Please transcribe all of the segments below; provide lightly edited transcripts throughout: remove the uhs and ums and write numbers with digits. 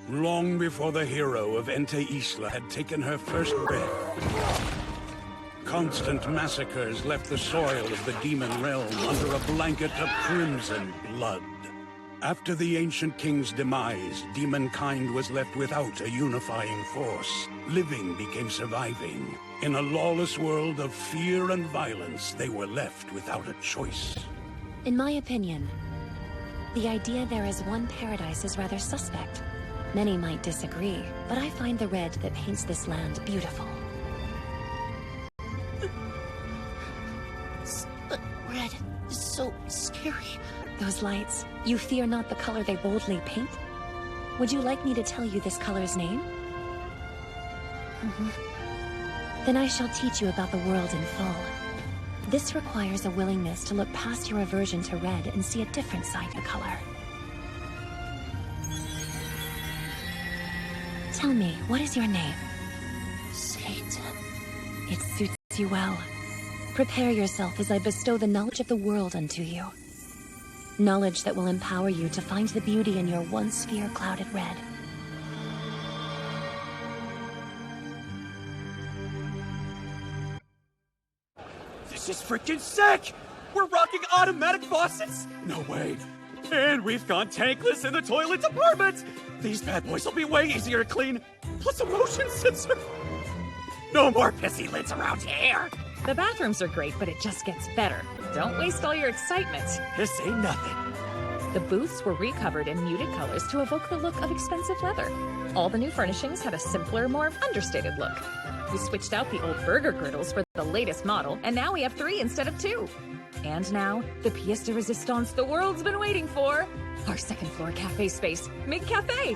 long before the hero of Ente Isla had taken her first breath. Constant massacres left the soil of the demon realm under a blanket of crimson blood. After the ancient king's demise, demonkind was left without a unifying force. Living became surviving. In a lawless world of fear and violence, they were left without a choice. In my opinion, the idea there is one paradise is rather suspect. Many might disagree, but I find the red that paints this land beautiful. But red is so scary. Those lights, you fear not the color they boldly paint? Would you like me to tell you this color's name? Then I shall teach you about the world in full. This requires a willingness to look past your aversion to red and see a different side to color. Tell me, what is your name? Satan. It suits you well. Prepare yourself as I bestow the knowledge of the world unto you. Knowledge that will empower you to find the beauty in your once fear-clouded red. This is freaking sick! We're rocking automatic faucets? No way. And we've gone tankless in the toilet department! These bad boys will be way easier to clean. Plus a motion sensor. No more pissy lids around here! The bathrooms are great, but it just gets better. Don't waste all your excitement. This ain't nothing. The booths were recovered in muted colors to evoke the look of expensive leather. All the new furnishings had a simpler, more understated look. We switched out the old burger griddles for the latest model, and now we have 3 instead of 2. And now, the pièce de résistance the world's been waiting for. Our second floor cafe space, Mig Cafe.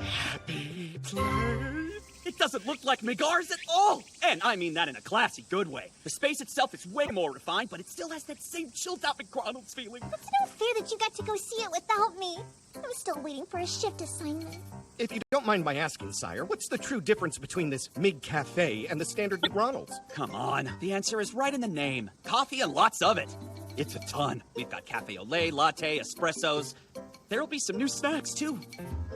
Happy place. It doesn't look like Migar's at all! And I mean that in a classy, good way. The space itself is way more refined, but it still has that same chilled-out McDonald's feeling. It's no fair that you got to go see it without me. I'm still waiting for a shift assignment. If you don't mind my asking, sire, what's the true difference between this Mig Cafe and the standard McDonald's? Come on, the answer is right in the name. Coffee and lots of it. It's a ton. We've got cafe au lait, latte, espressos. There'll be some new snacks, too.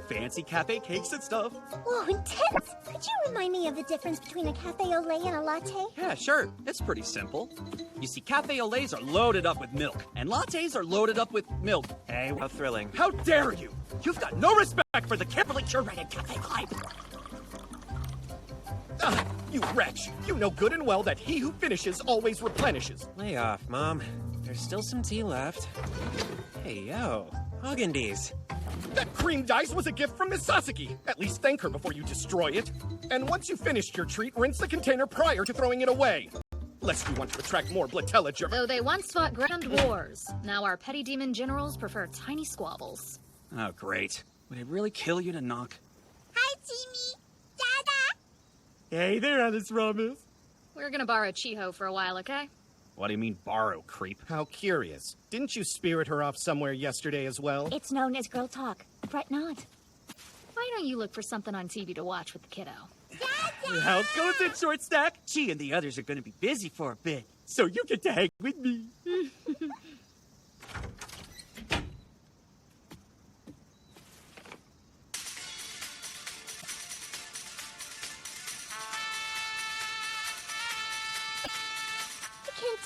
Fancy cafe cakes and stuff. Whoa, intense! Could you remind me of the difference between a cafe au lait and a latte? Yeah, sure. It's pretty simple. You see, cafe au laits are loaded up with milk, and lattes are loaded up with milk. Hey, how thrilling. How dare you! You've got no respect for the carefully curated cafe life! Ah, you wretch! You know good and well that he who finishes always replenishes. Lay off, Mom. There's still some tea left. Hey, yo. Haagen-Dazs. That cream dice was a gift from Miss Sasaki. At least thank her before you destroy it. And once you've finished your treat, rinse the container prior to throwing it away. Lest you want to attract more Blatella germ. Though they once fought grand wars, now our petty demon generals prefer tiny squabbles. Oh, great. Would it really kill you to knock? Hi, Jimmy! Dada! Hey there, Alice Ramos. We're gonna borrow Chiho for a while, okay? What do you mean, borrow, creep? How curious. Didn't you spirit her off somewhere yesterday as well? It's known as girl talk. Fret not. Why don't you look for something on TV to watch with the kiddo? How goes it, short stack? She and the others are gonna be busy for a bit, so you get to hang with me.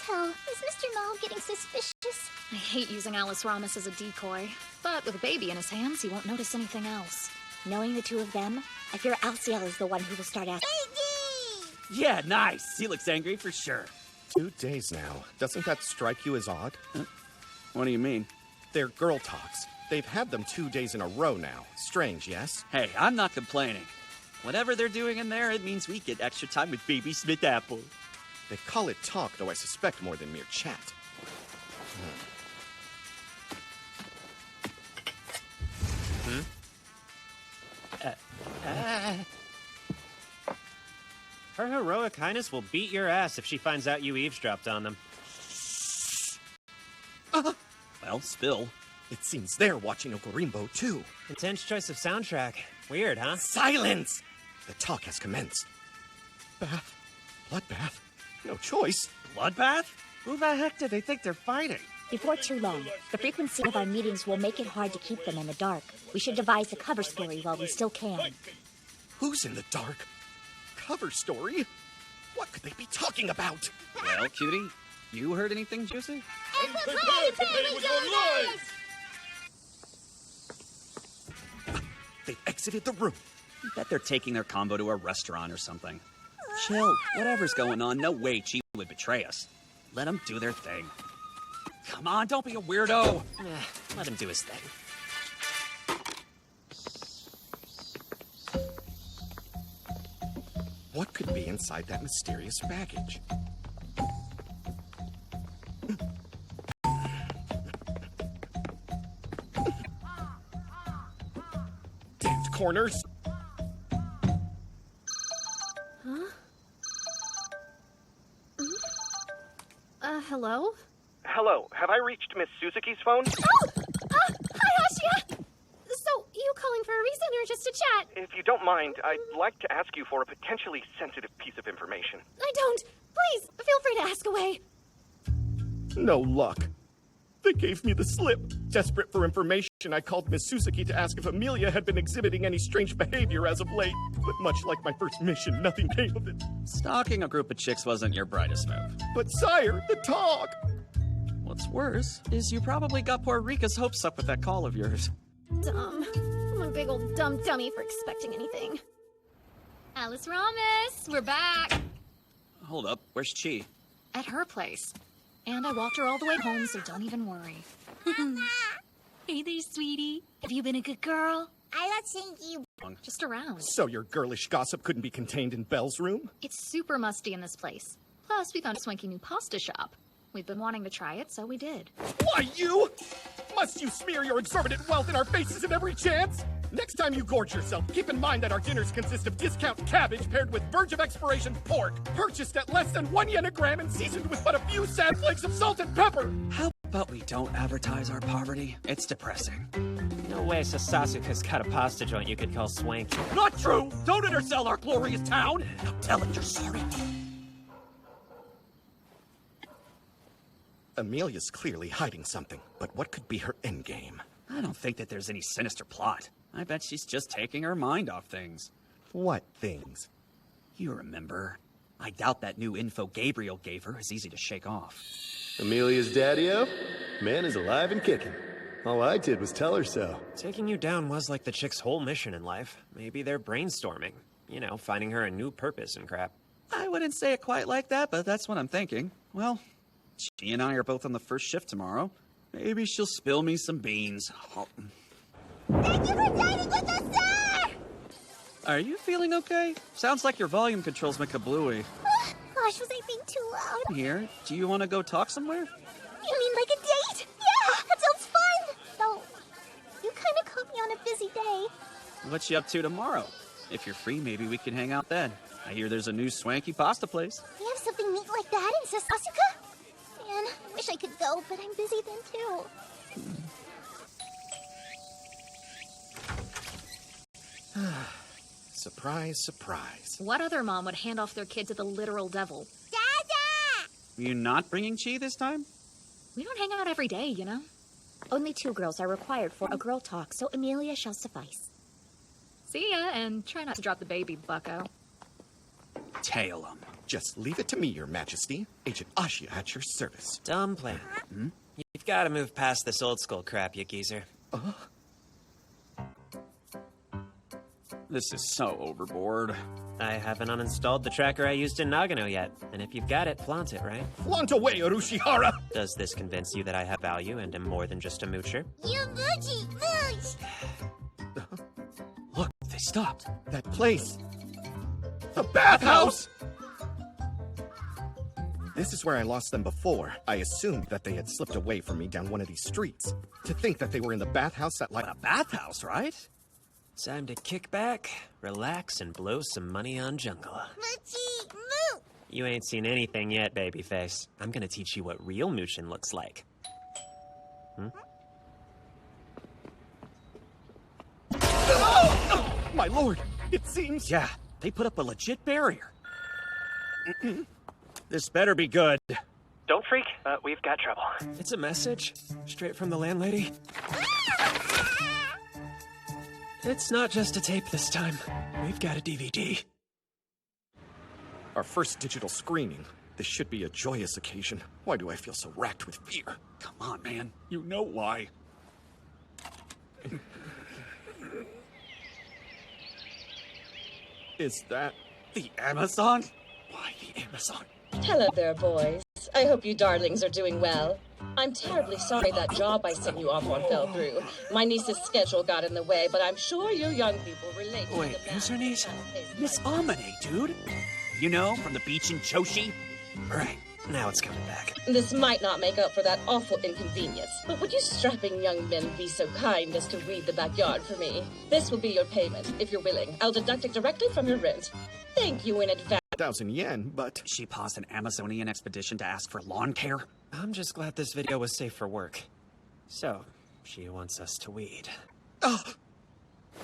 Tell. Is Mr. Mao getting suspicious? I hate using Alice Ramos as a decoy, but with a baby in his hands, he won't notice anything else. Knowing the two of them, I fear Alciel is the one who will start asking. Yeah, nice. He looks angry for sure. 2 days now. Doesn't that strike you as odd? What do you mean? They're girl talks. They've had them 2 days in a row now. Strange, yes? Hey, I'm not complaining. Whatever they're doing in there, it means we get extra time with baby Smith Apple. They call it talk, though I suspect more than mere chat. Her heroic highness will beat your ass if she finds out you eavesdropped on them. Well, spill. It seems they're watching Okorimbo, too. Intense choice of soundtrack. Weird, huh? Silence! The talk has commenced. Bloodbath? No choice. Bloodbath? Who the heck do they think they're fighting? Before too long, the frequency of our meetings will make it hard to keep them in the dark. We should devise a cover story while we still can. Who's in the dark? Cover story? What could they be talking about? Well, cutie, you heard anything juicy? They've exited the room. I bet they're taking their combo to a restaurant or something. Chill. Whatever's going on, no way Chi would betray us. Let them do their thing. Come on, don't be a weirdo. Let him do his thing. What could be inside that mysterious baggage? Damned corners! Hello? Hello, have I reached Miss Suzuki's phone? Hi, Ashia! So, you calling for a reason or just to chat? If you don't mind, I'd like to ask you for a potentially sensitive piece of information. I don't. Please, feel free to ask away. No luck. They gave me the slip. Desperate for information, I called Miss Suzuki to ask if Amelia had been exhibiting any strange behavior as of late. But much like my first mission, nothing came of it. Stalking a group of chicks wasn't your brightest move. But sire, the talk! What's worse is you probably got poor Rika's hopes up with that call of yours. Dumb. I'm a big old dumb dummy for expecting anything. Alice Ramos, we're back. Hold up, where's Chi? At her place. And I walked her all the way home, so don't even worry. Hey there, sweetie. Have you been a good girl? I don't think you... Just around. So your girlish gossip couldn't be contained in Belle's room? It's super musty in this place. Plus, we found a swanky new pasta shop. We've been wanting to try it, so we did. Why, you? Must you smear your exorbitant wealth in our faces at every chance? Next time you gorge yourself, keep in mind that our dinners consist of discount cabbage paired with verge-of-expiration pork, purchased at less than 1 yen a gram and seasoned with but a few sad flakes of salt and pepper. How about we don't advertise our poverty? It's depressing. No way Sasasuke's got a pasta joint you could call swanky. Not true! Don't undersell our glorious town! Now tell it you're sorry. Amelia's clearly hiding something, but what could be her endgame? I don't think that there's any sinister plot. I bet she's just taking her mind off things. What things? You remember. I doubt that new info Gabriel gave her is easy to shake off. Amelia's daddy-o? Man is alive and kicking. All I did was tell her so. Taking you down was like the chick's whole mission in life. Maybe they're brainstorming. You know, finding her a new purpose and crap. I wouldn't say it quite like that, but that's what I'm thinking. Well, she and I are both on the first shift tomorrow. Maybe she'll spill me some beans. Thank you for dining with us, sir! Are you feeling okay? Sounds like your volume control's McKablooey. Gosh, was I being too loud? Here, do you want to go talk somewhere? You mean like a date? Yeah, that sounds fun! Though, you kind of caught me on a busy day. What you up to tomorrow? If you're free, maybe we can hang out then. I hear there's a new swanky pasta place. They have something neat like that in Sasasuka? Man, I wish I could go, but I'm busy then too. Surprise, surprise. What other mom would hand off their kid to the literal devil? Dada! You not bringing Chi this time? We don't hang out every day, you know? Only 2 girls are required for a girl talk, so Amelia shall suffice. See ya, and try not to drop the baby, bucko. Tail 'em. Just leave it to me, Your Majesty. Agent Ashia at your service. Dumb plan. You've got to move past this old school crap, you geezer. This is so overboard. I haven't uninstalled the tracker I used in Nagano yet, and if you've got it, flaunt it, right? Flaunt away, Urushihara! Does this convince you that I have value and am more than just a moocher? You moochie, mooch! Look, they stopped. That place! The bathhouse! This is where I lost them before. I assumed that they had slipped away from me down one of these streets. To think that they were in the bathhouse at like... A bathhouse, right? Time to kick back, relax, and blow some money on Jungala. Moochie, moo! You ain't seen anything yet, babyface. I'm gonna teach you what real mooshin' looks like. Oh, my lord! It seems... Yeah, they put up a legit barrier. This better be good. Don't freak, but we've got trouble. It's a message, straight from the landlady. It's not just a tape this time. We've got a DVD. Our first digital screening. This should be a joyous occasion. Why do I feel so racked with fear? Come on, man. You know why. Is that... The Amazon? Why the Amazon? Hello there, boys. I hope you darlings are doing well. I'm terribly sorry that job I sent you off on fell through. My niece's schedule got in the way, but I'm sure you young people relate to Wait, the who's her niece? Miss Amane, dude. You know, from the beach in Choshi? Right, now it's coming back. This might not make up for that awful inconvenience, but would you strapping young men be so kind as to weed the backyard for me? This will be your payment, if you're willing. I'll deduct it directly from your rent. Thank you in advance. 1,000 yen, but... She paused an Amazonian expedition to ask for lawn care? I'm just glad this video was safe for work. So, she wants us to weed. Oh!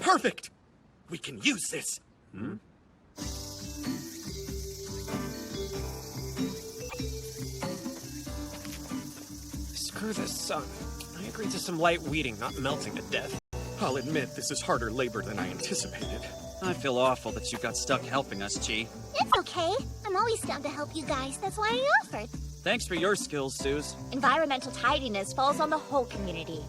Perfect! We can use this! Screw this sun. I agreed to some light weeding, not melting to death. I'll admit this is harder labor than I anticipated. I feel awful that you got stuck helping us, Chi. It's okay. I'm always down to help you guys. That's why I offered. Thanks for your skills, Suze. Environmental tidiness falls on the whole community.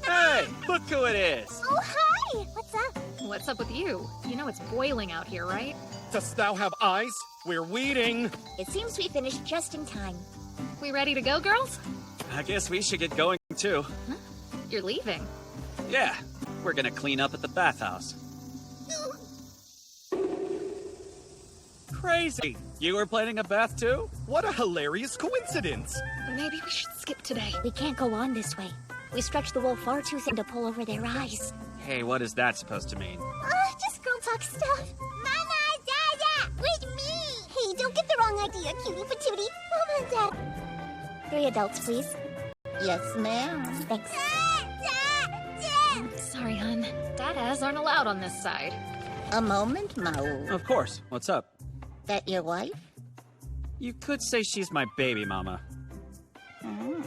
Hey, look who it is! Oh, hi! What's up? What's up with you? You know it's boiling out here, right? Dost thou have eyes? We're weeding! It seems we finished just in time. We ready to go, girls? I guess we should get going, too. Huh? You're leaving. Yeah, we're gonna clean up at the bathhouse. Crazy! You were planning a bath, too? What a hilarious coincidence! Maybe we should skip today. We can't go on this way. We stretched the wool far too thin to pull over their eyes. Hey, what is that supposed to mean? Just girl talk stuff. Mama, Dada, with me. Hey, don't get the wrong idea, cutie patootie. Mama, Dad. 3 adults, please. Yes, ma'am. Thanks. Sorry, hun. Dadas aren't allowed on this side. A moment, Mau. Of course. What's up? That your wife? You could say she's my baby mama. We're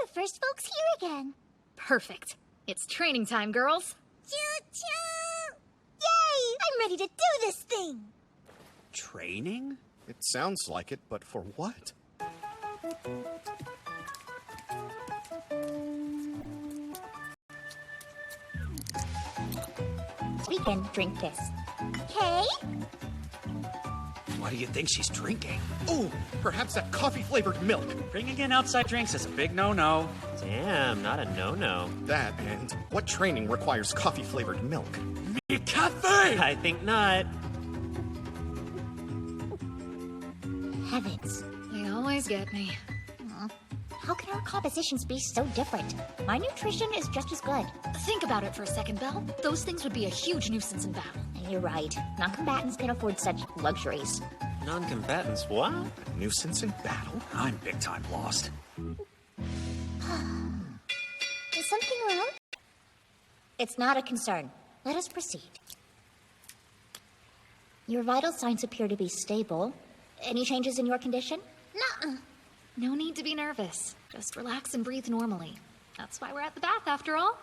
the first folks here again. Perfect. It's training time, girls. Choo-choo! Yay! I'm ready to do this thing. Training? It sounds like it, but for what? We can drink this. Okay? What do you think she's drinking? Oh, perhaps that coffee-flavored milk. Bringing in outside drinks is a big no-no. Damn, not a no-no. That and what training requires coffee-flavored milk? Me cafe! I think not. Heavens. They always get me. How can our compositions be so different? My nutrition is just as good. Think about it for a second, Belle. Those things would be a huge nuisance in battle. You're right. Non-combatants can afford such luxuries. Non-combatants, what? A nuisance in battle? I'm big time lost. Is something wrong? It's not a concern. Let us proceed. Your vital signs appear to be stable. Any changes in your condition? Nuh-uh. No need to be nervous. Just relax and breathe normally. That's why we're at the bath, after all.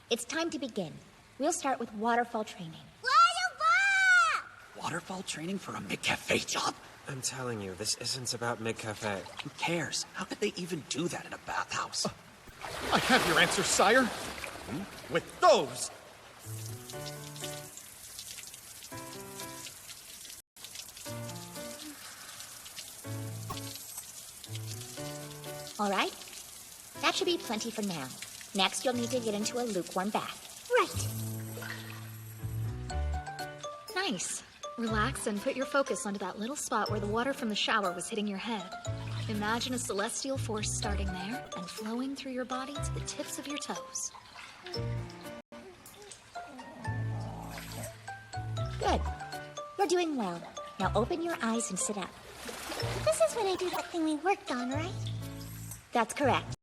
It's time to begin. We'll start with waterfall training. Waterfall training for a mid-cafe job? I'm telling you, this isn't about mid-cafe. Who cares? How could they even do that in a bathhouse? I have your answer, sire. With those! All right? That should be plenty for now. Next, you'll need to get into a lukewarm bath. Right. Nice. Relax and put your focus onto that little spot where the water from the shower was hitting your head. Imagine a celestial force starting there and flowing through your body to the tips of your toes. Good. You're doing well. Now open your eyes and sit up. This is when I do that thing we worked on, right? That's correct.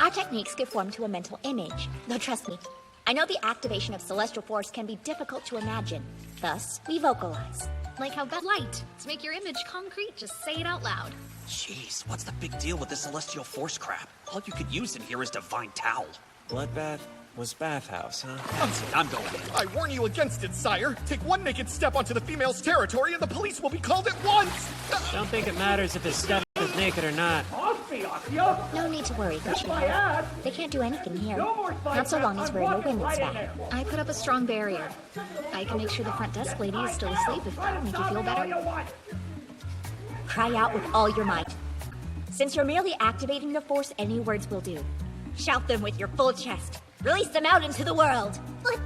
Our techniques give form to a mental image. Though trust me, I know the activation of celestial force can be difficult to imagine. Thus, we vocalize. Like how God light. To make your image concrete, just say it out loud. Jeez, what's the big deal with this celestial force crap? All you could use in here is divine towel. Bloodbath was bathhouse, huh? I'm going in. I warn you against it, sire. Take one naked step onto the female's territory and the police will be called at once! Don't think it matters if his step is naked or not. No need to worry, good Chico. They can't do anything here. Not so long as we're in a women's bath. I put up a strong barrier. I can make sure the front desk lady is still asleep if that would make you feel better. Cry out with all your might. Since you're merely activating the force, any words will do. Shout them with your full chest. Release them out into the world. But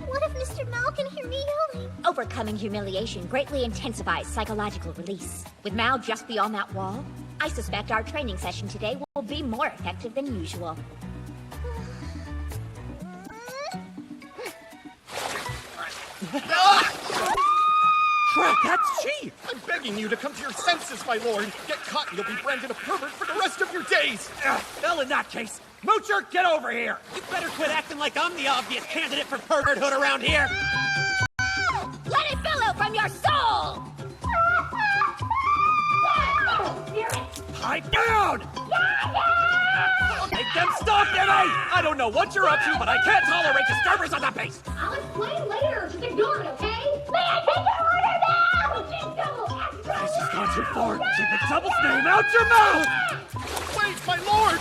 what if Mr. Mao can hear me yelling? Overcoming humiliation greatly intensifies psychological release. With Mao just beyond that wall, I suspect our training session today will be more effective than usual. Crap, that's Chi! I'm begging you to come to your senses, my lord. Get caught and you'll be branded a pervert for the rest of your days. Well, in that case, Moocher, get over here! You better quit acting like I'm the obvious candidate for perverthood around here! Let it bellow from your soul! Pipe down! Make them stop, Emmy! I don't know what you're up to, but I can't tolerate disturbers on the base! I'll explain later. Just ignore it, okay? May I take your order now? Jingle! This has gone too far. Keep the devil's name out your mouth! Wait, my lord!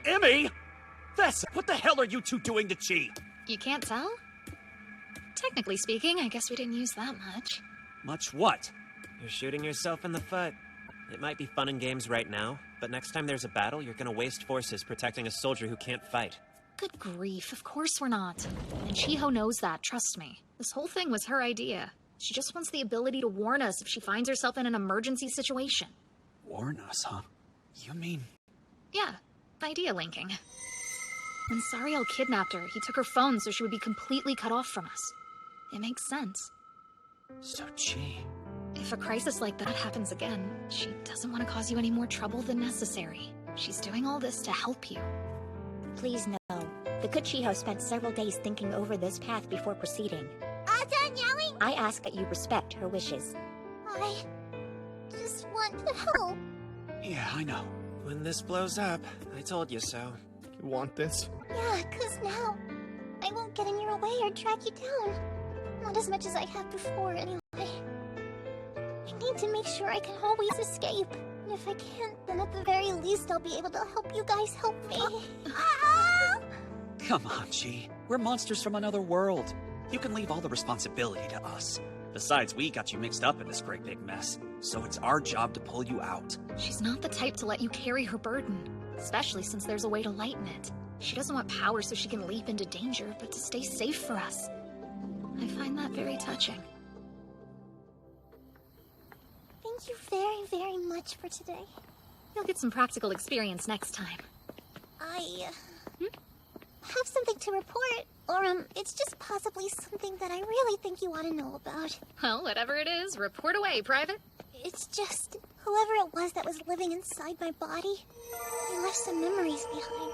Emmy! Vessa, what the hell are you two doing to Chi? You can't tell? Technically speaking, I guess we didn't use that much. Much what? You're shooting yourself in the foot. It might be fun and games right now, but next time there's a battle, you're gonna waste forces protecting a soldier who can't fight. Good grief, of course we're not. And Chiho knows that, trust me. This whole thing was her idea. She just wants the ability to warn us if she finds herself in an emergency situation. Warn us, huh? You mean... Yeah, idea linking. When Sariel kidnapped her, he took her phone so she would be completely cut off from us. It makes sense. So Chi... If a crisis like that happens again, she doesn't want to cause you any more trouble than necessary. She's doing all this to help you. Please know, the good Chiho spent several days thinking over this path before proceeding. Done yelling? I ask that you respect her wishes. I just want to help. Yeah, I know. When this blows up, I told you so. You want this? Yeah, 'cause now I won't get in your way or drag you down. Not as much as I have before, anyway. I need to make sure I can always escape. And if I can't, then at the very least I'll be able to help you guys help me. Come on, Chi. We're monsters from another world. You can leave all the responsibility to us. Besides, we got you mixed up in this great big mess. So it's our job to pull you out. She's not the type to let you carry her burden, especially since there's a way to lighten it. She doesn't want power so she can leap into danger, but to stay safe for us. I find that very touching. Thank you very, very much for today. You'll get some practical experience next time. I have something to report, or it's just possibly something that I really think you ought to know about. Well, whatever it is, report away, Private. It's just, whoever it was that was living inside my body, they left some memories behind.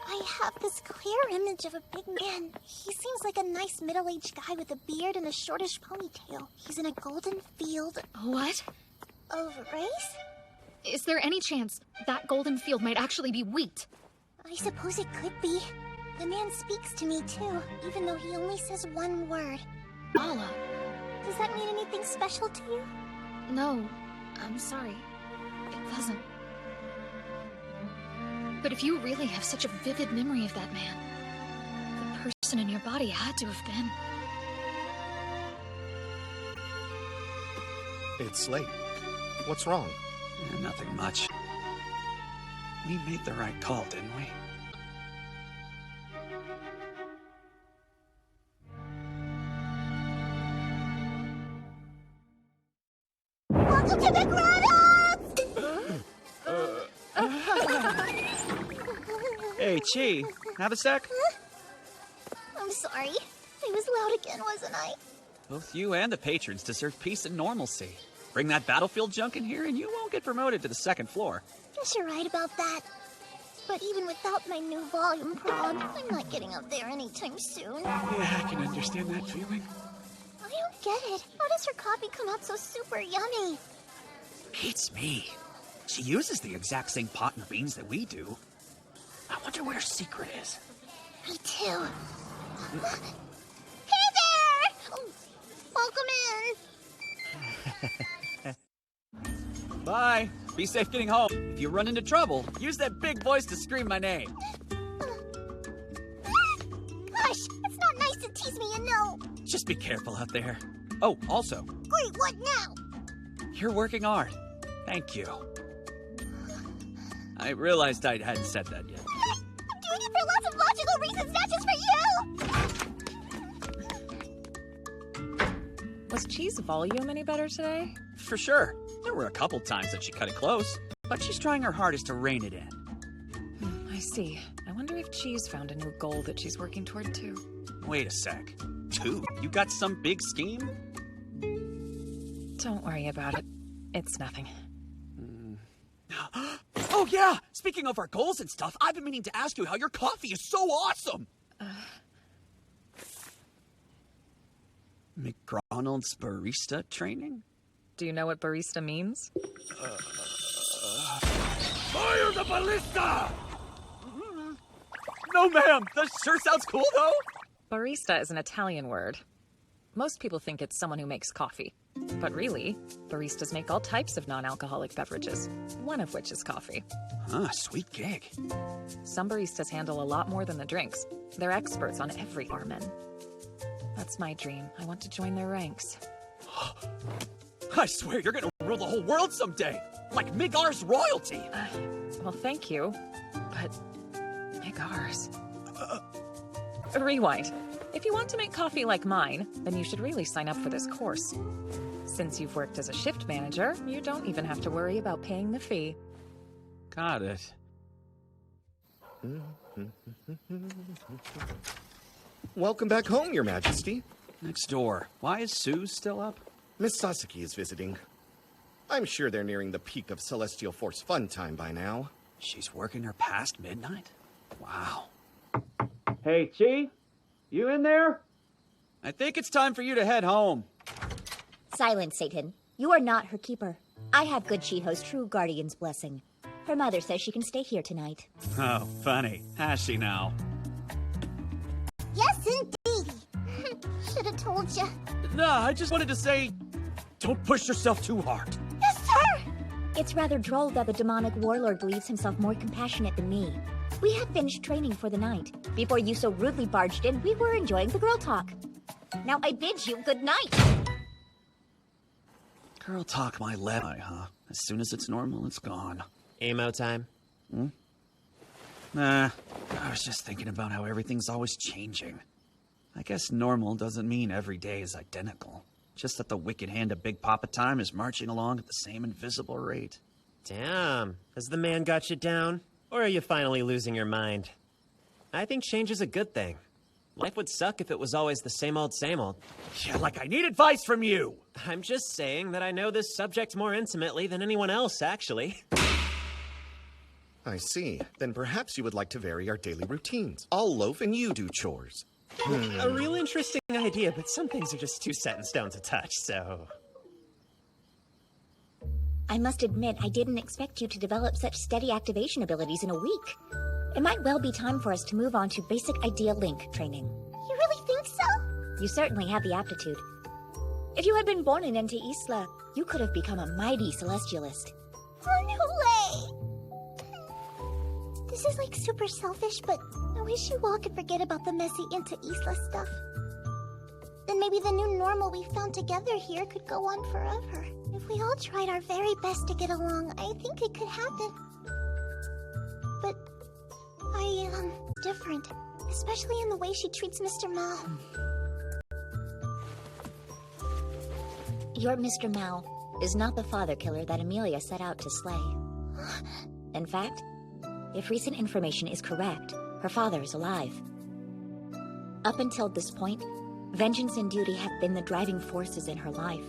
I have this clear image of a big man. He seems like a nice middle-aged guy with a beard and a shortish ponytail. He's in a golden field. What? Of rice? Is there any chance that golden field might actually be wheat? I suppose it could be. The man speaks to me, too, even though he only says one word. Allah. Does that mean anything special to you? No, I'm sorry. It doesn't. But if you really have such a vivid memory of that man, the person in your body had to have been. It's late. What's wrong? Nothing much. We made the right call, didn't we? Welcome to the Grottos! Hey, Chi, have a sec? I'm sorry. I was loud again, wasn't I? Both you and the patrons deserve peace and normalcy. Bring that battlefield junk in here and you won't get promoted to the second floor. Guess you're right about that. but even without my new volume prod, I'm not getting up there anytime soon. Yeah, I can understand that feeling. I don't get it. How does her coffee come out so super yummy? Beats me. She uses the exact same pot and beans that we do. I wonder what her secret is. Me too. Hey there! Oh, welcome in. Bye. Be safe getting home. If you run into trouble, use that big voice to scream my name. Gosh, it's not nice to tease me, you know. Just be careful out there. Oh, also, Great, what now? you're working hard. Thank you. I realized I hadn't said that yet. I'm doing it for lots of logical reasons, not just for you! Was Chee's volume any better today? For sure. There were a couple times that she cut it close, but she's trying her hardest to rein it in. I see. I wonder if Cheese found a new goal that she's working toward too. Wait a sec. 2? You got some big scheme? Don't worry about it. It's nothing. Oh yeah! Speaking of our goals and stuff, I've been meaning to ask you how your coffee is so awesome! McDonald's barista training? Do you know what barista means? Fire the ballista! No, ma'am! That sure sounds cool, though! Barista is an Italian word. Most people think it's someone who makes coffee. But really, baristas make all types of non-alcoholic beverages, one of which is coffee. Huh, sweet gig. Some baristas handle a lot more than the drinks. They're experts on every barman. That's my dream. I want to join their ranks. I swear you're gonna rule the whole world someday! Like Migar's royalty! Well, thank you, but... Migars... Rewind. If you want to make coffee like mine, then you should really sign up for this course. Since you've worked as a shift manager, you don't even have to worry about paying the fee. Got it. Welcome back home, Your Majesty. Next door. Why is Sue still up? Miss Sasaki is visiting. I'm sure they're nearing the peak of Celestial Force fun time by now. She's working her past midnight? Wow. Hey, Chi? You in there? I think it's time for you to head home. Silence, Satan. You are not her keeper. I have good Shiho's true guardian's blessing. Her mother says she can stay here tonight. Oh, funny. Has she now? Yes, indeed. Should have told you. No, I just wanted to say, don't push yourself too hard. Yes, sir! It's rather droll that the demonic warlord believes himself more compassionate than me. We had finished training for the night. Before you so rudely barged in, we were enjoying the girl talk. Now I bid you good night. Girl talk my eye, huh? As soon as it's normal, it's gone. Emo time? Nah, I was just thinking about how everything's always changing. I guess normal doesn't mean every day is identical. Just that the wicked hand of Big Papa Time is marching along at the same invisible rate. Damn. Has the man got you down? Or are you finally losing your mind? I think change is a good thing. Life would suck if it was always the same old, same old. Yeah, like I need advice from you! I'm just saying that I know this subject more intimately than anyone else, actually. I see. Then perhaps you would like to vary our daily routines. I'll loaf and you do chores. A real interesting idea, but some things are just too set in stone to touch, so... I must admit, I didn't expect you to develop such steady activation abilities in a week. It might well be time for us to move on to basic idea link training. You really think so? You certainly have the aptitude. If you had been born in Ente Isla, you could have become a mighty celestialist. Oh, no way! This is like super selfish, but I wish you all could forget about the messy Ente Isla stuff. Then maybe the new normal we found together here could go on forever. If we all tried our very best to get along, I think it could happen. But different. Especially in the way she treats Mr. Mao. Your Mr. Mao is not the father killer that Amelia set out to slay. In fact, if recent information is correct, her father is alive. Up until this point, vengeance and duty have been the driving forces in her life.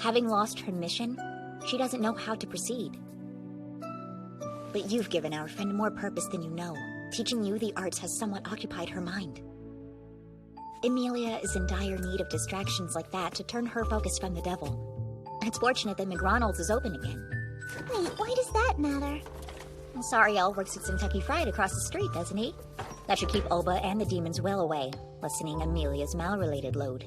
Having lost her mission, she doesn't know how to proceed. But you've given our friend more purpose than you know. Teaching you the arts has somewhat occupied her mind. Emilia is in dire need of distractions like that to turn her focus from the devil. It's fortunate that McRonald's is open again. Wait, why does that matter? Sariel works at Kentucky Fried across the street, doesn't he? That should keep Oba and the demons well away, lessening Emilia's mal-related load.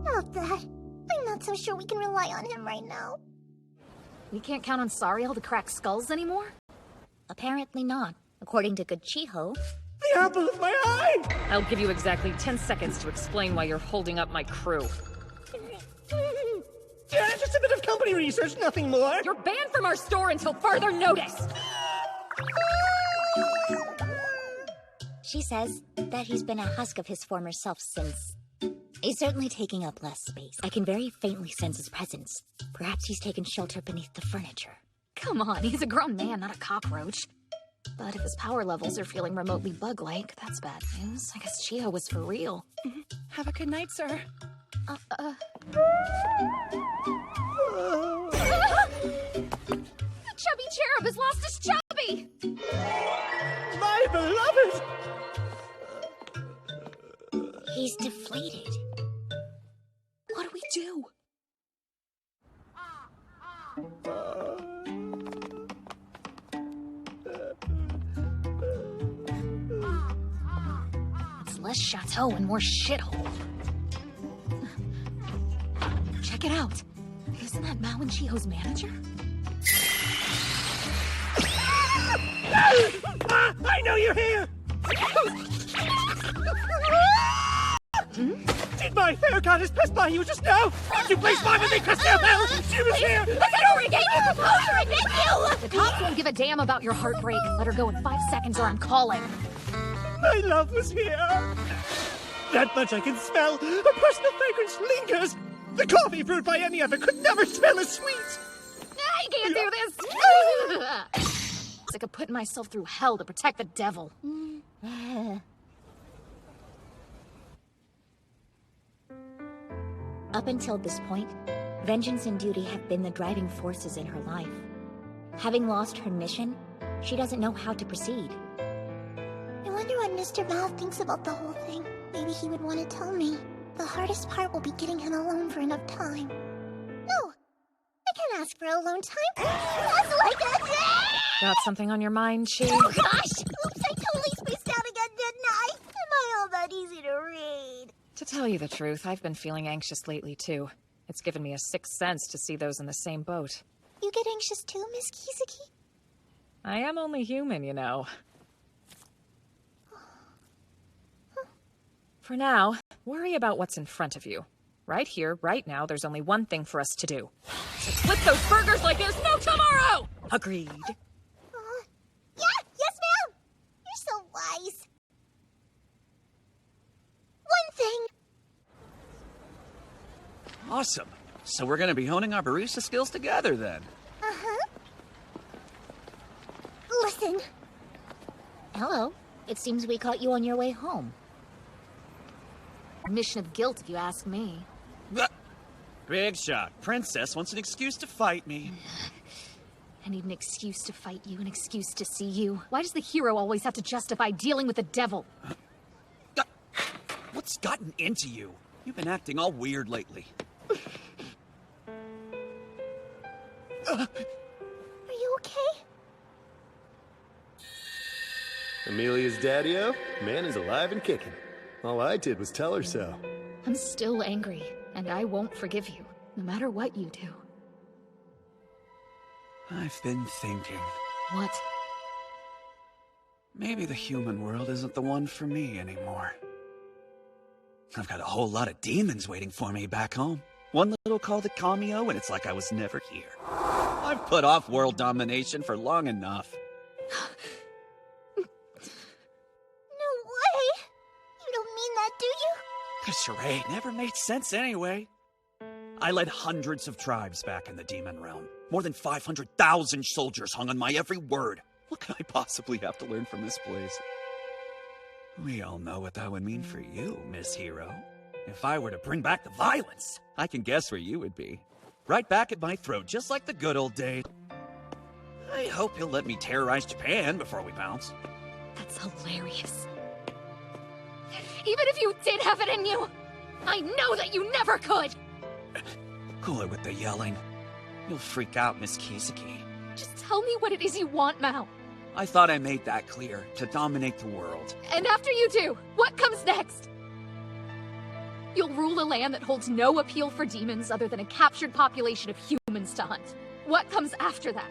Not that. I'm not so sure we can rely on him right now. We can't count on Sariel to crack skulls anymore? Apparently not, according to good Chiho. The apple of my eye! I'll give you exactly 10 seconds to explain why you're holding up my crew. Yeah, just a bit of company research, nothing more. You're banned from our store until further notice! She says that he's been a husk of his former self since... He's certainly taking up less space. I can very faintly sense his presence. Perhaps he's taken shelter beneath the furniture. Come on, he's a grown man, not a cockroach. But if his power levels are feeling remotely bug-like, that's bad news. I guess Chiho was for real. Have a good night, sir. The chubby cherub has lost his chubby! My beloved! He's deflated. What do we do? It's less chateau and more shithole. Check it out. Isn't that Mao and Chiho's manager? I know you're here! Did my fair goddess pass by you just now? Would you please find me, Christabel? She was here! I can already get you composure, I thank you! The cops won't give a damn about your heartbreak. Let her go in 5 seconds or I'm calling. My love was here! That much I can smell. The personal fragrance lingers. The coffee brewed by any other could never smell as sweet. I can't do this! Sick of putting myself through hell to protect the devil. Up until this point, vengeance and duty have been the driving forces in her life. Having lost her mission, she doesn't know how to proceed. I wonder what Mr. Mao thinks about the whole thing. Maybe he would want to tell me. The hardest part will be getting him alone for enough time. No! I can't ask for alone time. That's like a day! Got something on your mind, Chi? Oh gosh! Oops, I totally spaced out again, didn't I? Am I all that easy to read? To tell you the truth, I've been feeling anxious lately, too. It's given me a sixth sense to see those in the same boat. You get anxious too, Miss Kizuki? I am only human, you know. For now, worry about what's in front of you. Right here, right now, there's only one thing for us to do. So flip those burgers like there's no tomorrow! Agreed. Yeah! Yes, ma'am! You're so wise. One thing! Awesome. So we're gonna be honing our barista skills together, then. Uh-huh. Listen. Hello. It seems we caught you on your way home. Mission of guilt, if you ask me. Big shot. Princess wants an excuse to fight me. I need an excuse to fight you, an excuse to see you. Why does the hero always have to justify dealing with the devil? What's gotten into you? You've been acting all weird lately. Are you okay? Amelia's daddy-o? Man is alive and kicking. All I did was tell her so. I'm still angry, and I won't forgive you, no matter what you do. I've been thinking. What? Maybe the human world isn't the one for me anymore. I've got a whole lot of demons waiting for me back home. One little call to cameo, and it's like I was never here. I've put off world domination for long enough. No way! You don't mean that, do you? The charade never made sense anyway. I led hundreds of tribes back in the demon realm. More than 500,000 soldiers hung on my every word. What could I possibly have to learn from this place? We all know what that would mean for you, Miss Hero. If I were to bring back the violence, I can guess where you would be. Right back at my throat, just like the good old days. I hope he'll let me terrorize Japan before we bounce. That's hilarious. Even if you did have it in you, I know that you never could! Cool it with the yelling. You'll freak out, Miss Kiseki. Just tell me what it is you want, Mao. I thought I made that clear, to dominate the world. And after you do, what comes next? You'll rule a land that holds no appeal for demons other than a captured population of humans to hunt. What comes after that?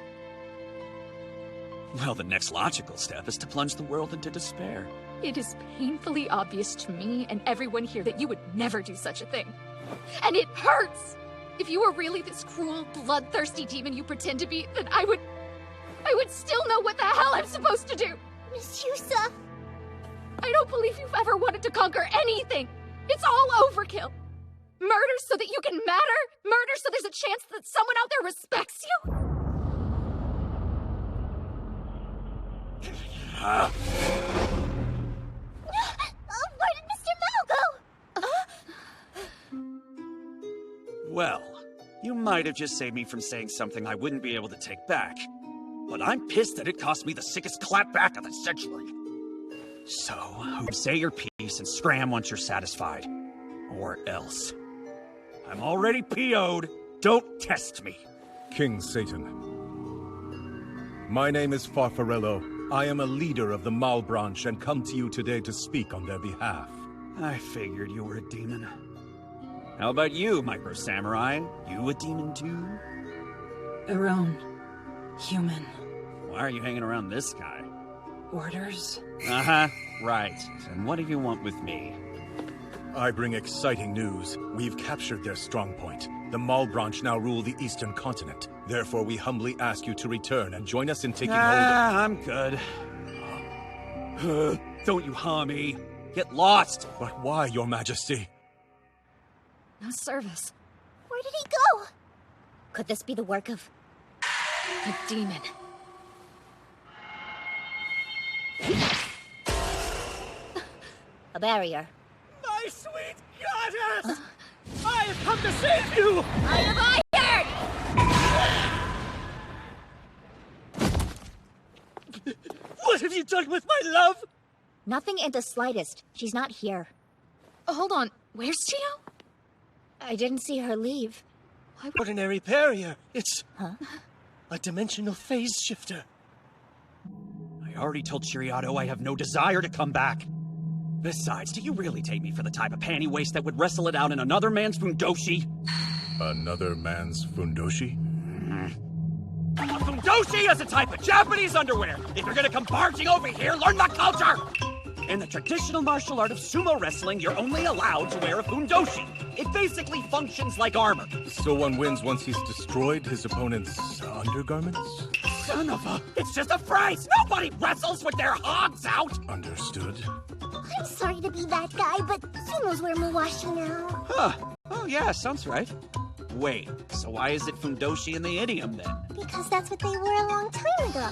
Well, the next logical step is to plunge the world into despair. It is painfully obvious to me and everyone here that you would never do such a thing. And it hurts! If you were really this cruel, bloodthirsty demon you pretend to be, then I would still know what the hell I'm supposed to do! Miss Yusa! I don't believe you've ever wanted to conquer anything! It's all overkill! Murder so that you can matter? Murder so there's a chance that someone out there respects you? Where did Mr. Mao go? Well, you might have just saved me from saying something I wouldn't be able to take back. But I'm pissed that it cost me the sickest clapback of the century. So, say your piece and scram once you're satisfied. Or else. I'm already PO'd. Don't test me. King Satan. My name is Farfarello. I am a leader of the Mal branch and come to you today to speak on their behalf. I figured you were a demon. How about you, Micro Samurai? You a demon too? Aron. Human. Why are you hanging around this guy? Orders? Uh-huh, right. And what do you want with me? I bring exciting news. We've captured their strongpoint. The Mal branch now rule the eastern continent. Therefore, we humbly ask you to return and join us in taking hold of— I'm good. Don't you harm me. Get lost! But why, your majesty? No service. Where did he go? Could this be the work of a demon? A barrier. My sweet goddess! I have come to save you! I am hired! What have you done with my love? Nothing in the slightest. She's not here. Hold on. Where's Chio? I didn't see her leave. Ordinary barrier. It's... Huh? A dimensional phase shifter. I already told Chiriado I have no desire to come back. Besides, do you really take me for the type of panty waste that would wrestle it out in another man's fundoshi? Another man's fundoshi? A fundoshi is a type of Japanese underwear! If you're gonna come barging over here, learn the culture! In the traditional martial art of sumo wrestling, you're only allowed to wear a fundoshi. It basically functions like armor. So one wins once he's destroyed his opponent's undergarments? Son of a... It's just a phrase! Nobody wrestles with their hogs out! Understood. I'm sorry to be that guy, but sumos wear muwashi now. Huh. Oh yeah, sounds right. Wait, so why is it fundoshi in the idiom then? Because that's what they were a long time ago.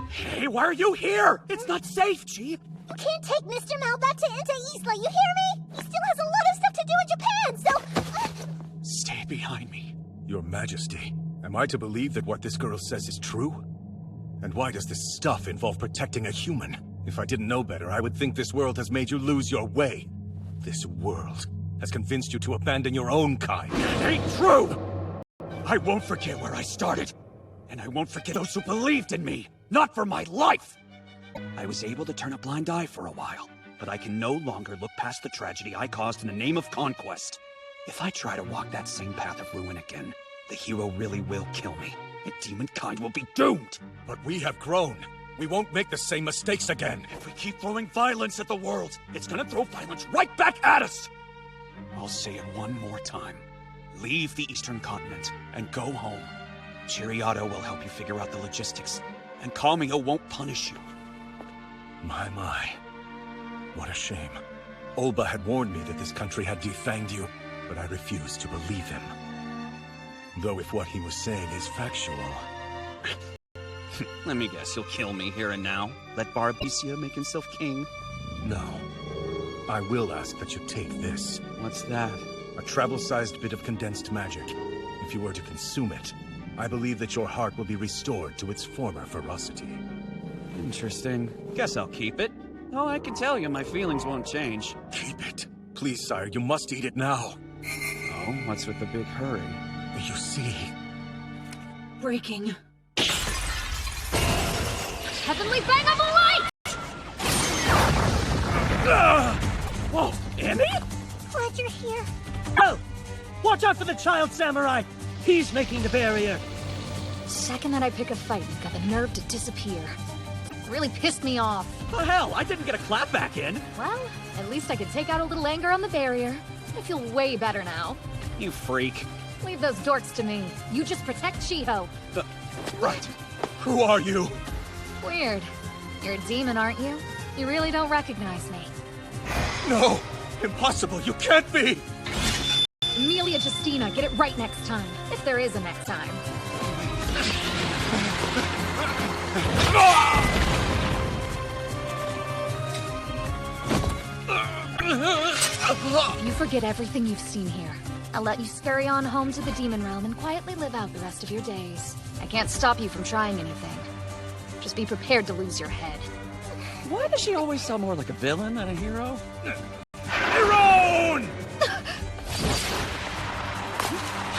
Hey, why are you here? It's not safe, Chief! You can't take Mr. Mal back to Ente Isla, you hear me? He still has a lot of stuff to do in Japan, so... Stay behind me. Your Majesty, am I to believe that what this girl says is true? And why does this stuff involve protecting a human? If I didn't know better, I would think this world has made you lose your way. This world has convinced you to abandon your own kind. It ain't true! I won't forget where I started. And I won't forget those who believed in me. Not for my life! I was able to turn a blind eye for a while, but I can no longer look past the tragedy I caused in the name of conquest. If I try to walk that same path of ruin again, the hero really will kill me, and demonkind will be doomed! But we have grown. We won't make the same mistakes again. If we keep throwing violence at the world, it's gonna throw violence right back at us! I'll say it one more time. Leave the Eastern Continent and go home. Chiriado will help you figure out the logistics, and Kamio won't punish you. My. What a shame. Olba had warned me that this country had defanged you, but I refused to believe him. Though if what he was saying is factual... Let me guess, you'll kill me here and now? Let Barbicia make himself king? No. I will ask that you take this. What's that? A travel-sized bit of condensed magic. If you were to consume it, I believe that your heart will be restored to its former ferocity. Interesting. Guess I'll keep it. Oh, I can tell you my feelings won't change. Keep it. Please, sire, you must eat it now. Oh, what's with the big hurry? You see... Breaking. Heavenly Bang of Light! Whoa, Annie? Glad you're here. Oh! Watch out for the child samurai! He's making the barrier! Second that I pick a fight, you've got the nerve to disappear. Really pissed me off. Oh, hell, I didn't get a clap back in. Well, at least I could take out a little anger on the barrier. I feel way better now. You freak. Leave those dorks to me. You just protect Shiho. Right. Who are you? Weird. You're a demon, aren't you? You really don't recognize me. No! Impossible! You can't be! Amelia Justina, get it right next time. If there is a next time. You forget everything you've seen here. I'll let you scurry on home to the demon realm and quietly live out the rest of your days. I can't stop you from trying anything. Just be prepared to lose your head. Why does she always sound more like a villain than a hero? Iron!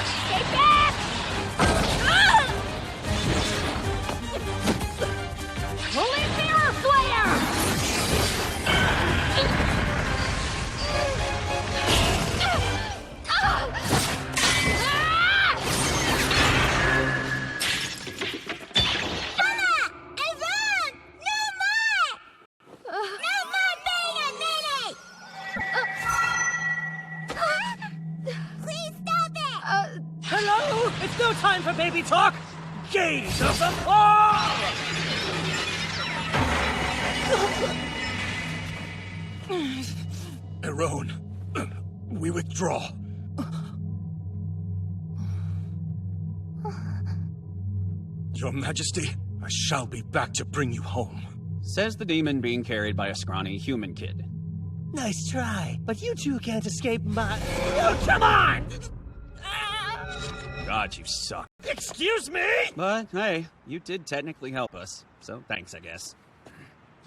Stay back! Holy Mirror Flare! Hello? It's no time for baby talk! Gaze of the fall! Erone, we withdraw. Your Majesty, I shall be back to bring you home. Says the demon being carried by a scrawny human kid. Nice try, but you two can't escape my... Oh, come on! God, you suck. Excuse me? But, hey, you did technically help us. So, thanks, I guess.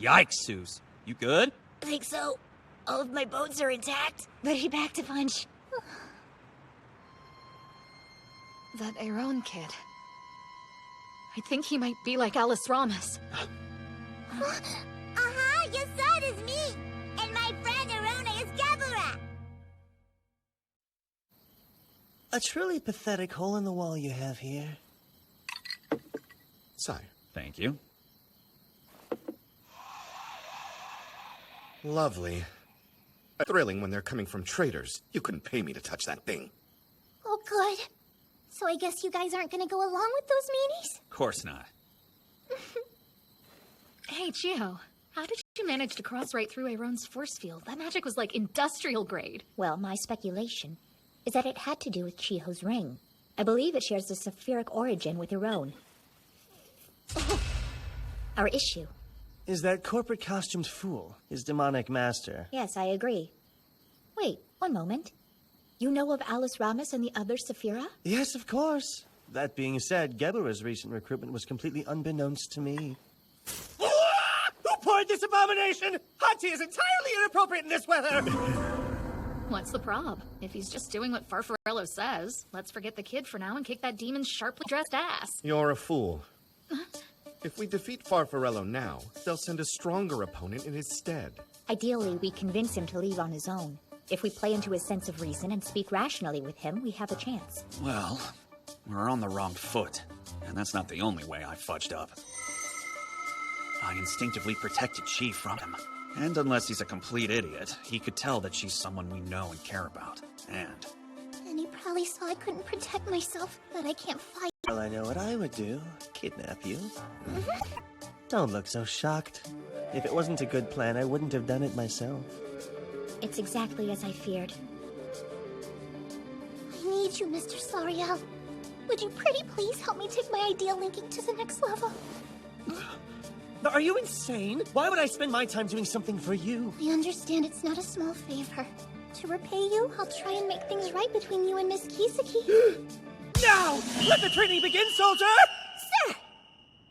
Yikes, Suze. You good? Think so. All of my bones are intact. Ready back to punch. That Aaron kid. I think he might be like Alice Ramos. Your son is me! And my friend Arona is Gabura! A truly pathetic hole in the wall you have here. Sire. Thank you. Lovely. Thrilling when they're coming from traitors. You couldn't pay me to touch that thing. Oh, good. So I guess you guys aren't gonna go along with those meanies? Of course not. Hey, Chiho. How did you manage to cross right through Aaron's force field? That magic was like industrial grade. Well, my speculation is that it had to do with Chiho's ring. I believe it shares a sapphiric origin with Aaron. Our issue. Is that corporate costumed fool his demonic master? Yes, I agree. Wait, one moment. You know of Alice Ramos and the other Saphira? Yes, of course. That being said, Gebura's recent recruitment was completely unbeknownst to me. Who poured this abomination? Hot tea is entirely inappropriate in this weather! What's the prob? If he's just doing what Farfarello says, let's forget the kid for now and kick that demon's sharply dressed ass. You're a fool. If we defeat Farfarello now, they'll send a stronger opponent in his stead. Ideally, we convince him to leave on his own. If we play into his sense of reason and speak rationally with him, we have a chance. Well, we're on the wrong foot. And that's not the only way I fudged up. I instinctively protected Chi from him. And unless he's a complete idiot, he could tell that she's someone we know and care about. And he probably saw I couldn't protect myself, that I can't fight. Well, I know what I would do. Kidnap you. Don't look so shocked. If it wasn't a good plan, I wouldn't have done it myself. It's exactly as I feared. I need you, Mr. Sariel. Would you pretty please help me take my idea linking to the next level? Are you insane? Why would I spend my time doing something for you? I understand it's not a small favor. To repay you, I'll try and make things right between you and Miss Kiseki. Now! Let the training begin, soldier! Sir!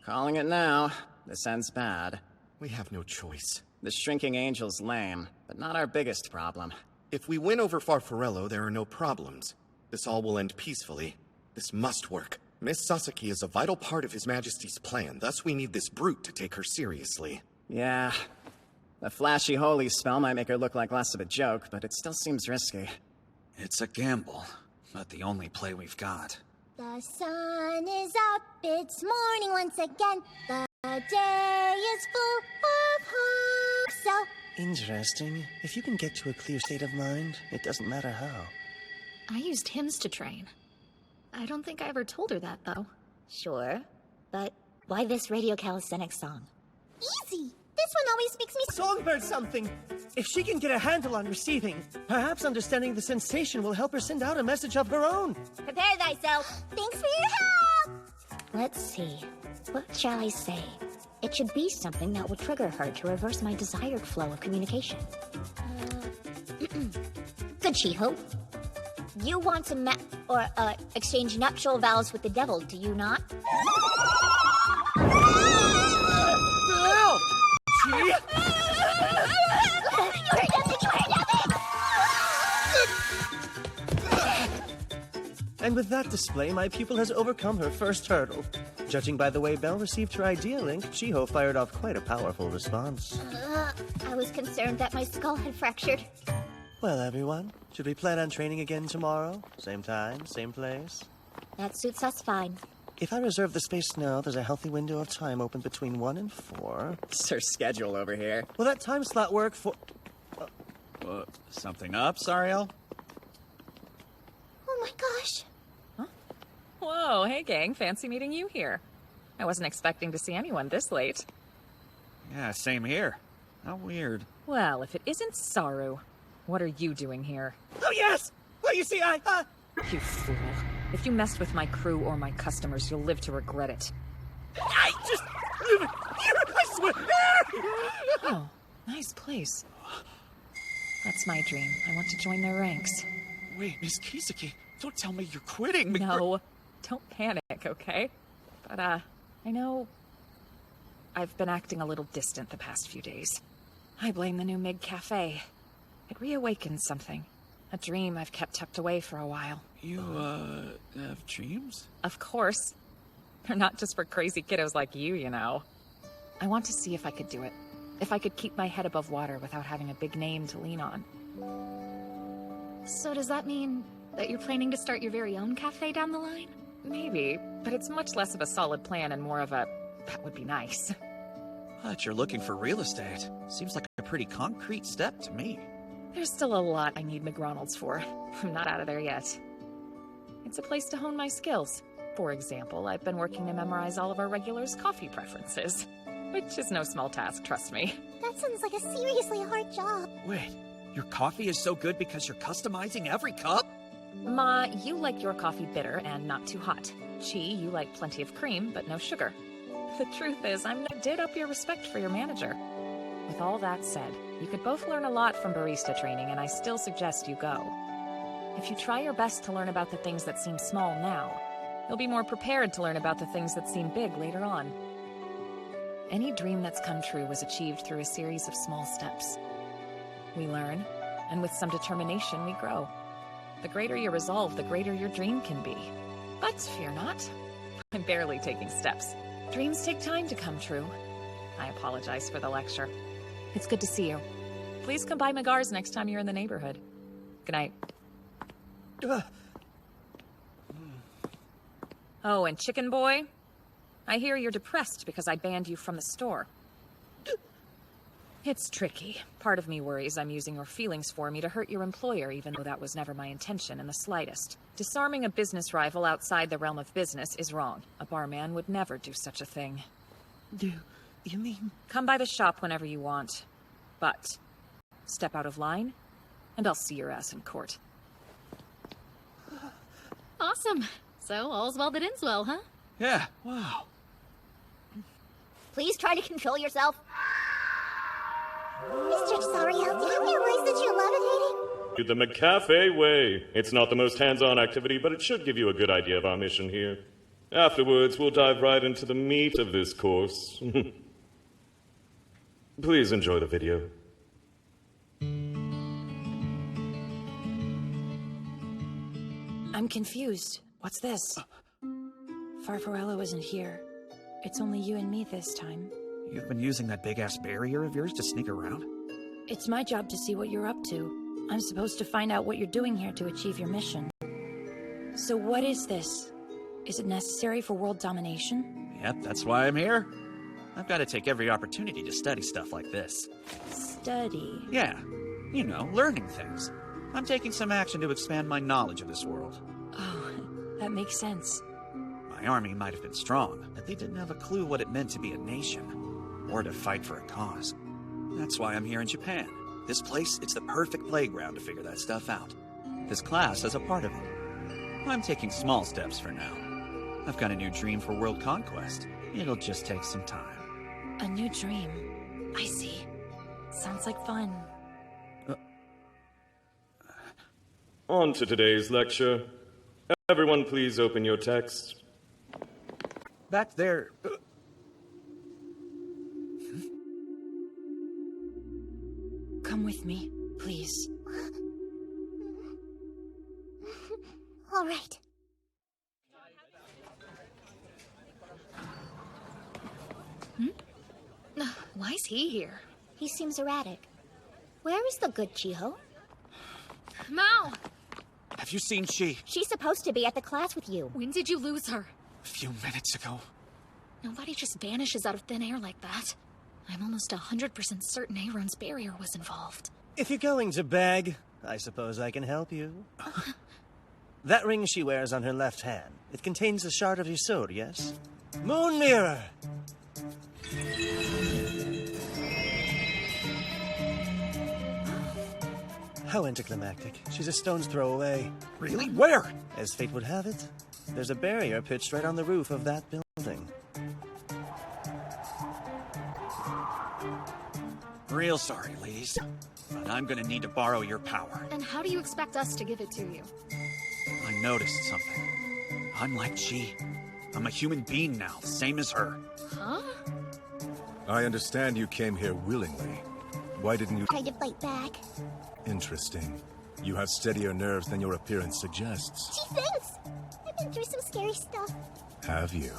Calling it now. This ends bad. We have no choice. The shrinking angel's lame, but not our biggest problem. If we win over Farfarello, there are no problems. This all will end peacefully. This must work. Miss Sasaki is a vital part of His Majesty's plan, thus we need this brute to take her seriously. Yeah. The flashy holy spell might make her look like less of a joke, but it still seems risky. It's a gamble, but the only play we've got. The sun is up, it's morning once again. The day is full of hope, so... Interesting. If you can get to a clear state of mind, it doesn't matter how. I used hymns to train. I don't think I ever told her that, though. Sure, but why this radio calisthenics song? Easy! This one always makes me... Songbird something! If she can get a handle on receiving, perhaps understanding the sensation will help her send out a message of her own. Prepare thyself! Thanks for your help! Let's see. What shall I say? It should be something that will trigger her to reverse my desired flow of communication. Good, Shiho. You want to exchange nuptial vows with the devil, do you not? Chi? And with that display, my pupil has overcome her first hurdle. Judging by the way Belle received her idea link, Chiho fired off quite a powerful response. I was concerned that my skull had fractured. Well, everyone, should we plan on training again tomorrow? Same time, same place? That suits us fine. If I reserve the space now, there's a healthy window of time open between 1 and 4. It's her schedule over here. Will that time slot work for... Something up, Sariel? Oh my gosh. Whoa, hey gang, fancy meeting you here. I wasn't expecting to see anyone this late. Yeah, same here. How weird. Well, if it isn't Saru, what are you doing here? Oh yes! Well, you see, You fool. If you messed with my crew or my customers, you'll live to regret it. I just... I swear... Oh, nice place. That's my dream. I want to join their ranks. Wait, Miss Kisaki, don't tell me you're quitting. No, don't panic, okay? But, I know I've been acting a little distant the past few days. I blame the new MIG Cafe. It reawakened something. A dream I've kept tucked away for a while. You, have dreams? Of course. They're not just for crazy kiddos like you know. I want to see if I could do it. If I could keep my head above water without having a big name to lean on. So does that mean that you're planning to start your very own cafe down the line? Maybe, but it's much less of a solid plan and more of a, that would be nice. But you're looking for real estate. Seems like a pretty concrete step to me. There's still a lot I need McRonald's for. I'm not out of there yet. It's a place to hone my skills. For example, I've been working to memorize all of our regulars' coffee preferences. Which is no small task, trust me. That sounds like a seriously hard job. Wait, your coffee is so good because you're customizing every cup? Ma, you like your coffee bitter and not too hot. Chi, you like plenty of cream, but no sugar. The truth is, I'm no did up your respect for your manager. With all that said, you could both learn a lot from barista training, and I still suggest you go. If you try your best to learn about the things that seem small now, you'll be more prepared to learn about the things that seem big later on. Any dream that's come true was achieved through a series of small steps. We learn, and with some determination, we grow. The greater your resolve, the greater your dream can be. But fear not. I'm barely taking steps. Dreams take time to come true. I apologize for the lecture. It's good to see you. Please come by Magar's next time you're in the neighborhood. Good night. Oh, and Chicken Boy? I hear you're depressed because I banned you from the store. It's tricky. Part of me worries I'm using your feelings for me to hurt your employer, even though that was never my intention in the slightest. Disarming a business rival outside the realm of business is wrong. A barman would never do such a thing. Do you mean? Come by the shop whenever you want. But step out of line, and I'll see your ass in court. Awesome. So, all's well that ends well, huh? Yeah, wow. Please try to control yourself. Mr. Sariel, did you realize that you're levitating? The McCafe way. It's not the most hands-on activity, but it should give you a good idea of our mission here. Afterwards, we'll dive right into the meat of this course. Please enjoy the video. I'm confused. What's this? Farfarello isn't here. It's only you and me this time. You've been using that big-ass barrier of yours to sneak around? It's my job to see what you're up to. I'm supposed to find out what you're doing here to achieve your mission. So what is this? Is it necessary for world domination? Yep, that's why I'm here. I've got to take every opportunity to study stuff like this. Study? Yeah. You know, learning things. I'm taking some action to expand my knowledge of this world. Oh, that makes sense. My army might have been strong, but they didn't have a clue what it meant to be a nation, or to fight for a cause. That's why I'm here in Japan. This place, it's the perfect playground to figure that stuff out. This class is a part of it. I'm taking small steps for now. I've got a new dream for world conquest. It'll just take some time. A new dream. I see. Sounds like fun. On to today's lecture. Everyone please open your text. Back there... Come with me, please. All right. Why is he here? He seems erratic. Where is the good Chiho? Mao! Have you seen She? She's supposed to be at the class with you. When did you lose her? A few minutes ago. Nobody just vanishes out of thin air like that. I'm almost 100% certain Aaron's barrier was involved. If you're going to beg, I suppose I can help you. That ring she wears on her left hand, it contains a shard of your sword, yes? Moon Mirror! How anticlimactic. She's a stone's throw away. Really? Where? As fate would have it, there's a barrier pitched right on the roof of that building. Real sorry, ladies. But I'm gonna need to borrow your power. And how do you expect us to give it to you? I noticed something. I'm like She. I'm a human being now, same as her. Huh? I understand you came here willingly. Why didn't you... Tried to fight back. Interesting. You have steadier nerves than your appearance suggests. Gee, thanks! I've been through some scary stuff. Have you?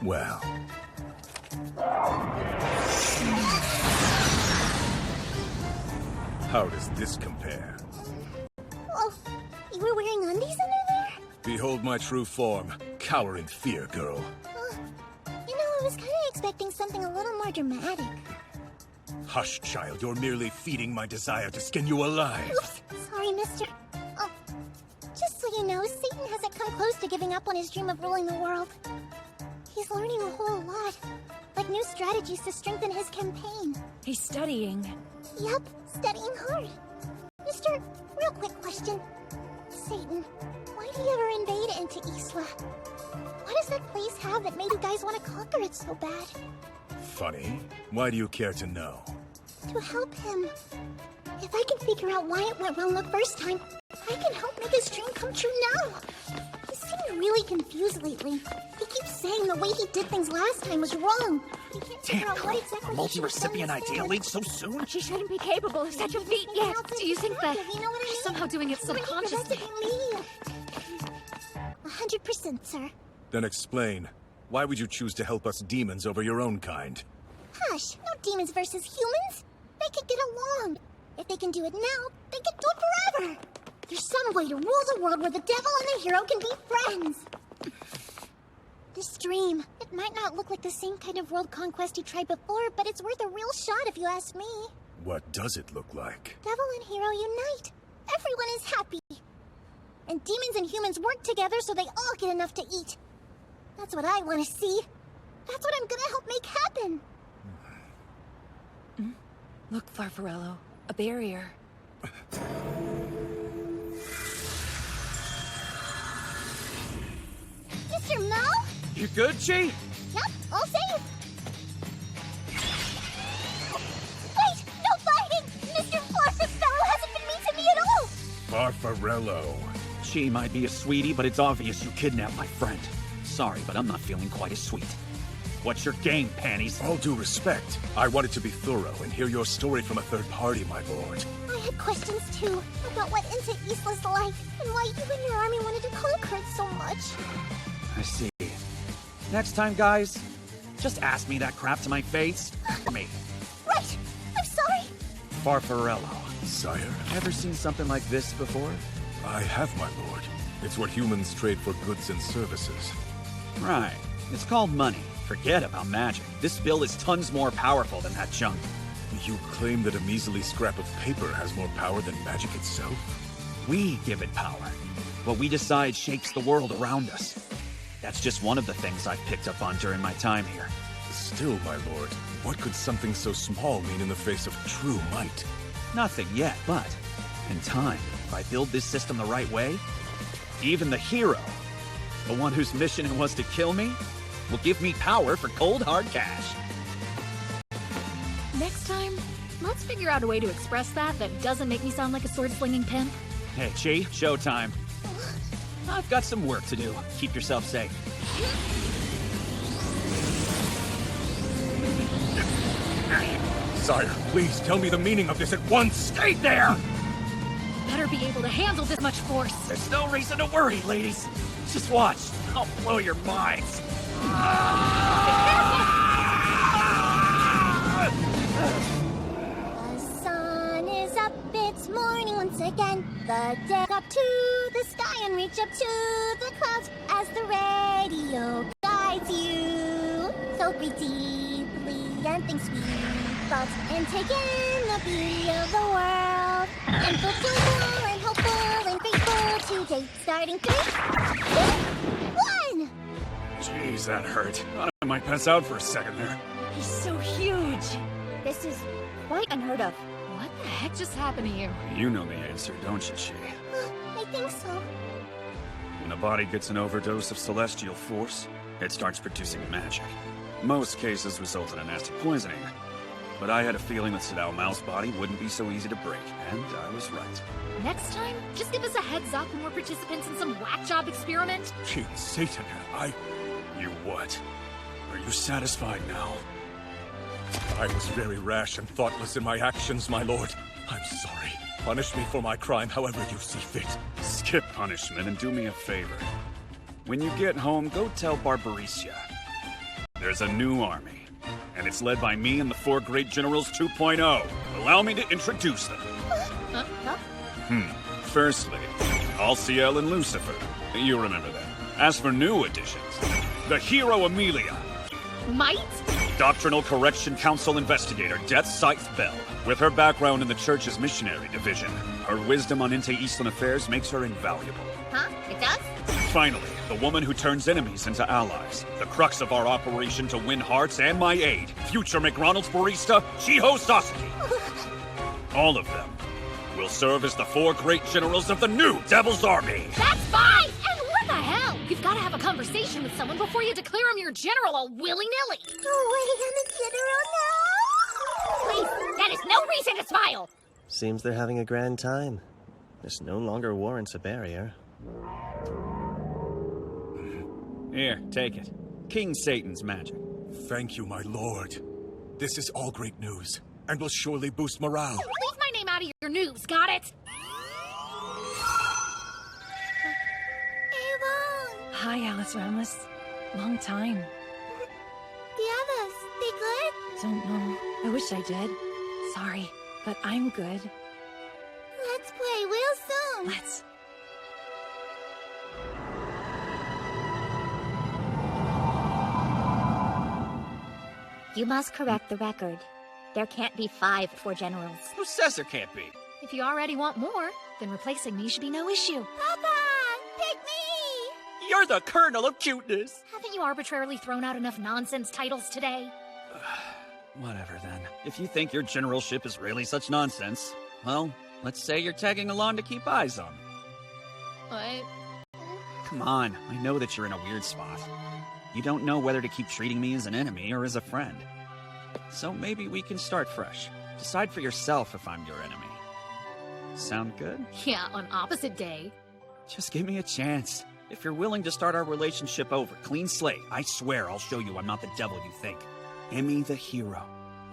Well... How does this compare? Oh, you were wearing undies under there? Behold my true form. Cower in fear, girl. I was kind of expecting something a little more dramatic. Hush, child. You're merely feeding my desire to skin you alive. Oops. Sorry, mister. Oh, just so you know, Satan hasn't come close to giving up on his dream of ruling the world. He's learning a whole lot. Like new strategies to strengthen his campaign. He's studying. Yep, studying hard. Mister, real quick question. Satan, why did he ever invade into Isla? What does that place have that made you guys want to conquer it so bad? Funny. Why do you care to know? To help him. If I can figure out why it went wrong the first time, I can help make his dream come true now. He seemed really confused lately. He keeps saying the way he did things last time was wrong. He can't figure out what exactly a multi-recipient idea leads so soon? She shouldn't be capable of such a feat yet. Do you think that she's somehow doing it subconsciously? 100%, sir. Then explain. Why would you choose to help us demons over your own kind? Hush, no demons versus humans. They could get along. If they can do it now, they can do it forever. There's some way to rule the world where the devil and the hero can be friends. This dream, it might not look like the same kind of world conquest he tried before, but it's worth a real shot if you ask me. What does it look like? Devil and hero unite. Everyone is happy. And demons and humans work together so they all get enough to eat. That's what I want to see. That's what I'm gonna help make happen. Look, Farfarello. A barrier. Mr. Mo? You good, She? Yep, all safe. Wait, no fighting! Mr. Farfarello hasn't been mean to me at all! Farfarello. She might be a sweetie, but it's obvious you kidnapped my friend. Sorry, but I'm not feeling quite as sweet. What's your game, panties? All due respect, I wanted to be thorough and hear your story from a third party, my lord. I had questions too, about what Ente Isla's like, and why you and your army wanted to conquer it so much. I see. Next time, guys, just ask me that crap to my face. Me. Right! I'm sorry! Farfarello. Sire? Ever seen something like this before? I have, my lord. It's what humans trade for goods and services. Right. It's called money. Forget about magic. This bill is tons more powerful than that junk. You claim that a measly scrap of paper has more power than magic itself? We give it power. What we decide shapes the world around us. That's just one of the things I've picked up on during my time here. Still, my lord, what could something so small mean in the face of true might? Nothing yet, but in time, if I build this system the right way, even the hero, the one whose mission it was to kill me, will give me power for cold hard cash. Next time, let's figure out a way to express that doesn't make me sound like a sword-slinging pimp. Hey, Chi, showtime. I've got some work to do. Keep yourself safe. Sire, please tell me the meaning of this at once! Stay there! Better be able to handle this much force. There's no reason to worry, ladies. Just watch. I'll blow your minds. The sun is up, it's morning once again. The deck up to the sky and reach up to the clouds as the radio guides you. So breathe deeply and think sweet thoughts and take in the beauty of the world. And feel joyful and hopeful and grateful today. Starting 3, 2, 1! Jeez, that hurt. Thought I might pass out for a second there. He's so huge. This is quite unheard of. What the heck just happened to you? You know the answer, don't you, Chi? I think so. When a body gets an overdose of celestial force, it starts producing magic. Most cases result in a nasty poisoning. But I had a feeling that Sadao Mao's body wouldn't be so easy to break, and I was right. Next time, just give us a heads up when we're participants in some whack job experiment. King Satan, You what? Are you satisfied now? I was very rash and thoughtless in my actions, my lord. I'm sorry. Punish me for my crime however you see fit. Skip punishment and do me a favor. When you get home, go tell Barbaricia. There's a new army, and it's led by me and the 4 Great Generals 2.0. Allow me to introduce them. Firstly, Alciel and Lucifer. You remember them. As for new additions, the hero Amelia. Might? Doctrinal Correction Council investigator Death Scythe Bell. With her background in the Church's missionary division, her wisdom on Ente Islan affairs makes her invaluable. Huh? It does? Finally, the woman who turns enemies into allies. The crux of our operation to win hearts and my aid. Future McRonald's barista, Chiho Sasaki. All of them will serve as the 4 Great Generals of the new Devil's Army. That's fine! And what the hell? You've got to have a conversation with someone before you declare him your general all willy-nilly. Oh, wait, I'm a general now! Please, that is no reason to smile! Seems they're having a grand time. This no longer warrants a barrier. Here, take it. King Satan's magic. Thank you, my lord. This is all great news, and will surely boost morale. Leave my name out of your news, got it? Hi, Alice Ramos. Long time. The others, they good? Don't know. I wish I did. Sorry, but I'm good. Let's play real soon. Let's. You must correct the record. There can't be 5 4 generals. Who says there can't be? If you already want more, then replacing me should be no issue. Papa, pick me! You're the kernel of cuteness. Haven't you arbitrarily thrown out enough nonsense titles today? Whatever then. If you think your generalship is really such nonsense, well, let's say you're tagging along to keep eyes on me. What? Come on, I know that you're in a weird spot. You don't know whether to keep treating me as an enemy or as a friend. So maybe we can start fresh. Decide for yourself if I'm your enemy. Sound good? Yeah, on opposite day. Just give me a chance. If you're willing to start our relationship over, clean slate, I swear I'll show you I'm not the devil you think. Emmy the hero.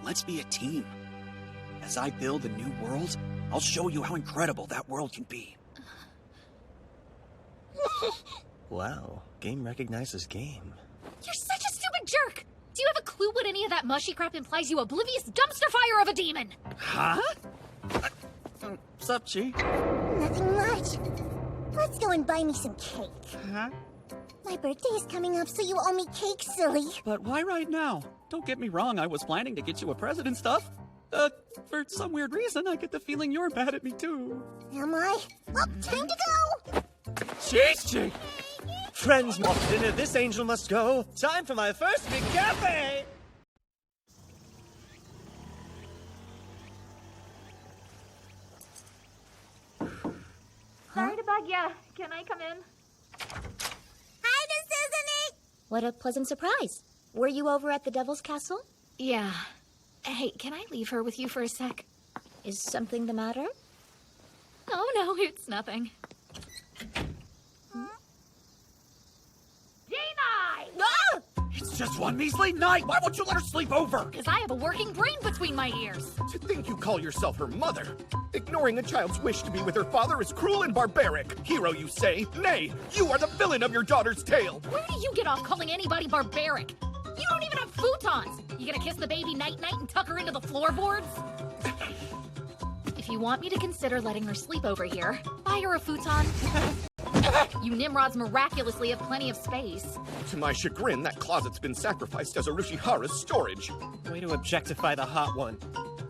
Let's be a team. As I build a new world, I'll show you how incredible that world can be. Wow, game recognizes game. You're such a stupid jerk! Do you have a clue what any of that mushy crap implies, you oblivious dumpster fire of a demon? Huh? What's up, Chi? Nothing much. Let's go and buy me some cake. Huh? My birthday's coming up, so you owe me cake, silly. But why right now? Don't get me wrong, I was planning to get you a present and stuff. For some weird reason, I get the feeling you're mad at me too. Am I? Well, time to go! Chi! Friends, mock dinner, this angel must go. Time for my first big cafe! Sorry to bug ya. Can I come in? Hi, Miss Susan! What a pleasant surprise. Were you over at the Devil's Castle? Yeah. Hey, can I leave her with you for a sec? Is something the matter? Oh, no, it's nothing. Deni! Ah! It's just one measly night. Why won't you let her sleep over? Because I have a working brain between my ears. To think you call yourself her mother. Ignoring a child's wish to be with her father is cruel and barbaric. Hero, you say? Nay, you are the villain of your daughter's tale. Where do you get off calling anybody barbaric? You don't even have futons. You gonna kiss the baby night-night and tuck her into the floorboards? If you want me to consider letting her sleep over here, buy her a futon. You Nimrods miraculously have plenty of space. To my chagrin, that closet's been sacrificed as Arushihara's storage. Way to objectify the hot one.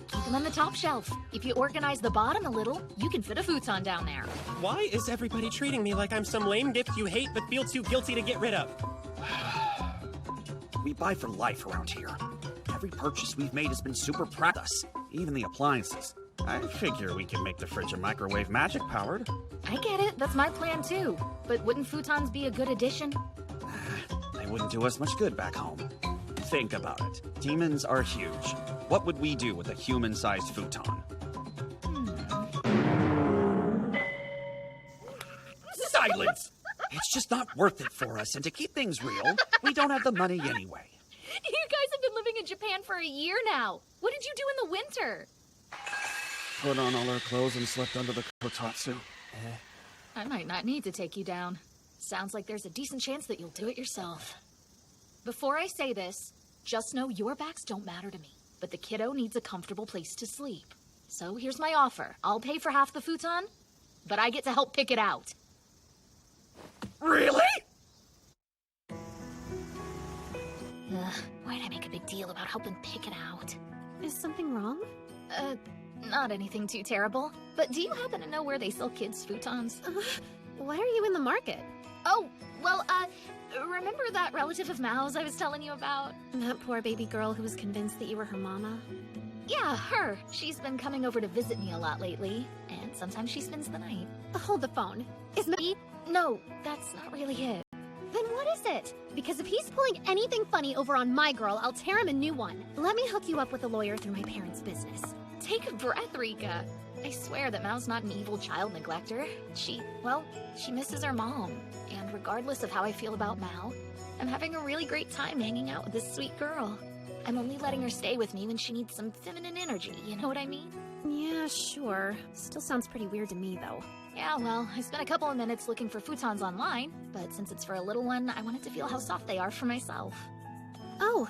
Keep them on the top shelf. If you organize the bottom a little, you can fit a futon down there. Why is everybody treating me like I'm some lame gift you hate but feel too guilty to get rid of? We buy for life around here. Every purchase we've made has been super proud of us, even the appliances. I figure we can make the fridge and microwave magic powered. I get it, that's my plan too. But wouldn't futons be a good addition? They wouldn't do us much good back home. Think about it. Demons are huge. What would we do with a human-sized futon? Silence! It's just not worth it for us, and to keep things real, we don't have the money anyway. You guys have been living in Japan for a year now. What did you do in the winter? Put on all our clothes and slept under the kotatsu. I might not need to take you down. Sounds like there's a decent chance that you'll do it yourself. Before I say this, just know your backs don't matter to me, but the kiddo needs a comfortable place to sleep. So here's my offer. I'll pay for half the futon, but I get to help pick it out. Really? Why'd I make a big deal about helping pick it out? Is something wrong? Not anything too terrible. But do you happen to know where they sell kids' futons? Why are you in the market? Oh, well, remember that relative of Mao's I was telling you about? That poor baby girl who was convinced that you were her mama? Yeah, her. She's been coming over to visit me a lot lately, and sometimes she spends the night. Hold the phone. Is me? No, that's not really it. Then what is it? Because if he's pulling anything funny over on my girl, I'll tear him a new one. Let me hook you up with a lawyer through my parents' business. Take a breath, Rika. I swear that Mao's not an evil child neglector. She misses her mom. And regardless of how I feel about Mao, I'm having a really great time hanging out with this sweet girl. I'm only letting her stay with me when she needs some feminine energy, you know what I mean? Yeah, sure. Still sounds pretty weird to me, though. Yeah, well, I spent a couple of minutes looking for futons online, but since it's for a little one, I wanted to feel how soft they are for myself. Oh,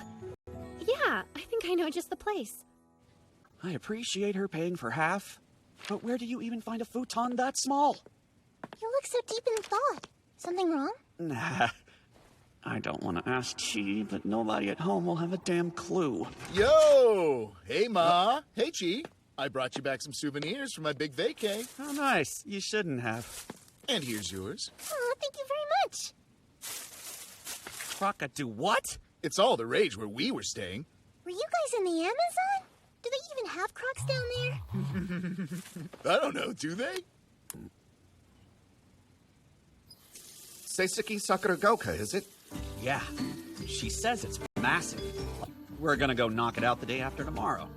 yeah, I think I know just the place. I appreciate her paying for half, but where do you even find a futon that small? You look so deep in thought. Something wrong? Nah. I don't want to ask Chi, but nobody at home will have a damn clue. Yo! Hey, Ma. Hey, Chi. I brought you back some souvenirs for my big vacay. Oh, nice. You shouldn't have. And here's yours. Oh, thank you very much. Crockadoo what? It's all the rage where we were staying. Were you guys in the Amazon? Do they even have crocs down there? I don't know, do they? Seisuke Sakuragoka, is it? Yeah. She says it's massive. We're gonna go knock it out the day after tomorrow.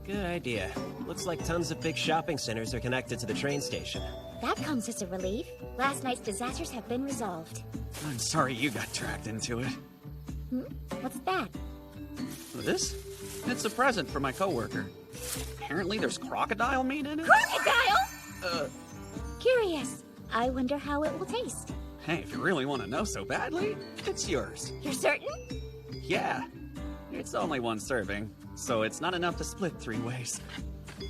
Good idea. Looks like tons of big shopping centers are connected to the train station. That comes as a relief. Last night's disasters have been resolved. I'm sorry you got dragged into it. What's that? This? It's a present for my coworker. Apparently there's crocodile meat in it. Crocodile? Curious. I wonder how it will taste. Hey, if you really want to know so badly, it's yours. You're certain? Yeah. It's only one serving, so it's not enough to split 3 ways.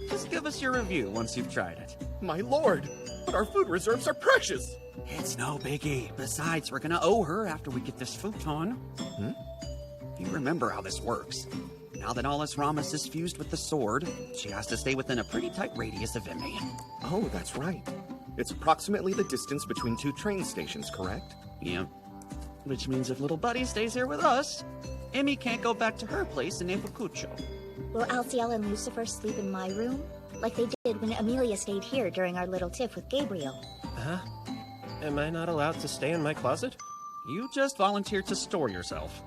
Just give us your review once you've tried it. My lord, but our food reserves are precious. It's no biggie. Besides, we're gonna owe her after we get this futon. You remember how this works. Now that Alice Ramus is fused with the sword, she has to stay within a pretty tight radius of Emmy. Oh, that's right. It's approximately the distance between 2 train stations, correct? Yep. Which means if little buddy stays here with us, Emmy can't go back to her place in Ipucucho. Will Alciel and Lucifer sleep in my room? Like they did when Amelia stayed here during our little tiff with Gabriel. Huh? Am I not allowed to stay in my closet? You just volunteered to store yourself.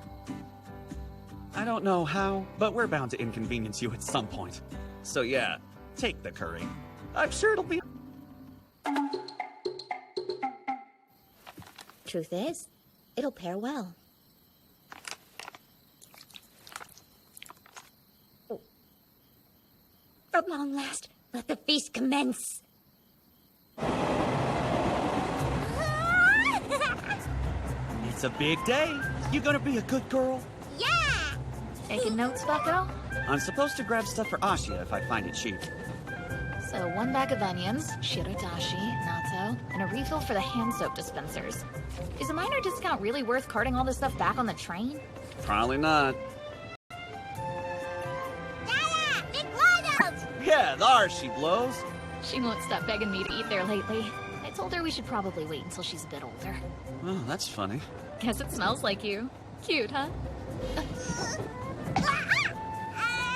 I don't know how, but we're bound to inconvenience you at some point. So yeah, take the curry. I'm sure it'll be... Truth is, it'll pair well. At long last, let the feast commence. It's a big day. You gonna be a good girl? Yeah! Taking notes, bucko? I'm supposed to grab stuff for Ashia if I find it cheap. So 1 bag of onions, shiritashi, natto, and a refill for the hand soap dispensers. Is a minor discount really worth carting all this stuff back on the train? Probably not. Dada! McDonald's! Yeah, there she blows. She won't stop begging me to eat there lately. I told her we should probably wait until she's a bit older. Oh, that's funny. Guess it smells like you. Cute, huh?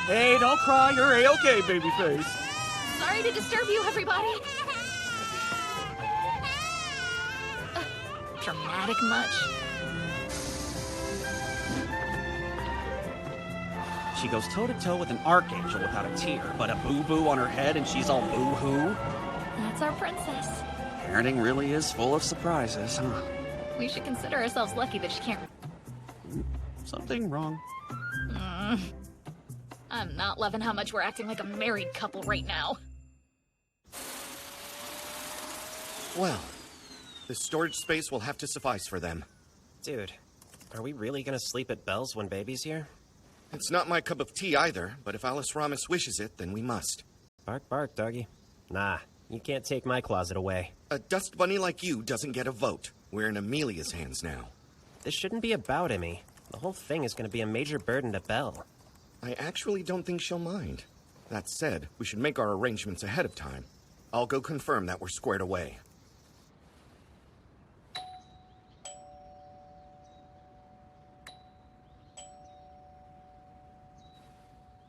Hey, don't cry. You're A-okay, babyface. Sorry to disturb you, everybody. Dramatic much? She goes toe-to-toe with an archangel without a tear, but a boo-boo on her head and she's all boo-hoo. That's our princess. Parenting really is full of surprises, huh? We should consider ourselves lucky that she can't... Something wrong. I'm not loving how much we're acting like a married couple right now. Well, this storage space will have to suffice for them. Dude, are we really gonna sleep at Belle's when baby's here? It's not my cup of tea either, but if Alice Ramus wishes it, then we must. Bark, bark, doggy. Nah, you can't take my closet away. A dust bunny like you doesn't get a vote. We're in Amelia's hands now. This shouldn't be about Emmy. The whole thing is gonna be a major burden to Belle. I actually don't think she'll mind. That said, we should make our arrangements ahead of time. I'll go confirm that we're squared away.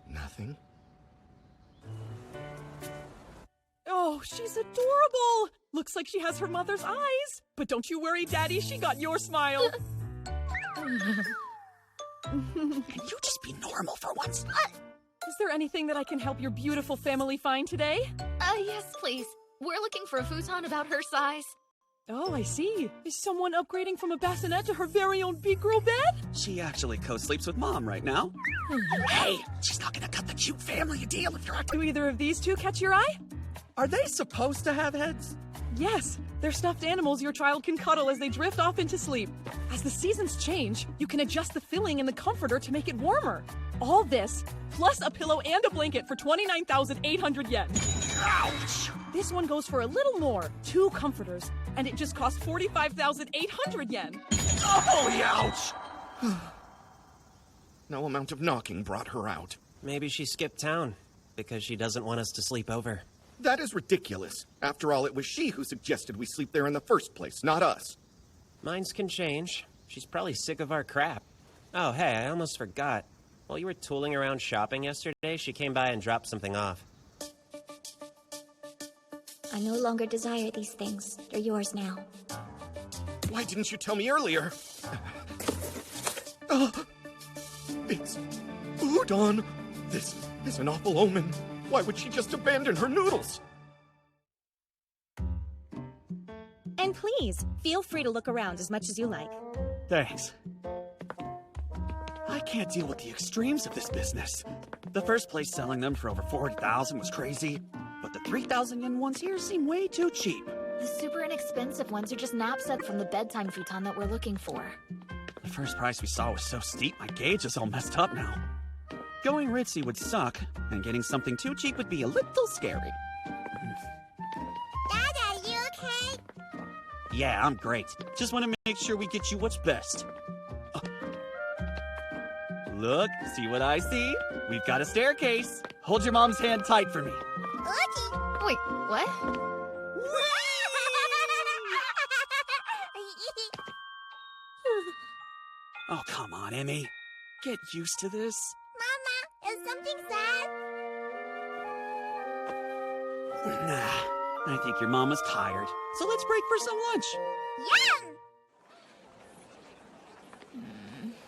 Nothing? Oh, she's adorable! Looks like she has her mother's eyes. But don't you worry, Daddy, she got your smile. Can you just be normal for once? Is there anything that I can help your beautiful family find today? Yes, please. We're looking for a futon about her size. Oh, I see. Is someone upgrading from a bassinet to her very own big girl bed? She actually co-sleeps with Mom right now. Hey, she's not gonna cut the cute family deal if you're acting... Do either of these two catch your eye? Are they supposed to have heads? Yes, they're stuffed animals your child can cuddle as they drift off into sleep. As the seasons change, you can adjust the filling in the comforter to make it warmer. All this, plus a pillow and a blanket for 29,800 yen. Ouch! This one goes for a little more, 2 comforters, and it just costs 45,800 yen. Oh, ouch! No amount of knocking brought her out. Maybe she skipped town, because she doesn't want us to sleep over. That is ridiculous. After all, it was she who suggested we sleep there in the first place, not us. Minds can change. She's probably sick of our crap. Oh, hey, I almost forgot. While you were tooling around shopping yesterday, she came by and dropped something off. I no longer desire these things. They're yours now. Why didn't you tell me earlier? Oh, it's udon. This is an awful omen. Why would she just abandon her noodles? And please, feel free to look around as much as you like. Thanks. I can't deal with the extremes of this business. The first place selling them for over 40,000 was crazy, but the 3,000 yen ones here seem way too cheap. The super inexpensive ones are just nap set from the bedtime futon that we're looking for. The first price we saw was so steep, my gauge is all messed up now. Going ritzy would suck, and getting something too cheap would be a little scary. Dad, are you okay? Yeah, I'm great. Just want to make sure we get you what's best. Look, see what I see? We've got a staircase. Hold your mom's hand tight for me. Okay. Wait, what? Oh, come on, Emmy. Get used to this. Mama, is something sad? Nah, I think your mom was tired. So let's break for some lunch. Yum!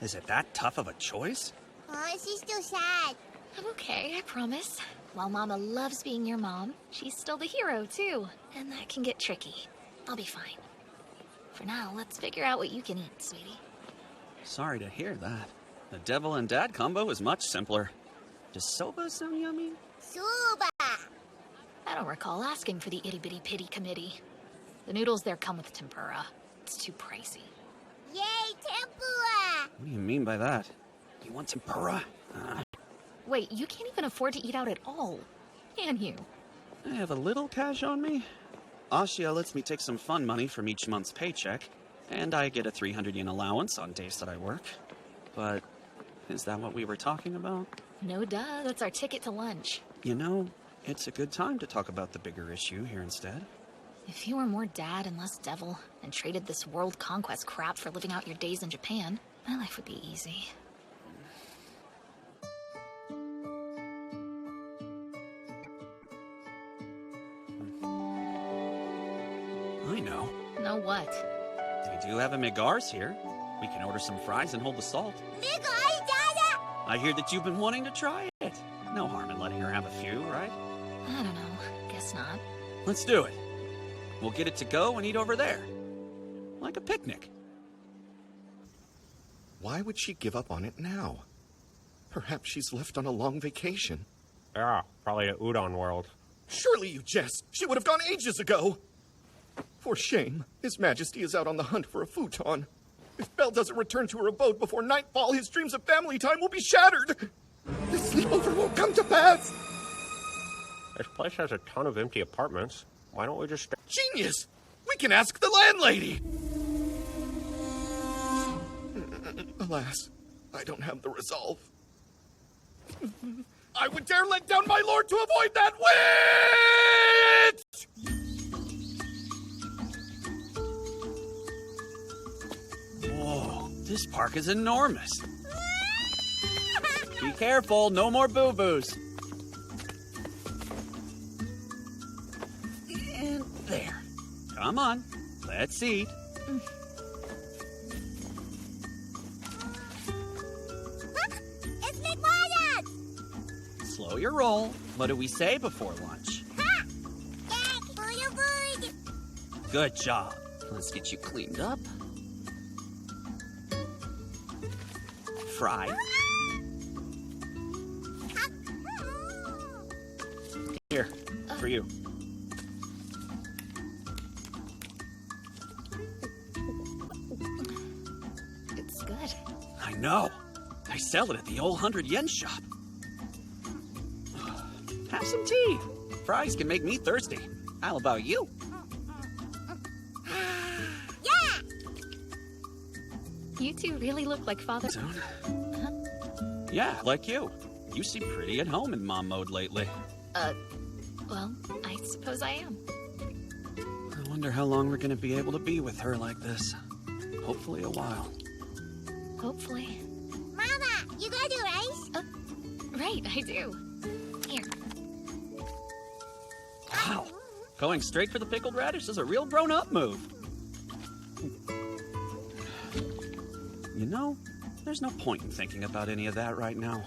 Is it that tough of a choice? Oh, she's still sad. I'm okay, I promise. While Mama loves being your mom, she's still the hero, too. And that can get tricky. I'll be fine. For now, let's figure out what you can eat, sweetie. Sorry to hear that. The devil and dad combo is much simpler. Does soba sound yummy? Suba! I don't recall asking for the itty-bitty pity committee. The noodles there come with tempura. It's too pricey. Yay, tempura! What do you mean by that? You want tempura? Wait, you can't even afford to eat out at all, can you? I have a little cash on me. Ashia lets me take some fun money from each month's paycheck, and I get a 300 yen allowance on days that I work. But is that what we were talking about? No duh, that's our ticket to lunch. You know, it's a good time to talk about the bigger issue here instead. If you were more dad and less devil, and traded this world conquest crap for living out your days in Japan, my life would be easy. I know. Know what? They do have a megars here. We can order some fries and hold the salt. Megars, Dada! I hear that you've been wanting to try it. No harm in letting her have a few, right? I don't know. Guess not. Let's do it. We'll get it to go and eat over there. Like a picnic. Why would she give up on it now? Perhaps she's left on a long vacation. Yeah, probably at Udon World. Surely you jest. She would have gone ages ago. For shame. His Majesty is out on the hunt for a futon. If Belle doesn't return to her abode before nightfall, his dreams of family time will be shattered. This sleepover won't come to pass. This place has a ton of empty apartments. Why don't we just... Genius! We can ask the landlady! Alas, I don't have the resolve. I would dare let down my lord to avoid that witch! Whoa, this park is enormous. Be careful, no more boo-boos. And there. Come on, let's eat. It's McDonald's! Slow your roll. What do we say before lunch? Ha! Jack, good. Good job. Let's get you cleaned up. Fry. Here, for you. It's good. I know. They sell it at the old 100-yen shop. Have some tea. Fries can make me thirsty. How about you? You two really look like father... Huh? Yeah, like you. You seem pretty at home in mom mode lately. Well, I suppose I am. I wonder how long we're gonna be able to be with her like this. Hopefully a while. Hopefully. Mama, you got the rice? Right, I do. Here. Wow. Going straight for the pickled radish is a real grown-up move. You know, there's no point in thinking about any of that right now.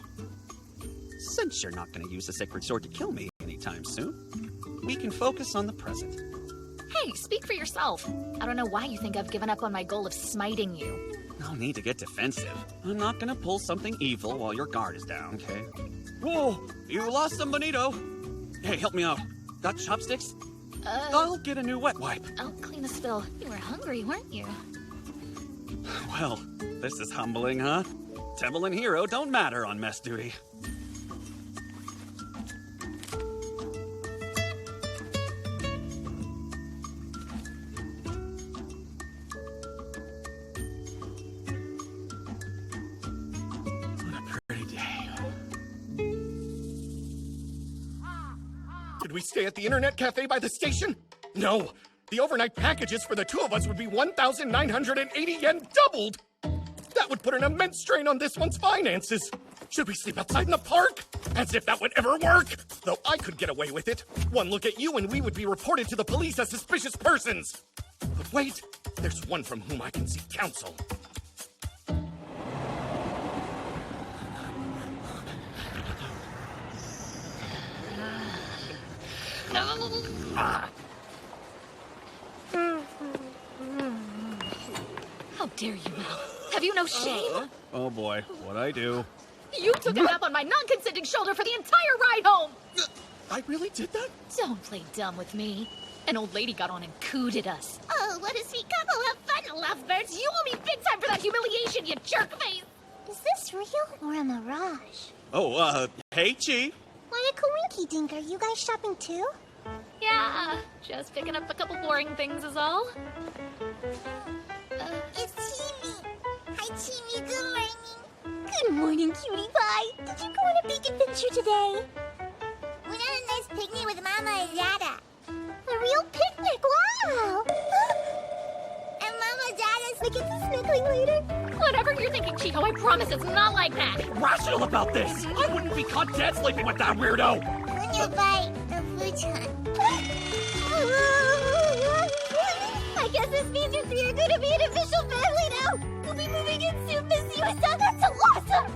since you're not gonna use the sacred sword to kill me anytime soon, we can focus on the present. Hey, speak for yourself. I don't know why you think I've given up on my goal of smiting you. No need to get defensive. I'm not gonna pull something evil while your guard is down, okay? Whoa! You lost some bonito! Hey, help me out. Got chopsticks? I'll get a new wet wipe. I'll clean the spill. You were hungry, weren't you? Well, this is humbling, huh? Temple and hero don't matter on mess duty. Did we stay at the internet cafe by the station? No. The overnight packages for the two of us would be 1,980 yen doubled. That would put an immense strain on this one's finances. Should we sleep outside in the park? As if that would ever work. Though I could get away with it. One look at you and we would be reported to the police as suspicious persons. But wait, there's one from whom I can seek counsel. How dare you, Mel? Have you no shame? Oh boy, what'd I do? You took a nap on my non-consenting shoulder for the entire ride home! I really did that? Don't play dumb with me. An old lady got on and cooed at us. Oh, what a sweet couple. Have fun, lovebirds. You owe me big time for that humiliation, you jerkface. Is this real or a mirage? Oh, hey, Chi. What a coinky dink. Are you guys shopping too? Yeah, just picking up a couple boring things is all. It's Timmy. Hi, Timmy. Good morning. Good morning, cutie pie. Did you go on a big adventure today? We had a nice picnic with Mama and Dada. A real picnic, wow! And Mama, Dada's like, get the snuggling later. Whatever you're thinking, Chico, I promise it's not like that. Rational about this! I wouldn't be caught dead sleeping with that weirdo! When you buy the futon. I guess this means you three are going to be an official family now. We'll be moving in soon, Miss USA. That's so awesome!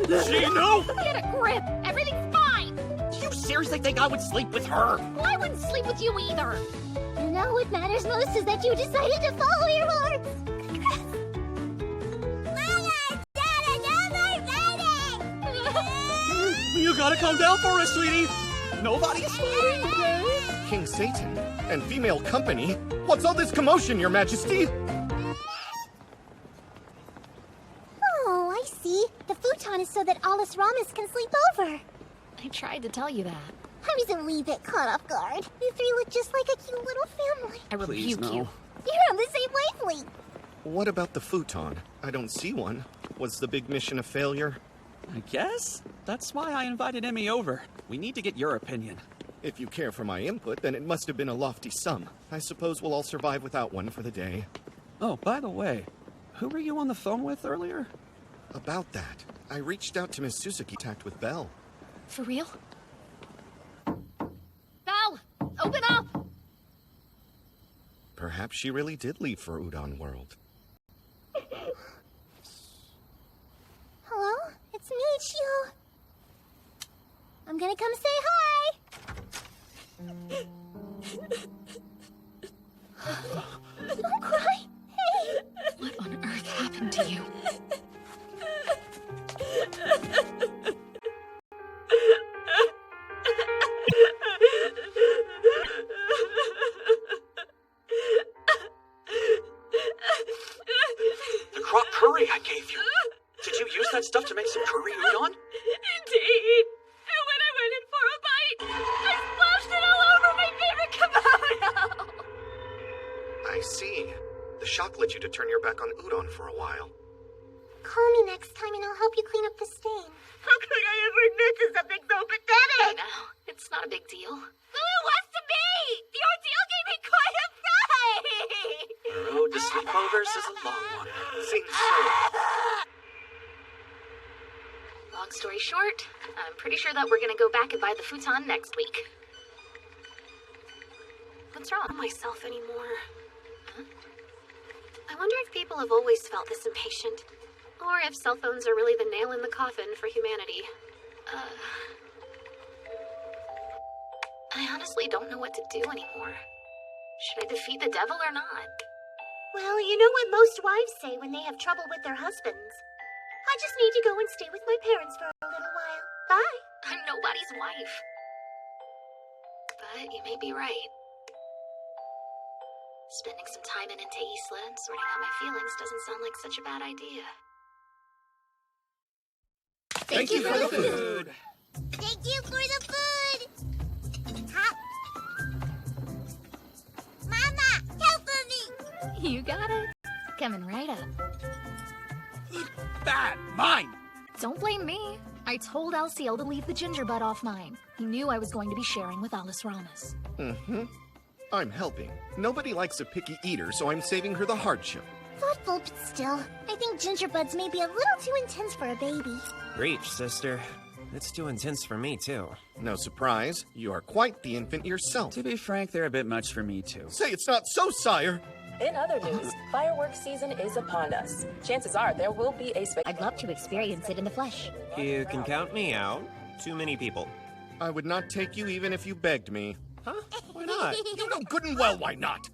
Gino! Get a grip! Everything's fine! Do you seriously think I would sleep with her? Well, I wouldn't sleep with you either! And now what matters most is that you decided to follow your hearts! Mama! Dada! No more fighting! You gotta calm down for us, sweetie! Nobody's fighting, okay? King Satan and female company? What's all this commotion, Your Majesty? Oh, I see. The futon is so that Alice Ramis can sleep over. I tried to tell you that. I was a wee bit caught off guard. You three look just like a cute little family. I rebuke you. You're on the same wavelength. What about the futon? I don't see one. Was the big mission a failure? I guess. That's why I invited Emmy over. We need to get your opinion. If you care for my input, then it must have been a lofty sum. I suppose we'll all survive without one for the day. Oh, by the way, who were you on the phone with earlier? About that, I reached out to Miss Suzuki, tacked with Belle. For real? Val! Open up! Perhaps she really did leave for Udon World. Hello? It's me, Chio. I'm gonna come say hi. Don't cry. Hey! What on earth happened to you? The crock curry I gave you. Did you use that stuff to make some curry udon? Indeed. And when I went in for a bite, I splashed it all over my favorite kimono. I see. The shock led you to turn your back on Udon for a while. Call me next time and I'll help you clean up the stain. How could I ever admit to something so pathetic? No, it's not a big deal. Who it was to be? The ordeal gave me quite a fright. The road to sleepovers is a long one. Seems so. Long story short, I'm pretty sure that we're gonna go back and buy the futon next week. What's wrong? Not myself anymore. Huh? I wonder if people have always felt this impatient. Or if cell phones are really the nail in the coffin for humanity. I honestly don't know what to do anymore. Should I defeat the devil or not? Well, you know what most wives say when they have trouble with their husbands. I just need to go and stay with my parents for a little while. Bye. I'm nobody's wife. But you may be right. Spending some time in Ente Isla and sorting out my feelings doesn't sound like such a bad idea. Thank you for the food. Thank you for the food. Hop. Mama, help me. You got it. Coming right up. Bad! Mine! Don't blame me. I told Alciel to leave the gingerbread off mine. He knew I was going to be sharing with Alice Ramos. Mm-hmm. I'm helping. Nobody likes a picky eater, so I'm saving her the hardship. Thoughtful, but still. I think gingerbreads may be a little too intense for a baby. Reach, sister. It's too intense for me, too. No surprise. You are quite the infant yourself. To be frank, they're a bit much for me, too. Say it's not so, sire! In other news, fireworks season is upon us. Chances are there will be a I'd love to experience it in the flesh. You can count me out. Too many people. I would not take you even if you begged me. Huh? Why not? You know good and well why not!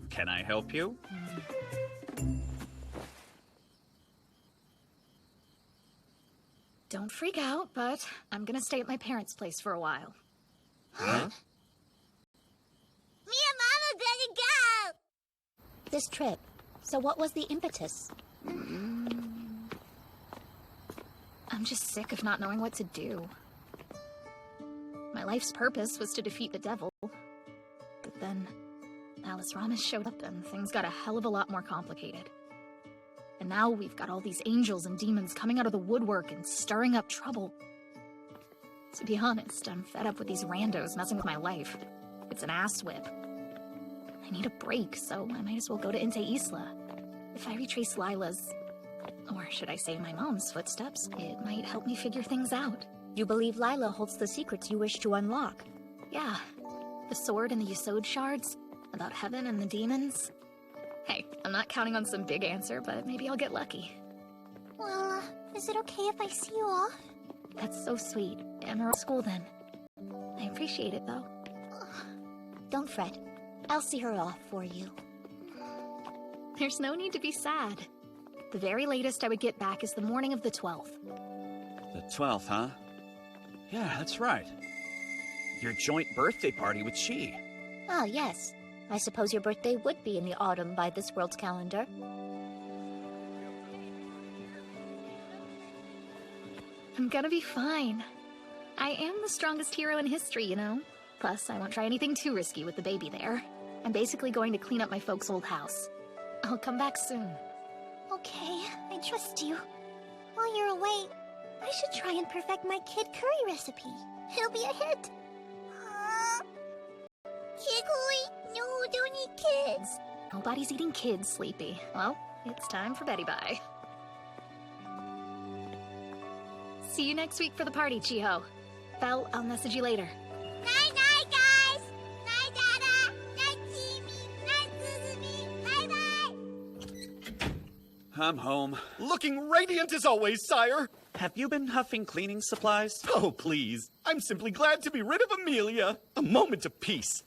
Can I help you? Don't freak out, but I'm gonna stay at my parents' place for a while. Huh? Me and Mama better go. This trip. So what was the impetus? I'm just sick of not knowing what to do. My life's purpose was to defeat the devil. But then Alice Ramos showed up and things got a hell of a lot more complicated. And now we've got all these angels and demons coming out of the woodwork and stirring up trouble. To be honest, I'm fed up with these randos messing with my life. It's an ass whip. I need a break, so I might as well go to Ente Isla. If I retrace Lila's, or should I say my mom's footsteps, it might help me figure things out. You believe Lila holds the secrets you wish to unlock? Yeah. The sword and the Yesod shards, about heaven and the demons. Hey, I'm not counting on some big answer, but maybe I'll get lucky. Well, is it okay if I see you off? That's so sweet. Emerald School then. I appreciate it, though. Don't fret. I'll see her off for you. There's no need to be sad. The very latest I would get back is the morning of the 12th. The 12th, huh? Yeah, that's right. Your joint birthday party with Chi. Ah, yes. I suppose your birthday would be in the autumn by this world's calendar. I'm gonna be fine. I am the strongest hero in history, you know? Plus, I won't try anything too risky with the baby there. I'm basically going to clean up my folks' old house. I'll come back soon. Okay, I trust you. While you're away, I should try and perfect my kid curry recipe. It'll be a hit. Kiggly, no, don't eat kids. Nobody's eating kids, Sleepy. Well, it's time for Betty Bye. See you next week for the party, Chiho. Belle, I'll message you later. Night-night, guys! Night, Dada! Night, Timmy! Night, Suzume! Bye-bye! I'm home. Looking radiant as always, sire! Have you been huffing cleaning supplies? Oh, please. I'm simply glad to be rid of Amelia. A moment of peace.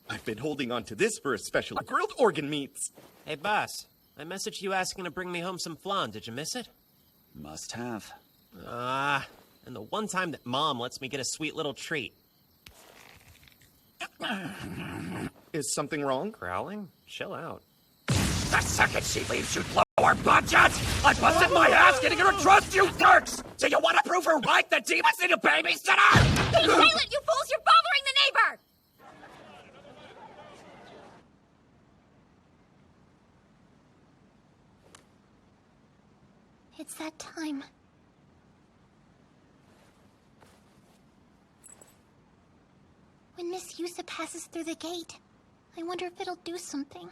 I've been holding on to this for a special grilled organ meats. Hey, boss. I messaged you asking to bring me home some flan. Did you miss it? Must have. And the one time that Mom lets me get a sweet little treat. Is something wrong? Growling? Chill out. The second she leaves, you'd blow our budget! I busted my ass getting her to trust you jerks! Do you want to prove her right? The demons need a babysitter! Be silent, you fools! You're bothering the neighbor! It's that time. When Miss Yusa passes through the gate, I wonder if it'll do something.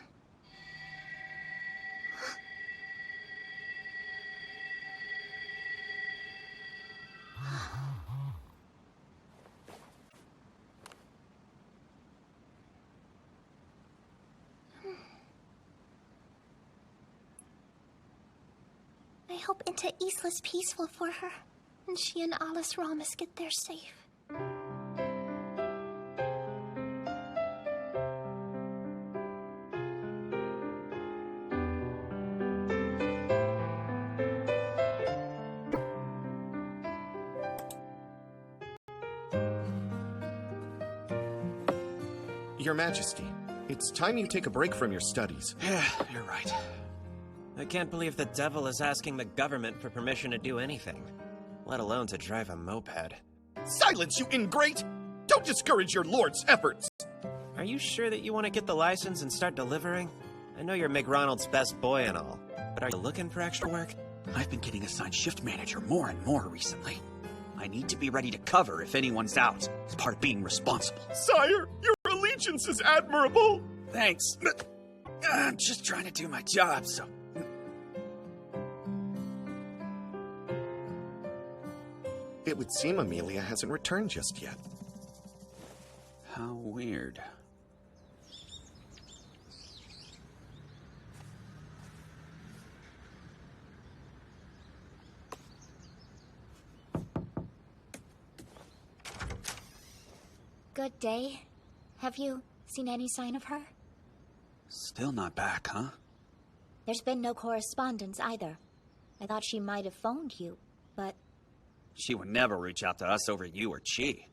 hope Enta Isla's peaceful for her, and she and Alice Ramos get there safe. Your Majesty, it's time you take a break from your studies. Yeah, you're right. I can't believe the devil is asking the government for permission to do anything, let alone to drive a moped. Silence, you ingrate! Don't discourage your lord's efforts! Are you sure that you want to get the license and start delivering? I know you're McRonald's best boy and all, but are you looking for extra work? I've been getting assigned shift manager more and more recently. I need to be ready to cover if anyone's out. It's part of being responsible. Sire, your allegiance is admirable! Thanks. I'm just trying to do my job, so... It would seem Amelia hasn't returned just yet. How weird. Good day. Have you seen any sign of her? Still not back, huh? There's been no correspondence either. I thought she might have phoned you, but... She would never reach out to us over you or Chi.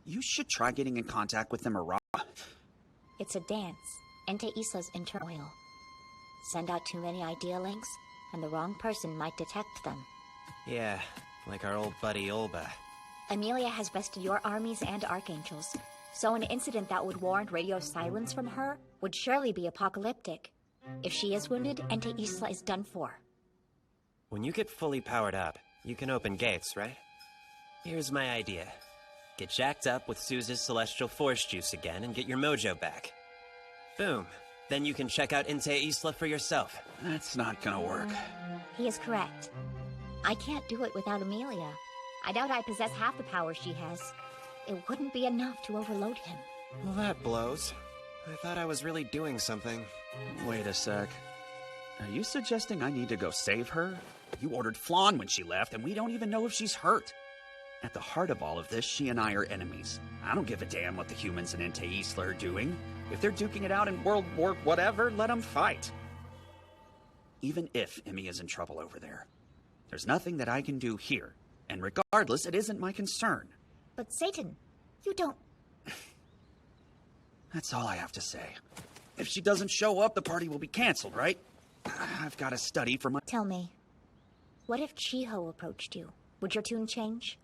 You should try getting in contact with them or It's a dance. Ente Isla's internal oil. Send out too many idea links, and the wrong person might detect them. Yeah, like our old buddy Olba. Amelia has bested your armies and archangels, so an incident that would warrant radio silence from her would surely be apocalyptic. If she is wounded, Ente Isla is done for. When you get fully powered up, you can open gates, right? Here's my idea. Get jacked up with Suze's celestial force juice again and get your mojo back. Boom. Then you can check out Ente Isla for yourself. That's not gonna work. He is correct. I can't do it without Amelia. I doubt I possess half the power she has. It wouldn't be enough to overload him. Well, that blows. I thought I was really doing something. Wait a sec. Are you suggesting I need to go save her? You ordered Flan when she left, and we don't even know if she's hurt. At the heart of all of this, she and I are enemies. I don't give a damn what the humans in Ente Isla are doing. If they're duking it out in World War whatever, let them fight. Even if Emmy is in trouble over there. There's nothing that I can do here. And regardless, it isn't my concern. But Satan, you don't... That's all I have to say. If she doesn't show up, the party will be canceled, right? I've got to study for my... Tell me, what if Chiho approached you? Would your tune change?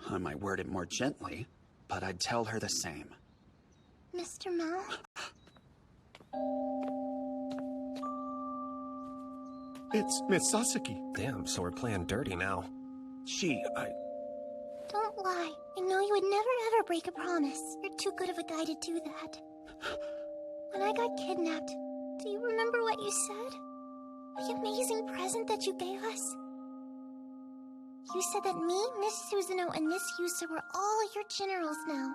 I might word it more gently, but I'd tell her the same. Mr. Mao? It's Miss Sasaki. Damn, so we're playing dirty now. Don't lie. I know you would never ever break a promise. You're too good of a guy to do that. When I got kidnapped, do you remember what you said? The amazing present that you gave us? You said that me, Miss Susanoo, and Miss Yusa were all your generals now.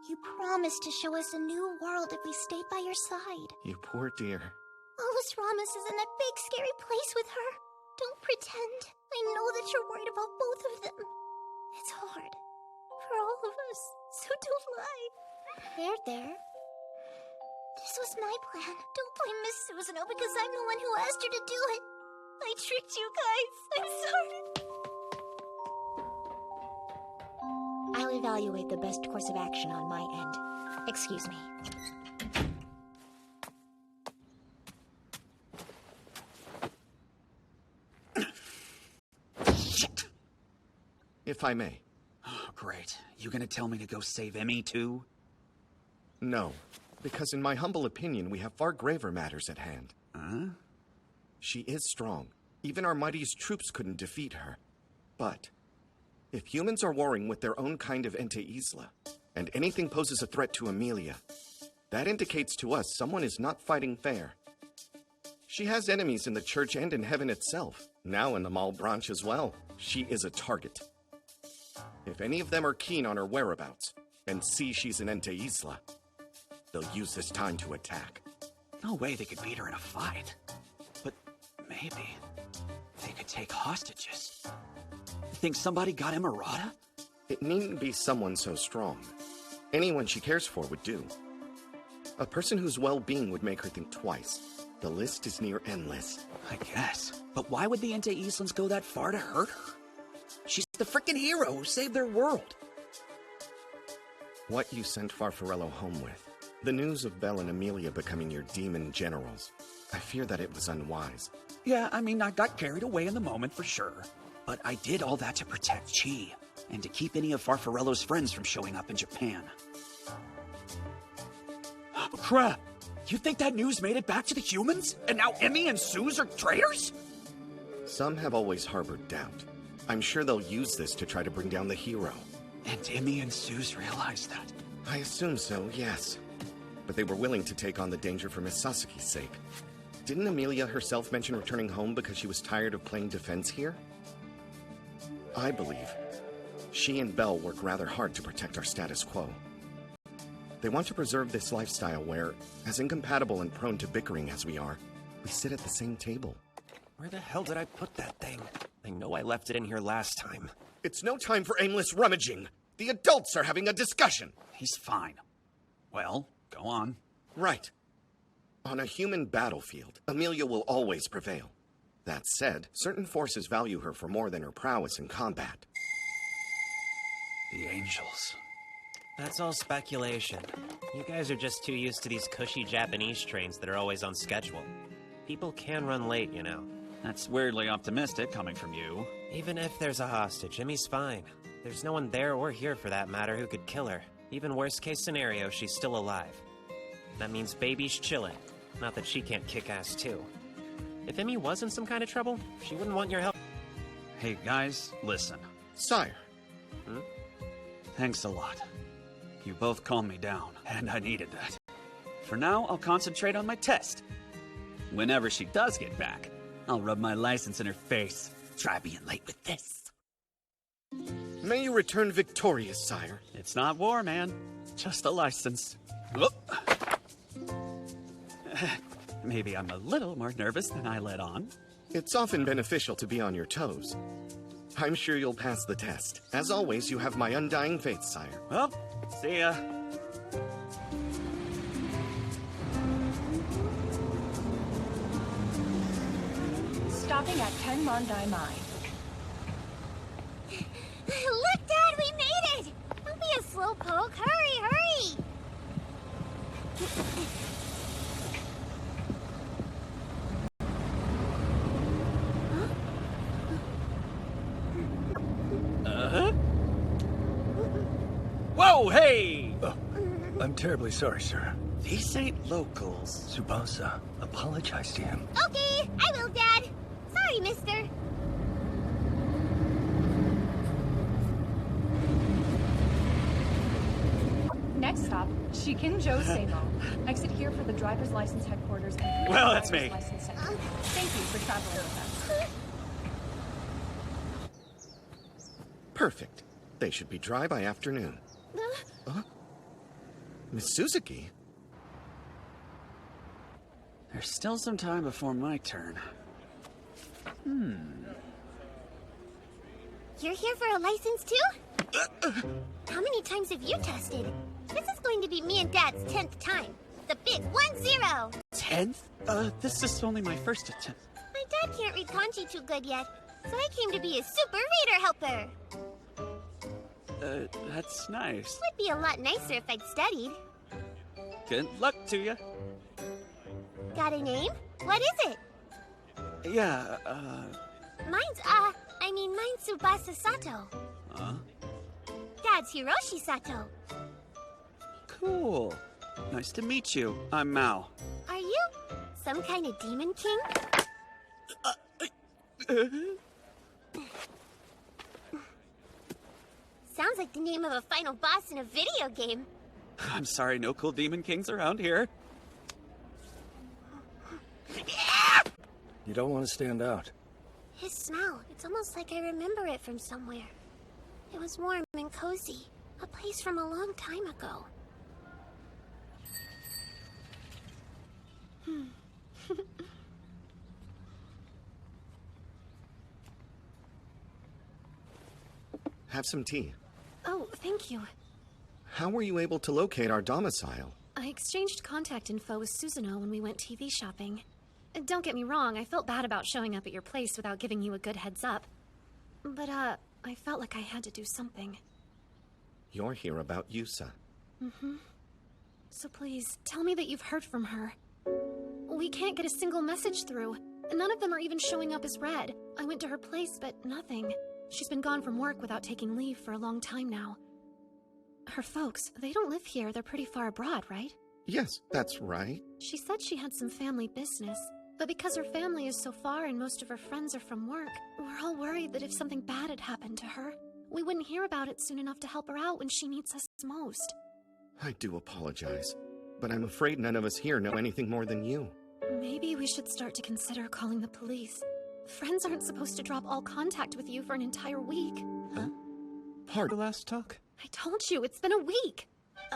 You promised to show us a new world if we stayed by your side. You poor dear. Alice Ramos is in that big, scary place with her. Don't pretend. I know that you're worried about both of them. It's hard. For all of us. So don't lie. There. This was my plan. Don't blame Miss Susanoo because I'm the one who asked her to do it. I tricked you guys. I'm sorry. I'll evaluate the best course of action on my end. Excuse me. If I may. Oh, great. You gonna tell me to go save Emmy, too? No, because in my humble opinion, we have far graver matters at hand. Huh? She is strong. Even our mightiest troops couldn't defeat her. But if humans are warring with their own kind of Ente Isla, and anything poses a threat to Amelia, that indicates to us someone is not fighting fair. She has enemies in the church and in heaven itself. Now in the Mall branch as well. She is a target. If any of them are keen on her whereabouts, and see she's in Ente Isla, they'll use this time to attack. No way they could beat her in a fight. But Maybe they could take hostages. Think somebody got Emerata? It needn't be someone so strong. Anyone she cares for would do. A person whose well-being would make her think twice. The list is near endless. I guess. But why would the Ente Eastlands go that far to hurt her? She's the frickin' hero who saved their world. What you sent Farfarello home with. The news of Belle and Amelia becoming your demon generals. I fear that it was unwise. Yeah, I mean, I got carried away in the moment for sure. But I did all that to protect Chi, and to keep any of Farfarello's friends from showing up in Japan. Crap! You think that news made it back to the humans? And now Emmy and Suze are traitors? Some have always harbored doubt. I'm sure they'll use this to try to bring down the hero. And Emmy and Suze realized that? I assume so, yes. But they were willing to take on the danger for Miss Sasuke's sake. Didn't Amelia herself mention returning home because she was tired of playing defense here? I believe she and Belle work rather hard to protect our status quo. They want to preserve this lifestyle where, as incompatible and prone to bickering as we are, we sit at the same table. Where the hell did I put that thing? I know I left it in here last time. It's no time for aimless rummaging. The adults are having a discussion. He's fine. Well, go on. Right. On a human battlefield, Amelia will always prevail. That said, certain forces value her for more than her prowess in combat. The Angels. That's all speculation. You guys are just too used to these cushy Japanese trains that are always on schedule. People can run late, you know. That's weirdly optimistic coming from you. Even if there's a hostage, Emmy's fine. There's no one there or here for that matter who could kill her. Even worst case scenario, she's still alive. That means baby's chilling. Not that she can't kick ass too. If Emmy was in some kind of trouble, she wouldn't want your help. Hey guys, listen. Sire. Thanks a lot. You both calmed me down, and I needed that. For now, I'll concentrate on my test. Whenever she does get back, I'll rub my license in her face. Try being late with this. May you return victorious, sire. It's not war, man. Just a license. Maybe I'm a little more nervous than I let on. It's often beneficial to be on your toes. I'm sure you'll pass the test. As always, you have my undying faith, sire. Well, see ya. Stopping at Tenmon Mai. Look, Dad, we made it! Don't be a slowpoke. Hurry, hurry! Whoa, hey! I'm terribly sorry, sir. These ain't locals. Tsubasa, apologize to him. Okay, I will, Dad. Sorry, mister. Next stop, Shikinjo Seimo. Exit here for the driver's license headquarters and Well, that's me. license center. Thank you for traveling with us. Perfect. They should be dry by afternoon. Miss Suzuki? There's still some time before my turn. You're here for a license, too? How many times have you tested? This is going to be me and Dad's 10th time. The big 1-0! 10th? This is only my first attempt. My dad can't read kanji too good yet, so I came to be a super reader helper. That's nice. Would be a lot nicer if I'd studied. Good luck to you. Got a name? What is it? Yeah, Mine's Tsubasa Sato. Dad's Hiroshi Sato. Cool. Nice to meet you. I'm Mao. Are you some kind of demon king? Sounds like the name of a final boss in a video game. I'm sorry, no cool demon kings around here. You don't want to stand out. His smell, it's almost like I remember it from somewhere. It was warm and cozy. A place from a long time ago. have some tea. Oh, thank you. How were you able to locate our domicile? I exchanged contact info with Susanoo when we went TV shopping. Don't get me wrong, I felt bad about showing up at your place without giving you a good heads up. But, I felt like I had to do something. You're here about Yusa. Mm-hmm. So please, tell me that you've heard from her. We can't get a single message through. None of them are even showing up as read. I went to her place, but nothing. She's been gone from work without taking leave for a long time now. Her folks, they don't live here. They're pretty far abroad, right? Yes, that's right. She said she had some family business. But because her family is so far and most of her friends are from work, we're all worried that if something bad had happened to her, we wouldn't hear about it soon enough to help her out when she needs us most. I do apologize, but I'm afraid none of us here know anything more than you. Maybe we should start to consider calling the police. Friends aren't supposed to drop all contact with you for an entire week. Huh? Pardon? Last talk? I told you, it's been a week.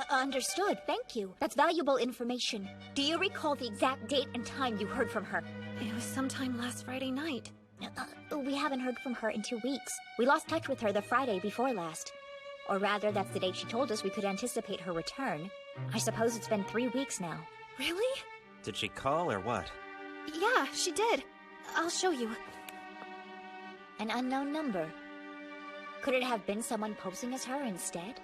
Understood, thank you. That's valuable information. Do you recall the exact date and time you heard from her? It was sometime last Friday night. We haven't heard from her in 2 weeks. We lost touch with her the Friday before last. Or rather, that's the date she told us we could anticipate her return. I suppose it's been 3 weeks now. Really? Did she call or what? Yeah, she did. I'll show you. An unknown number. Could it have been someone posing as her instead?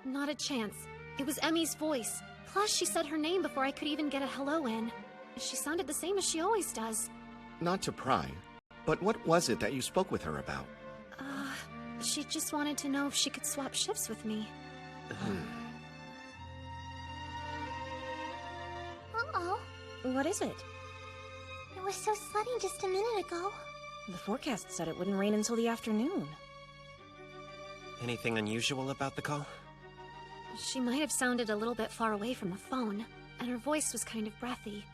Not a chance. It was Emmy's voice. Plus, she said her name before I could even get a hello in. She sounded the same as she always does. Not to pry, but what was it that you spoke with her about? She just wanted to know if she could swap shifts with me. Uh-oh. What is it? It was so sunny just a minute ago. The forecast said it wouldn't rain until the afternoon. Anything unusual about the call? She might have sounded a little bit far away from the phone, and her voice was kind of breathy.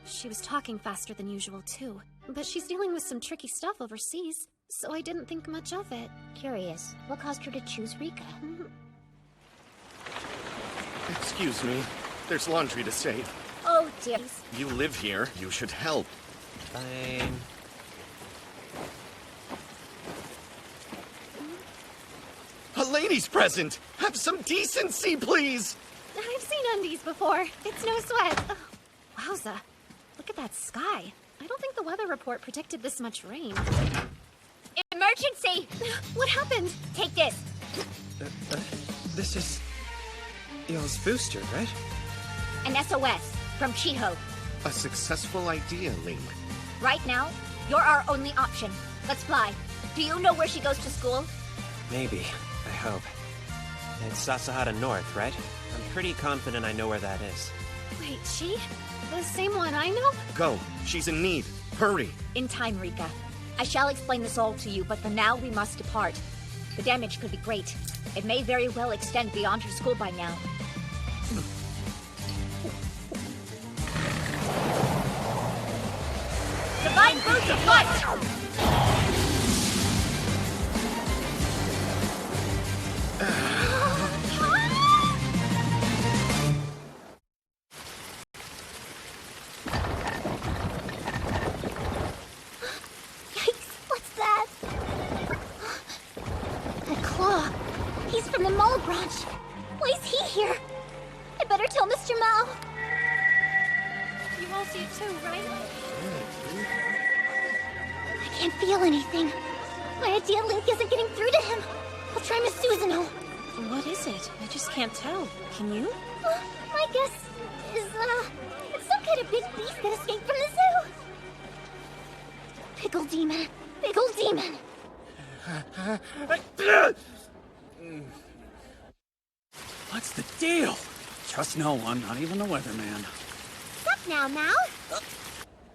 She was talking faster than usual, too. But she's dealing with some tricky stuff overseas, so I didn't think much of it. Curious, what caused her to choose Rika? Excuse me. There's laundry to save. Oh, dear. You live here. You should help. Fine. A lady's present! Have some decency, please! I've seen undies before. It's no sweat. Oh, wowza. Look at that sky. I don't think the weather report predicted this much rain. Emergency! What happened? Take this. This is... y'all's booster, right? An SOS from Chiho. A successful idea, Link. Right now, you're our only option. Let's fly. Do you know where she goes to school? Maybe. I hope. It's Sasahara North, right? I'm pretty confident I know where that is. Wait, she? The same one I know? Go. She's in need. Hurry. In time, Rika. I shall explain this all to you, but for now we must depart. The damage could be great. It may very well extend beyond her school by now. Divine Boots of Light! From the mall branch. Why is he here? I better tell Mr. Mao. You all see it too, right? I can't feel anything. My idea link isn't getting through to him. I'll try Miss Susanoo. What is it? I just can't tell. Can you? My guess is, it's some kind of big beast that escaped from the zoo. Pickle demon. Pickle demon. What's the deal? Trust no one, not even the weatherman. What's up now, Mao?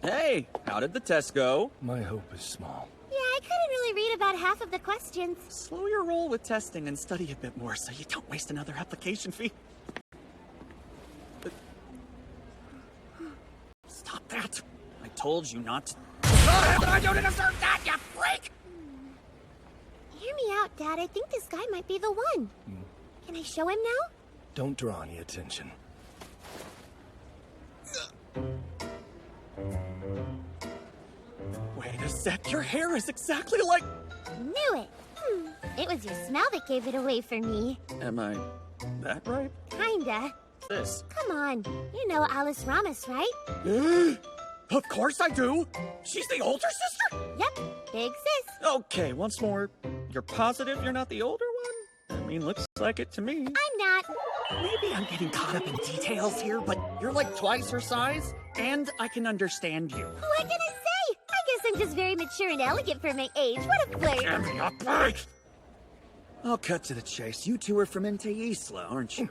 Hey, how did the test go? My hope is small. Yeah, I couldn't really read about half of the questions. Slow your roll with testing and study a bit more so you don't waste another application fee. Stop that! I told you not to... I don't deserve that, you freak! Hear me out, Dad. I think this guy might be the one. Can I show him now? Don't draw any attention. Wait a sec, your hair is exactly like... Knew it. It was your smell that gave it away for me. Am I that right? Kinda. This. Come on. You know Alice Ramos, right? Of course I do! She's the older sister? Yep. Big sis. Okay, once more. You're positive you're not the older one? I mean, looks like it to me. I'm not. Maybe I'm getting caught up in details here, but you're like twice her size, and I can understand you. What can I say? I guess I'm just very mature and elegant for my age. What a flirt. Give me a break! I'll cut to the chase. You two are from Ente Isla, aren't you?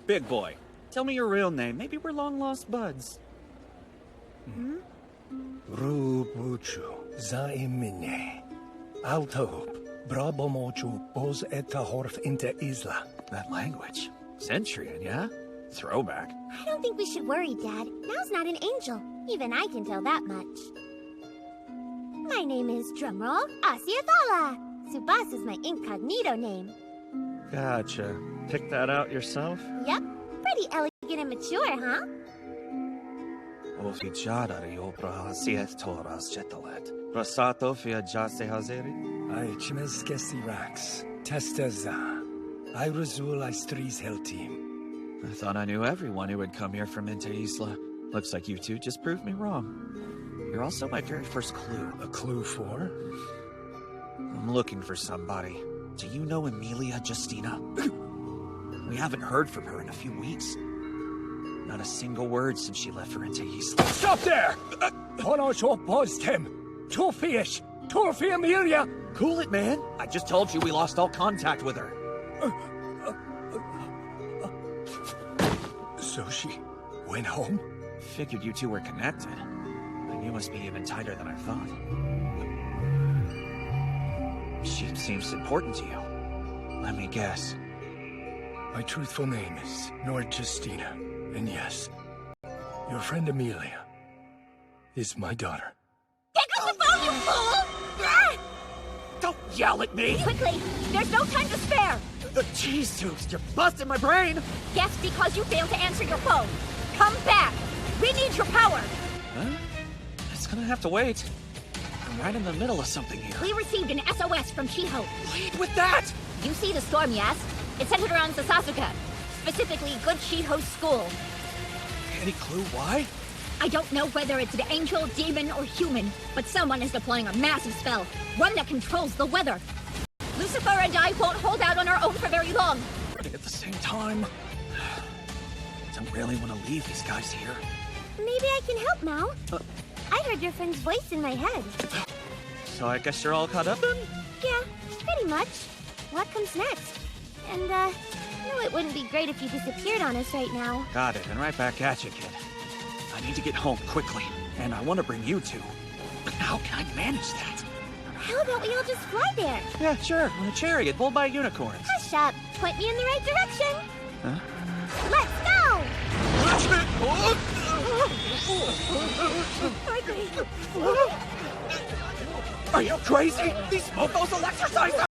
Big boy, tell me your real name. Maybe we're long-lost buds. Rubuchu, Zaimine, Altoop, Brabomochu, Bos eta Horf Inte Isla. That language. Centurion, yeah? Throwback. I don't think we should worry, Dad. Mal's not an angel. Even I can tell that much. My name is, drumroll, Asiathala. Subas is my incognito name. Gotcha. Pick that out yourself? Yep. Pretty elegant and mature, huh? Ofichadari opra hasiet toras jetalet. Rasato fia jase hazeri? I chimeskesi rax. Testaza. I Razul Istris Hell Team. I thought I knew everyone who would come here from Ente Isla. Looks like you two just proved me wrong. You're also my very first clue. A clue for? I'm looking for somebody. Do you know Emilia Justina? We haven't heard from her in a few weeks. Not a single word since she left for Ente Isla. Stop there! Honosho Postem! Torfish! Torfi Emilia! Cool it, man! I just told you we lost all contact with her. So she went home? Figured you two were connected. And you must be even tighter than I thought. She seems important to you. Let me guess. My truthful name is Nord Justina. And yes, your friend Emilia is my daughter. Pick up the phone, you fool! Ah! Don't yell at me! Quickly! There's no time to spare! The cheese tubes, you're busting my brain! Guess because you failed to answer your phone. Come back! We need your power! Huh? It's gonna have to wait. I'm right in the middle of something here. We received an SOS from Chiho. Lead with that! You see the storm, yes? It's centered around Sasasuka. Specifically, Good Chiho's school. Any clue why? I don't know whether it's an angel, demon, or human, but someone is deploying a massive spell. One that controls the weather. Lucifer and I won't hold out on our own for very long. But at the same time, don't really want to leave these guys here. Maybe I can help, Mao. I heard your friend's voice in my head. So I guess you're all caught up then? Yeah, pretty much. What comes next? And, no, it wouldn't be great if you disappeared on us right now. Got it, and right back at you, kid. I need to get home quickly, and I want to bring you two. But how can I manage that? How about we all just fly there? Yeah, sure, on a chariot pulled by unicorns. Hush up. Point me in the right direction. Huh? Let's go! Are you crazy? These mofos will exercise us!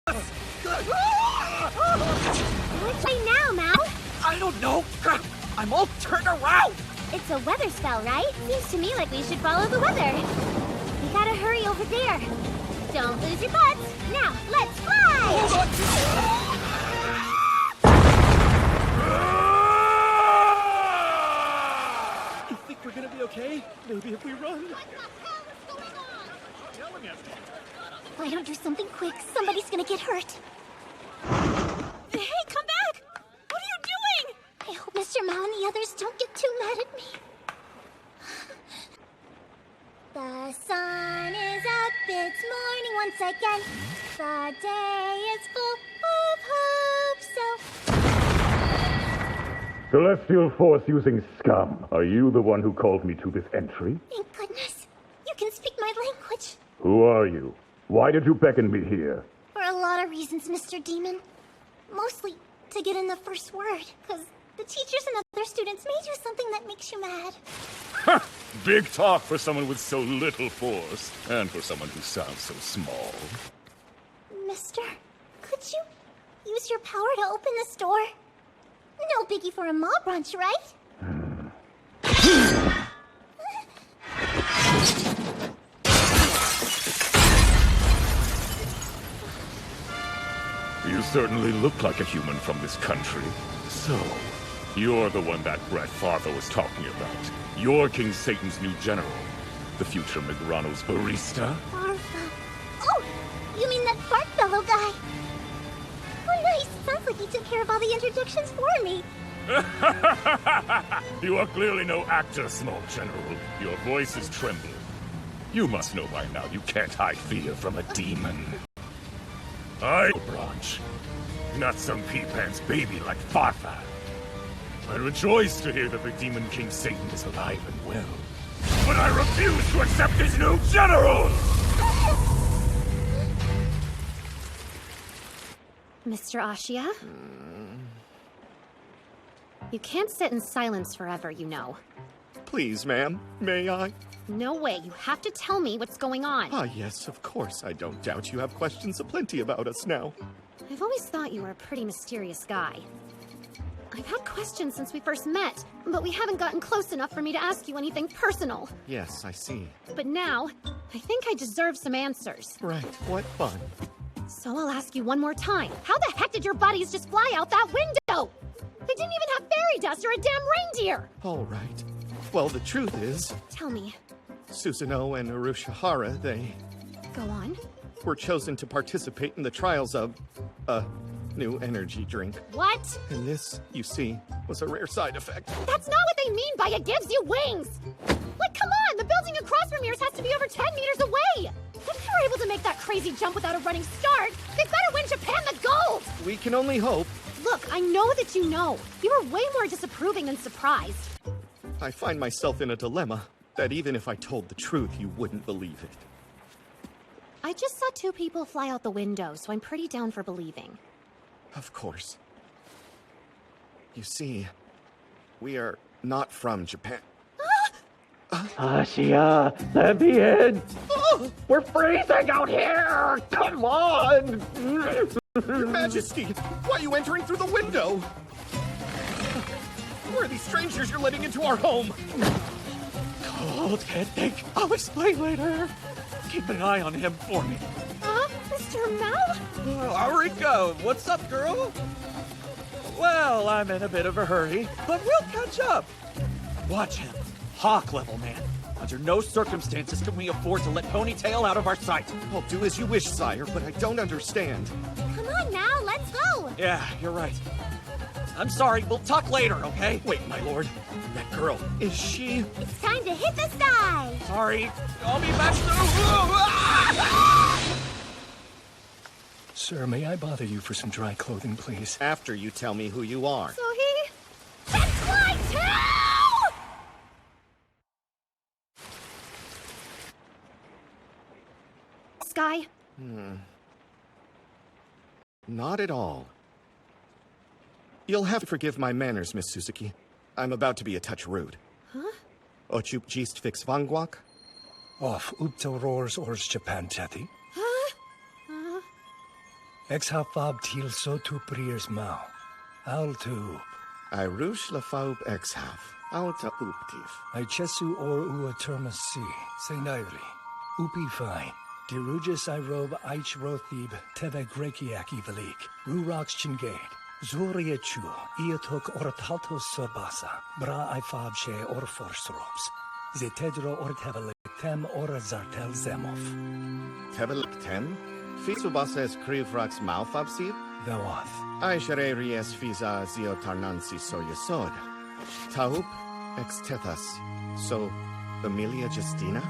Which way now, Mao? I don't know. Crap, I'm all turned around. It's a weather spell, right? Seems to me like we should follow the weather. We gotta hurry over there. Don't lose your butts. Now, let's fly! Hold on. You think we're gonna be okay? Maybe if we run. If I don't do something quick, somebody's gonna get hurt. Hey, come back! What are you doing? I hope Mr. Mao and the others don't get too mad at me. The sun is up, it's morning once again. The day is full of hope, so... Celestial Force using scum. Are you the one who called me to this entry? Thank goodness. You can speak my language. Who are you? Why did you beckon me here? For a lot of reasons, Mr. Demon. Mostly to get in the first word, because the teachers and other students made you something that makes you mad. Ha! Big talk for someone with so little force, and for someone who sounds so small. Mister, could you use your power to open this door? No biggie for a mob brunch, right? certainly look like a human from this country. So, you're the one that Brett father was talking about. You're King Satan's new general. The future Migrano's barista. Farfa. Oh! You mean that fart fellow guy? Oh, nice. Sounds like he took care of all the introductions for me. You are clearly no actor, small general. Your voice is trembling. You must know by now you can't hide fear from a demon. Branch. Not some pea-pants baby like Farfa. I rejoice to hear that the Demon King Satan is alive and well. But I refuse to accept his new general! Mr. Ashia? You can't sit in silence forever, you know. Please, ma'am, may I? No way, you have to tell me what's going on. Ah, yes, of course. I don't doubt you have questions aplenty about us now. I've always thought you were a pretty mysterious guy. I've had questions since we first met, but we haven't gotten close enough for me to ask you anything personal. Yes, I see. But now, I think I deserve some answers. Right, what fun. So I'll ask you one more time. How the heck did your buddies just fly out that window? They didn't even have fairy dust or a damn reindeer! All right. Well, the truth is... Tell me. Susanoo and Urushihara, they... Go on. Were chosen to participate in the trials of... new energy drink. What? And this, you see, was a rare side effect. That's not what they mean by it gives you wings! Like, come on! The building across from yours has to be over 10 meters away! If you're able to make that crazy jump without a running start, they better win Japan the gold! We can only hope. Look, I know that you know. You were way more disapproving than surprised. I find myself in a dilemma that even if I told the truth, you wouldn't believe it. I just saw two people fly out the window, so I'm pretty down for believing. Of course. You see, we are not from Japan. Ashia, let me in! We're freezing out here! Come on! Your Majesty, why are you entering through the window? Who are these strangers you're letting into our home? Cold, can't think. I'll explain later. Keep an eye on him for me. Mr. Mao? Oh, Arika, what's up, girl? Well, I'm in a bit of a hurry, but we'll catch up. Watch him. Hawk level, man. Under no circumstances can we afford to let Ponytail out of our sight. I'll do as you wish, sire, but I don't understand. Come on now, let's go! Yeah, you're right. I'm sorry, we'll talk later, okay? Wait, my lord. That girl, is she... It's time to hit the sky! Sorry, I'll be back soon. Sir, may I bother you for some dry clothing, please? After you tell me who you are. So he... That's my tail! Sky? Not at all. You'll have to forgive my manners, Miss Suzuki. I'm about to be a touch rude. Huh? Ochup gist fix vanguak? Off Upto roars ors Japan teti. Huh? Ex hafab til so tu priers mau. Al tu. I rush la faub ex half. Alta uptif. I chesu or ua termas si. Se nairi. Upi fine. Dirugis I robe eich rothib teve grekiak evalik. Rurox chingade. Zuria chu. Iatok orataltos sorbasa. Bra I fab she or forsrops. Zetedro or tevelik tem or zartel zemov. Tevelik tem? Fisubasa es krivrax malfabsib? Thou oth. I shareri es fisa zio tarnansi so yesod. Taup ex tethas. So, Emilia Justina?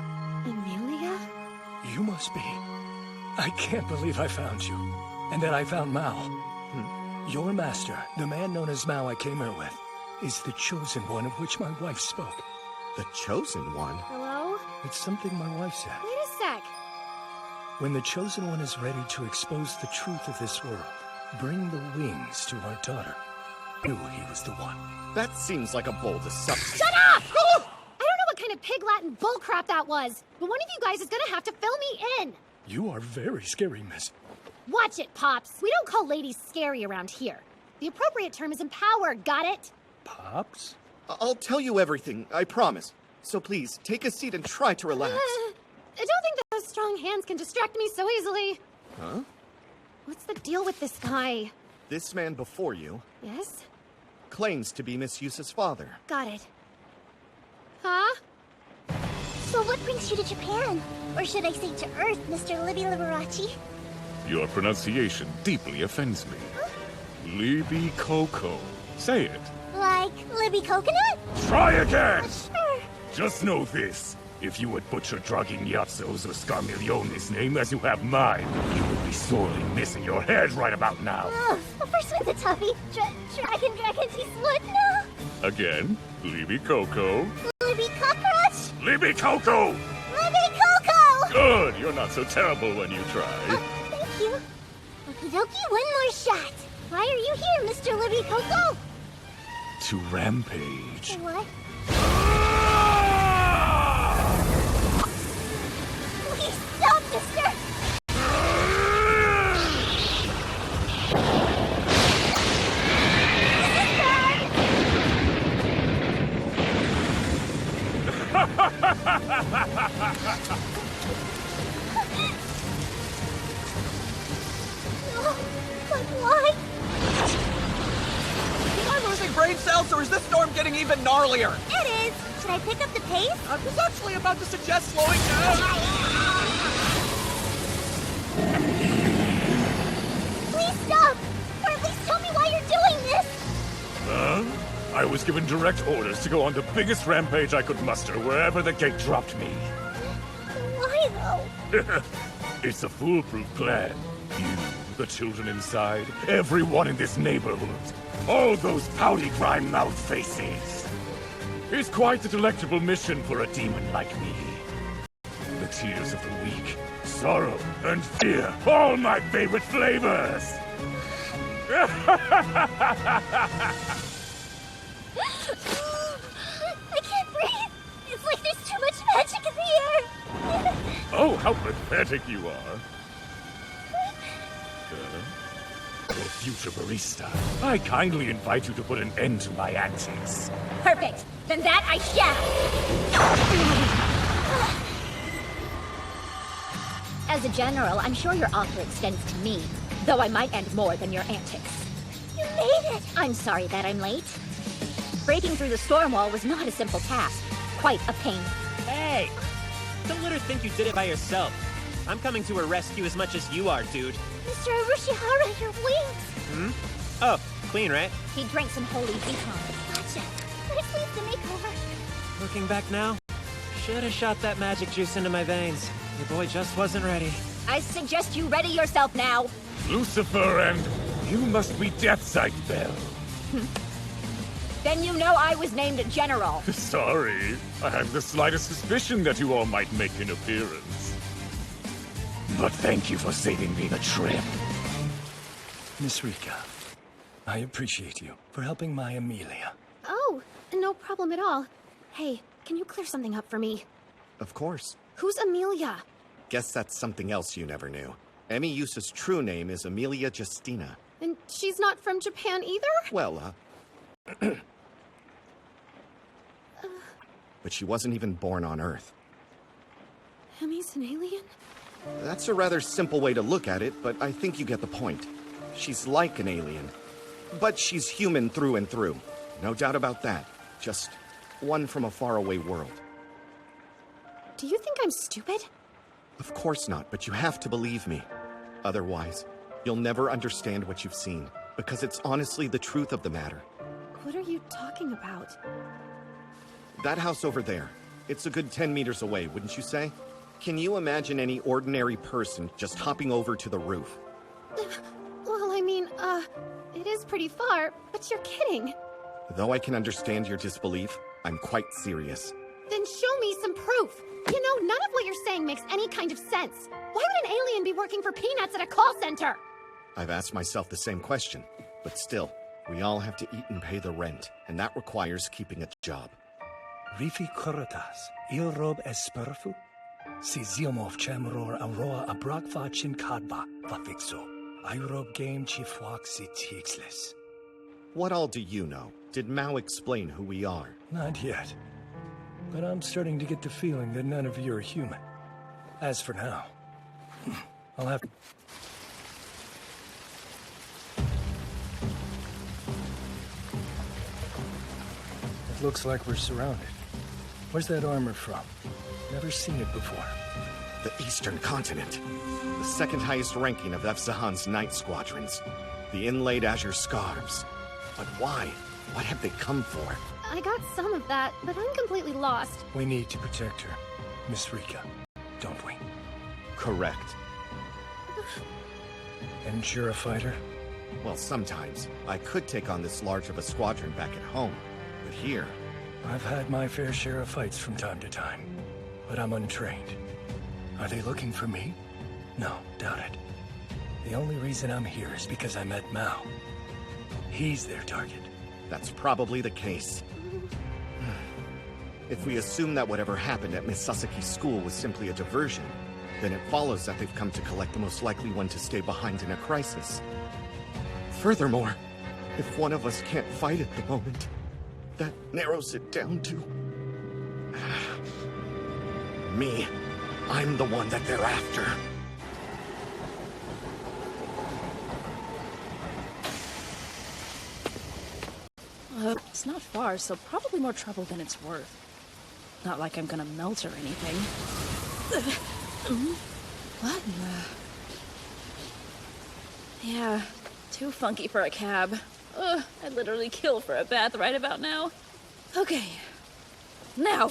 Emilia? You must be. I can't believe I found you. And that I found Mao. Your master, the man known as Mao I came here with, is the chosen one of which my wife spoke. The chosen one? Hello? It's something my wife said. Wait a sec. When the chosen one is ready to expose the truth of this world, bring the wings to our daughter. I knew he was the one. That seems like a bold assumption. Shut up! I don't know what kind of pig Latin bullcrap that was, but one of you guys is gonna have to fill me in. You are very scary, miss. Watch it, Pops. We don't call ladies scary around here. The appropriate term is empowered, got it? Pops? I'll tell you everything, I promise. So please, take a seat and try to relax. I don't think that those strong hands can distract me so easily. Huh? What's the deal with this guy? This man before you Yes? claims to be Miss Yusa's father. Got it. Huh? So what brings you to Japan? Or should I say to Earth, Mr. Libby Liberace? Your pronunciation deeply offends me. Libby Coco. Say it. Like Libby Coconut? Try again! Sure. Just know this. If you would butcher Dragging Yatso's or Scarmiglione's name as you have mine, you would be sorely missing your head right about now. Ugh, the first one's a toughie. Dragon, he's what now? Again, Libby Coco. Libby Cockroach? Libby Coco! Libby Coco! Good! You're not so terrible when you try. Thank you. Okie dokie, one more shot. Why are you here, Mr. Libby Coco? To rampage. What? Please stop, mister! No, but why? Am I losing brain cells, or is this storm getting even gnarlier? It is! Should I pick up the pace? I was actually about to suggest slowing down. Please stop! Or at least tell me why you're doing this! Huh? I was given direct orders to go on the biggest rampage I could muster wherever the gate dropped me. Why, though? It's a foolproof plan. You, the children inside, everyone in this neighborhood. All those pouty grime-mouthed faces. It's quite the delectable mission for a demon like me. The tears of the weak, sorrow and fear, all my favorite flavors! I can't breathe! It's like there's too much magic in the air! Oh, how pathetic you are. Oh, future barista, I kindly invite you to put an end to my antics. Perfect. Then that I shall. As a general, I'm sure your offer extends to me, though I might end more than your antics. You made it! I'm sorry that I'm late. Breaking through the storm wall was not a simple task. Quite a pain. Hey! Don't let her think you did it by yourself. I'm coming to her rescue as much as you are, dude. Mr. Urushihara, your wings! Hmm? Oh, clean, right? He drank some holy decon. Gotcha. Nice leave the makeover. Looking back now, should have shot that magic juice into my veins. Your boy just wasn't ready. I suggest you ready yourself now. Lucifer, and you must be Deathsight Bell. Then you know I was named General. Sorry, I have the slightest suspicion that you all might make an appearance. But thank you for saving me the trip. Miss Rika, I appreciate you for helping my Amelia. Oh, no problem at all. Hey, can you clear something up for me? Of course. Who's Amelia? Guess that's something else you never knew. Emi Yusa's true name is Amelia Justina. And she's not from Japan either? Well, but she wasn't even born on Earth. Emi's an alien? That's a rather simple way to look at it, but I think you get the point. She's like an alien, but she's human through and through. No doubt about that. Just one from a faraway world. Do you think I'm stupid? Of course not, but you have to believe me. Otherwise, you'll never understand what you've seen, because it's honestly the truth of the matter. What are you talking about? That house over there. It's a good 10 meters away, wouldn't you say? Can you imagine any ordinary person just hopping over to the roof? Well, I mean, it is pretty far, but you're kidding. Though I can understand your disbelief, I'm quite serious. Then show me some proof. You know, none of what you're saying makes any kind of sense. Why would an alien be working for peanuts at a call center? I've asked myself the same question, but still, we all have to eat and pay the rent, and that requires keeping a job. Rifi Kuritas, il rob esperfu? Si ziomov chamror aroa abrakva chin kadba, vafixo. I rob game chifwak si tixless. What all do you know? Did Mao explain who we are? Not yet. But I'm starting to get the feeling that none of you are human. As for now, I'll have... Looks like we're surrounded. Where's that armor from? Never seen it before. The Eastern Continent. The second highest ranking of Evzahan's night squadrons. The inlaid azure scarves. But why? What have they come for? I got some of that, but I'm completely lost. We need to protect her, Miss Rika, don't we? Correct. And you're a fighter? Well, sometimes. I could take on this large of a squadron back at home. But here... I've had my fair share of fights from time to time. But I'm untrained. Are they looking for me? No, doubt it. The only reason I'm here is because I met Mao. He's their target. That's probably the case. If we assume that whatever happened at Miss Sasaki's school was simply a diversion, then it follows that they've come to collect the most likely one to stay behind in a crisis. Furthermore, if one of us can't fight at the moment, that narrows it down to... me. I'm the one that they're after. It's not far, so probably more trouble than it's worth. Not like I'm gonna melt or anything. What in the... Yeah, too funky for a cab. I'd literally kill for a bath right about now. Okay. Now!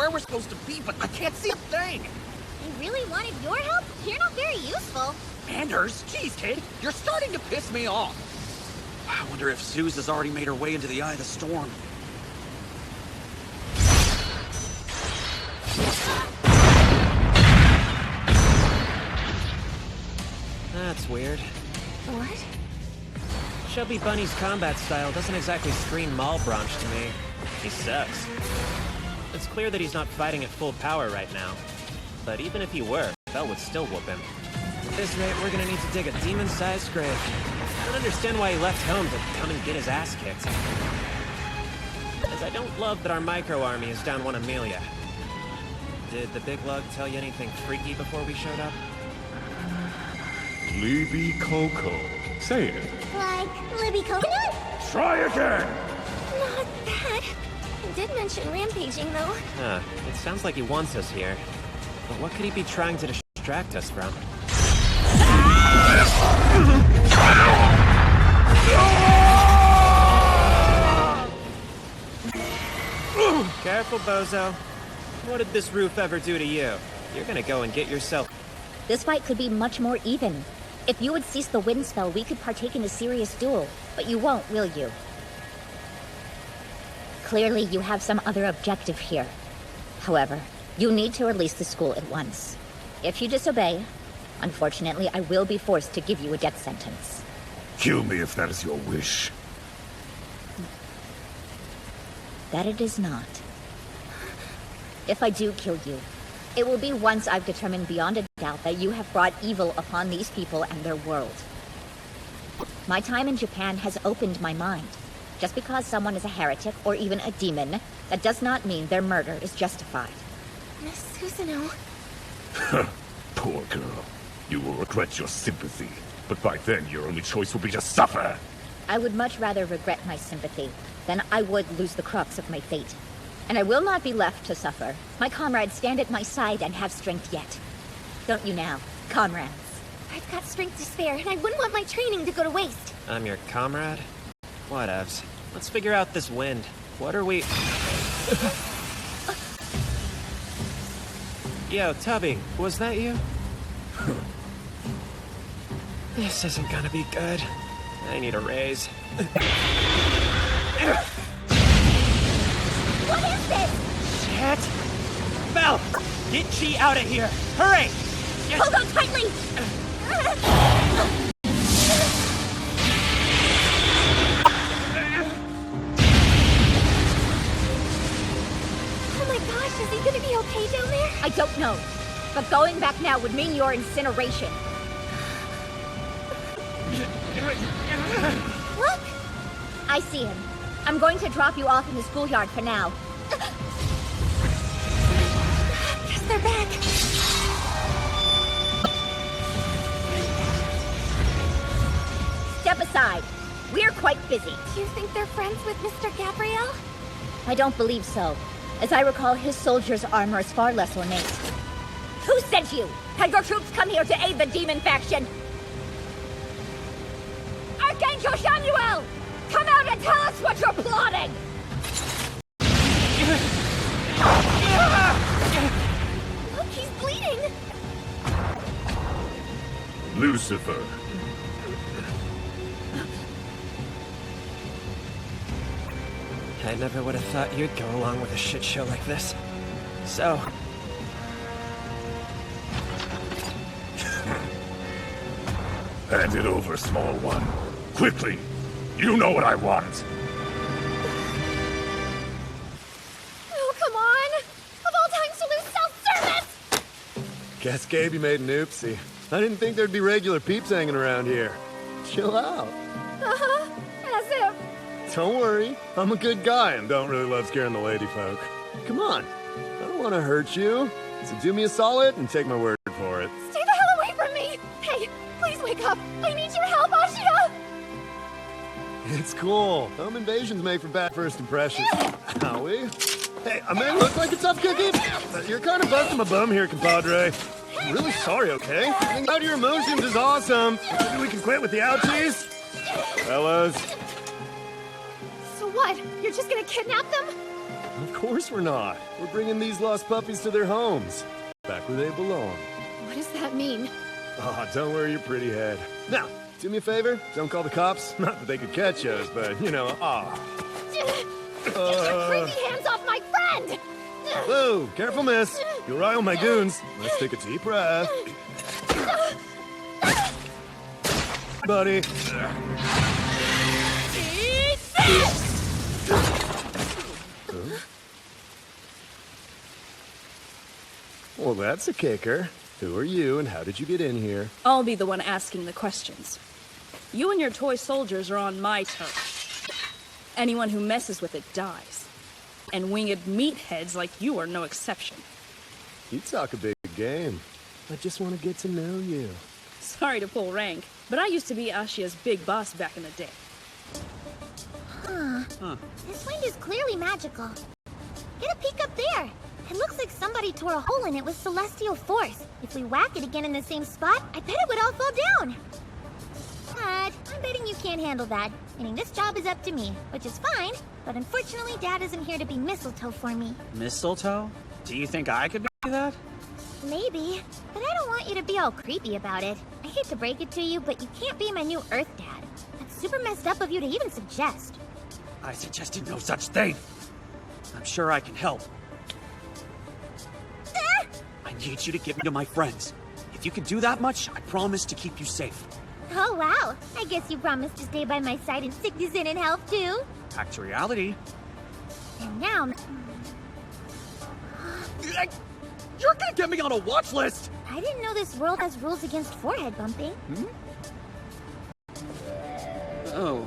where we're supposed to be, but I can't see a thing! You really wanted your help? You're not very useful. Anders, geez, kid, you're starting to piss me off. I wonder if Suze has already made her way into the eye of the storm. That's weird. What? Chubby Bunny's combat style doesn't exactly scream Malbranche to me. He sucks. It's clear that he's not fighting at full power right now. But even if he were, Belle would still whoop him. At this rate, we're gonna need to dig a demon-sized grave. I don't understand why he left home to come and get his ass kicked. As I don't love that our micro-army is down one Amelia. Did the big lug tell you anything freaky before we showed up? Libby Coco. Say it. Like Libby Coconut? Try again! Not that. He did mention rampaging, though. Huh. It sounds like he wants us here. But what could he be trying to distract us from? Careful, bozo. What did this roof ever do to you? You're gonna go and get yourself... This fight could be much more even. If you would cease the wind spell, we could partake in a serious duel. But you won't, will you? Clearly, you have some other objective here. However, you need to release the school at once. If you disobey, unfortunately, I will be forced to give you a death sentence. Kill me if that is your wish. That it is not. If I do kill you, it will be once I've determined beyond a doubt that you have brought evil upon these people and their world. My time in Japan has opened my mind. Just because someone is a heretic or even a demon, that does not mean their murder is justified. Miss Susanoo. Poor girl. You will regret your sympathy. But by then, your only choice will be to suffer. I would much rather regret my sympathy than I would lose the crux of my fate. And I will not be left to suffer. My comrades stand at my side and have strength yet. Don't you now, comrades? I've got strength to spare, and I wouldn't want my training to go to waste. I'm your comrade? Whatevs. Let's figure out this wind. What are we... Yo, Tubby, was that you? This isn't gonna be good. I need a raise. What is this? Shit! Belle! Get Chi out of here! Hurry! Hold on tightly! Oh my gosh, is he gonna be okay down there? I don't know. But going back now would mean your incineration. Look! I see him. I'm going to drop you off in the schoolyard for now. Guess they're back. Step aside. We're quite busy. Do you think they're friends with Mr. Gabriel? I don't believe so. As I recall, his soldiers' armor is far less ornate. Who sent you? Had your troops come here to aid the demon faction? Archangel Shamuel! Come out and tell us what you're plotting! Look, he's bleeding! Lucifer. I never would have thought you'd go along with a shit show like this. So... Hand it over, small one. Quickly! You know what I want! Oh, come on! Of all times to lose self-service! Guess Gabe, you made an oopsie. I didn't think there'd be regular peeps hanging around here. Chill out. Uh-huh, as if. Don't worry, I'm a good guy and don't really love scaring the lady folk. Come on, I don't want to hurt you. So do me a solid and take my word for it. Stay the hell away from me! Hey, please wake up! I need your help, Ashia! It's cool. Home invasions make for bad first impressions. Howie? Hey, a man looks like a tough cookie. You're kind of busting my bum here, compadre. I'm really sorry, okay? Getting out your emotions is awesome. Maybe we can quit with the ouchies? Fellas. So what? You're just gonna kidnap them? Of course we're not. We're bringing these lost puppies to their homes. Back where they belong. What does that mean? Oh, don't worry your pretty head. Now, do me a favor. Don't call the cops. Not that they could catch us, but, you know, Get your creepy hands off my friend! Whoa, careful, miss. You'll rile my goons. Let's take a deep breath. Buddy. Well, that's a kicker. Who are you and how did you get in here? I'll be the one asking the questions. You and your toy soldiers are on my turf. Anyone who messes with it dies. And winged meatheads like you are no exception. You talk a big game. I just want to get to know you. Sorry to pull rank, but I used to be Ashia's big boss back in the day. Huh. This wind is clearly magical. Get a peek up there. It looks like somebody tore a hole in it with celestial force. If we whack it again in the same spot, I bet it would all fall down. But I'm betting you can't handle that. Meaning this job is up to me, which is fine. But unfortunately, Dad isn't here to be mistletoe for me. Mistletoe? Do you think I could be that? Maybe, but I don't want you to be all creepy about it. I hate to break it to you, but you can't be my new Earth Dad. That's super messed up of you to even suggest. I suggested no such thing. I'm sure I can help. I need you to get me to my friends. If you can do that much, I promise to keep you safe. Oh, wow. I guess you promised to stay by my side in sickness and in health, too. Back to reality. And now... You're gonna get me on a watch list! I didn't know this world has rules against forehead bumping. Oh.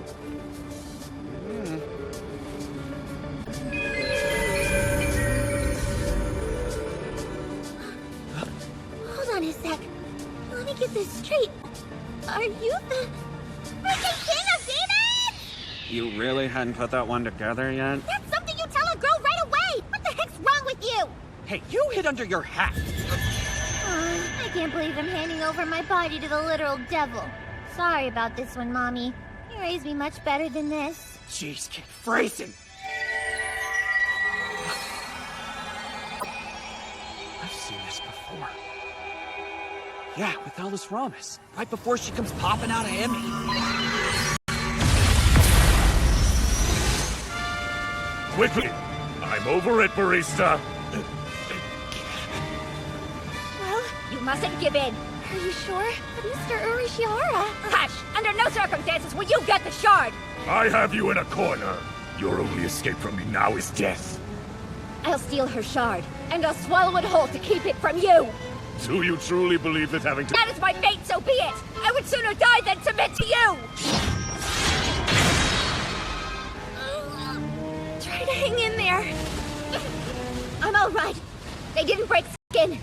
Hold on a sec. Let me get this straight. Are you the... freaking King of Demons?! You really hadn't put that one together yet? That's something you tell a girl right away! What the heck's wrong with you? Hey, you hid under your hat! I can't believe I'm handing over my body to the literal devil. Sorry about this one, Mommy. You raised me much better than this. Jeez, kid, phrasing! seen this before. Yeah, with Alice Ramos, right before she comes popping out of Emmy. Quickly! I'm over it, barista! Well, you mustn't give in. Are you sure? But Mr. Urishihara... Hush! Under no circumstances will you get the shard! I have you in a corner. Your only escape from me now is death. I'll steal her shard, and I'll swallow it whole to keep it from you! Do you truly believe that having to— That is my fate, so be it! I would sooner die than submit to you! Try to hang in there. I'm all right. They didn't break skin.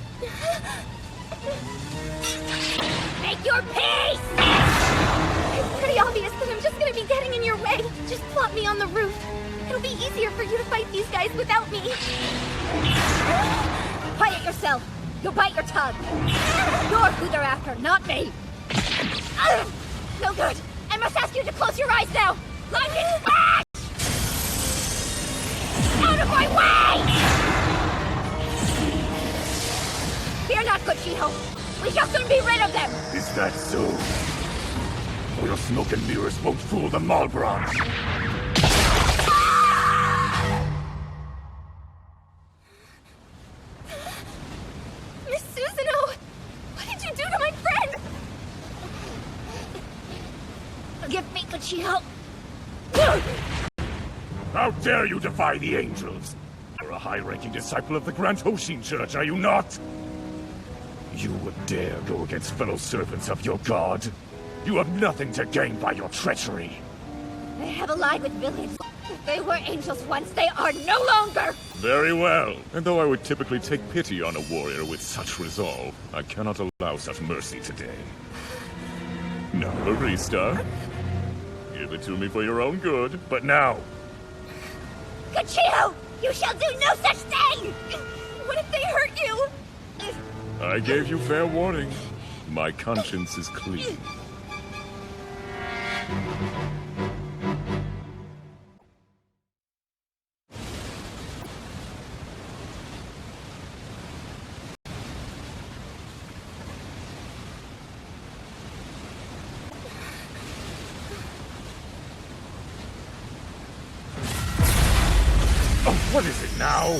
Make your peace! It's pretty obvious that I'm just gonna be getting in your way. Just plop me on the roof. It'll be easier for you to fight these guys without me. Quiet yourself. You'll bite your tongue. You're who they're after, not me. No good. I must ask you to close your eyes now. Like it fast! Out of my way! Fear not, good Shiho. We shall soon be rid of them. Is that so? Your smoke and mirrors won't fool the Malbrons. Miss Susanoo! What did you do to my friend? Forgive me, good Shiho. How dare you defy the angels? You're a high-ranking disciple of the Grand Hoshin Church, are you not? You would dare go against fellow servants of your god? You have nothing to gain by your treachery. They have allied with villains. If they were angels once, they are no longer! Very well. And though I would typically take pity on a warrior with such resolve, I cannot allow such mercy today. Now, barista, give it to me for your own good, but now. Good Shiho! You shall do no such thing! What if they hurt you? I gave you fair warning. My conscience is clean. Oh, what is it now?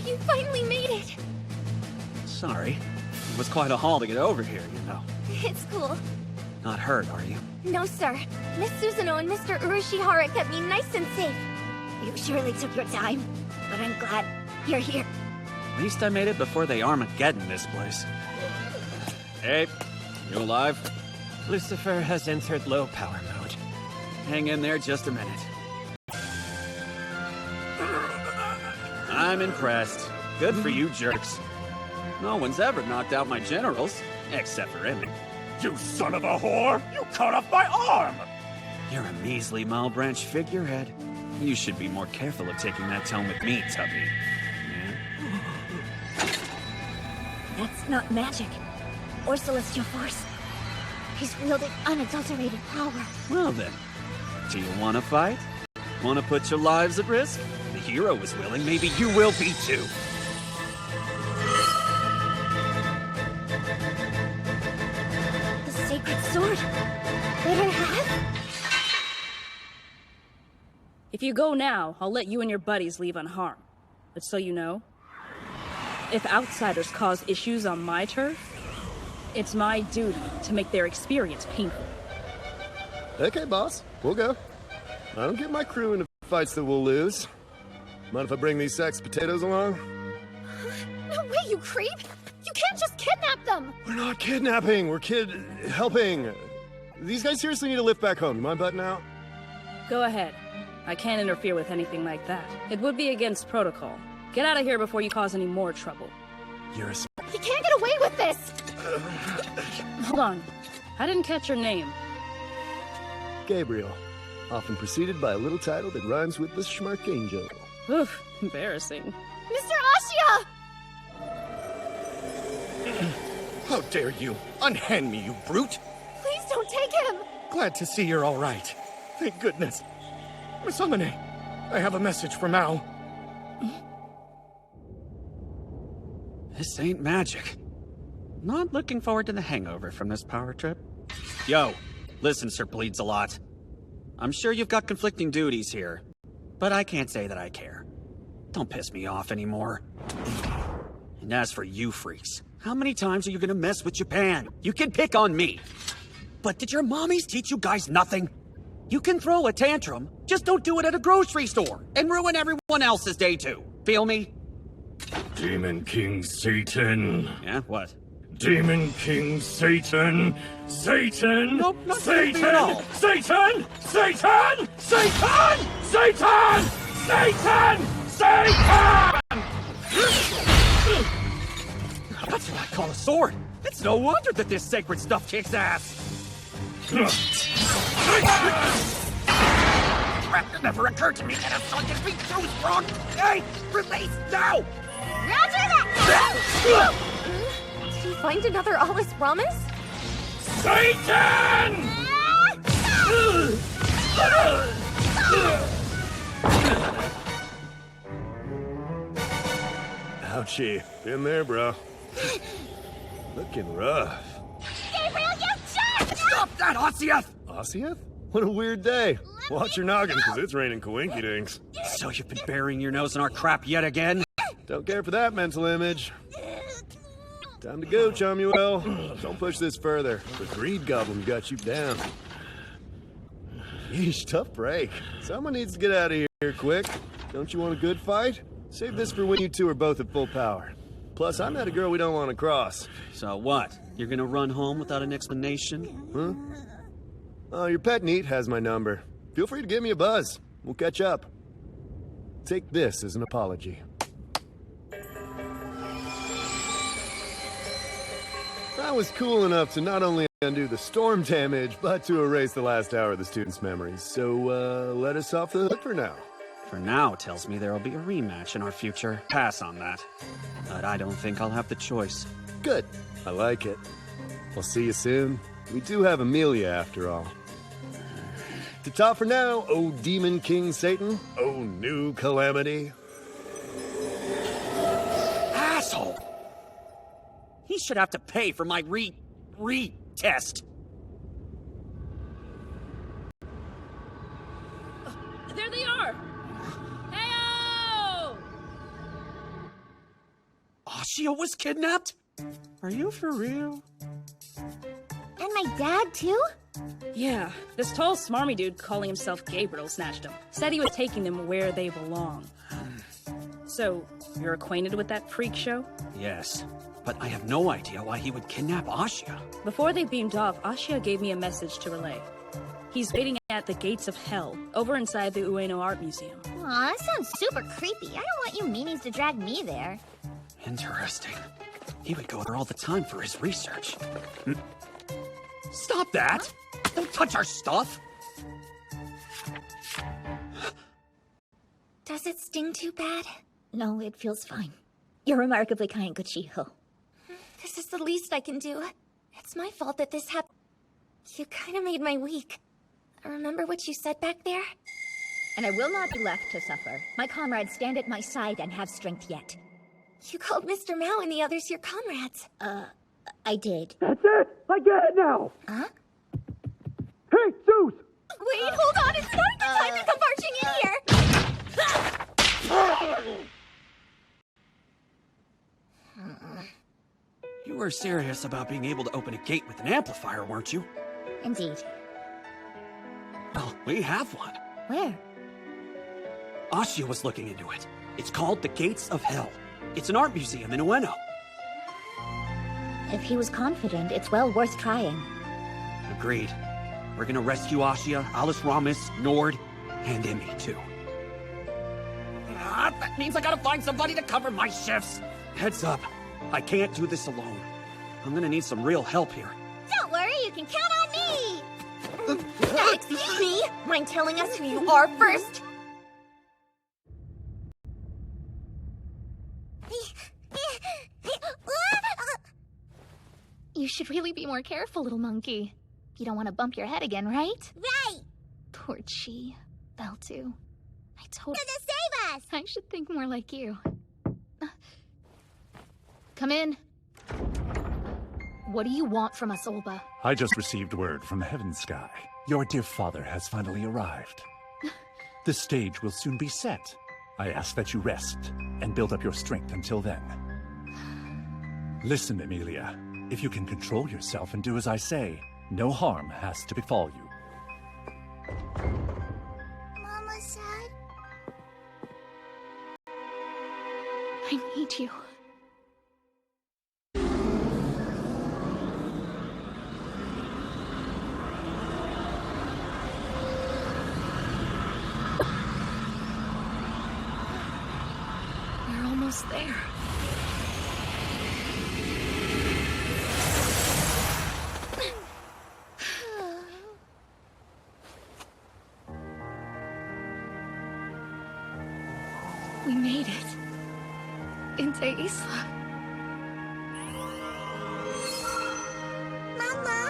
You finally made it. Sorry. It was quite a haul to get over here, you know. It's cool. Not hurt, are you? No, sir. Miss Susanoo and Mr. Urishihara kept me nice and safe. You surely took your time, but I'm glad you're here. At least I made it before they Armageddon this place. Hey, you alive? Lucifer has entered low power mode. Hang in there just a minute. I'm impressed. Good for you jerks. No one's ever knocked out my generals, except for Emmy. You son of a whore! You cut off my arm! You're a measly Malbranch figurehead. You should be more careful of taking that tone with me, Tubby. That's not magic. Or celestial force. He's wielding unadulterated power. Well then, do you want to fight? Want to put your lives at risk? The hero was willing, maybe you will be too. The sacred sword. Let her have. If you go now, I'll let you and your buddies leave unharmed. But so you know, if outsiders cause issues on my turf, it's my duty to make their experience painful. Okay, boss. We'll go. I don't get my crew into fights that we'll lose. Mind if I bring these sacks of potatoes along? No way, you creep! You can't just kidnap them! We're not kidnapping. We're helping. These guys seriously need to lift back home. You mind butting out? Go ahead. I can't interfere with anything like that. It would be against protocol. Get out of here before you cause any more trouble. You're a... You can't get away with this! Hold on. I didn't catch your name. Gabriel. Often preceded by a little title that rhymes with the Schmarkangel. Oof, embarrassing. Mr. Ashia! How dare you! Unhand me, you brute! Please don't take him! Glad to see you're all right. Thank goodness. Masamune, I have a message for Mao. This ain't magic. Not looking forward to the hangover from this power trip. Yo, listen, Sir Bleeds-a-Lot. I'm sure you've got conflicting duties here, but I can't say that I care. Don't piss me off anymore. And as for you freaks, how many times are you gonna mess with Japan? You can pick on me. But did your mommies teach you guys nothing? You can throw a tantrum, just don't do it at a grocery store and ruin everyone else's day too. Feel me? Demon King Satan. Yeah, what? Demon King Satan. Satan. Nope, not Satan. at all. Satan. Satan. Satan. Satan. Satan. Satan. That's what I call a sword. It's no wonder that this sacred stuff kicks ass. It never occurred to me that a son can be so strong. Hey, release now! Roger that! Did you find another Alice Ramus? Satan! Ouchie. Been there, bro. Looking rough. Gabriel, you jerk! Stop that, Ossieth! Ossieth? What a weird day. Watch your noggin, because it's raining coinkydinks. So you've been burying your nose in our crap yet again? Don't care for that mental image. Time to go, Chomuel. Don't push this further. The greed goblin got you down. Yeesh, tough break. Someone needs to get out of here quick. Don't you want a good fight? Save this for when you two are both at full power. Plus, I met a girl we don't want to cross. So what? You're gonna run home without an explanation? Huh? Oh, your pet neat has my number. Feel free to give me a buzz. We'll catch up. Take this as an apology. I was cool enough to not only undo the storm damage, but to erase the last hour of the students' memories. So, let us off the hook for now. For now tells me there'll be a rematch in our future. Pass on that. But I don't think I'll have the choice. Good. I like it. I'll see you soon. We do have Amelia, after all. To top for now, oh Demon King Satan, oh new calamity. Asshole! He should have to pay for my re-test. There they are! Heyo! Ashia was kidnapped? Are you for real? And my dad, too? Yeah, this tall, smarmy dude calling himself Gabriel snatched them. Said he was taking them where they belong. So, you're acquainted with that freak show? Yes, but I have no idea why he would kidnap Ashia. Before they beamed off, Ashia gave me a message to relay. He's waiting at the gates of hell, over inside the Ueno Art Museum. Aw, that sounds super creepy. I don't want you meanies to drag me there. Interesting. He would go there all the time for his research. Stop that! Don't touch our stuff! Does it sting too bad? No, it feels fine. You're remarkably kind, Kuchiho. This is the least I can do. It's my fault that this happened. You kind of made my week. Remember what you said back there? And I will not be left to suffer. My comrades stand at my side and have strength yet. You called Mr. Mao and the others your comrades. I did. That's it! I get it now! Huh? Hey, Zeus! Wait, hold on! It's not a good time to come marching in here! You were serious about being able to open a gate with an amplifier, weren't you? Indeed. Well, we have one. Where? Ashia was looking into it. It's called the Gates of Hell. It's an art museum in Ueno. If he was confident, it's well worth trying. Agreed. We're gonna rescue Ashia, Alice Ramis, Nord, and Emmy, too. That means I gotta find somebody to cover my shifts. Heads up. I can't do this alone. I'm gonna need some real help here. Don't worry, you can count on me! Excuse me? Mind telling us who you are first? You should really be more careful, little monkey. You don't want to bump your head again, right? Right! Poor Chi. Belle, too. I totally... Save us! I should think more like you. Come in. What do you want from us, Olba? I just received word from the heaven sky. Your dear father has finally arrived. The stage will soon be set. I ask that you rest and build up your strength until then. Listen, Emilia. If you can control yourself and do as I say, no harm has to befall you. Mama's sad. I need you. We're almost there. We made it. Into Isla. Mama!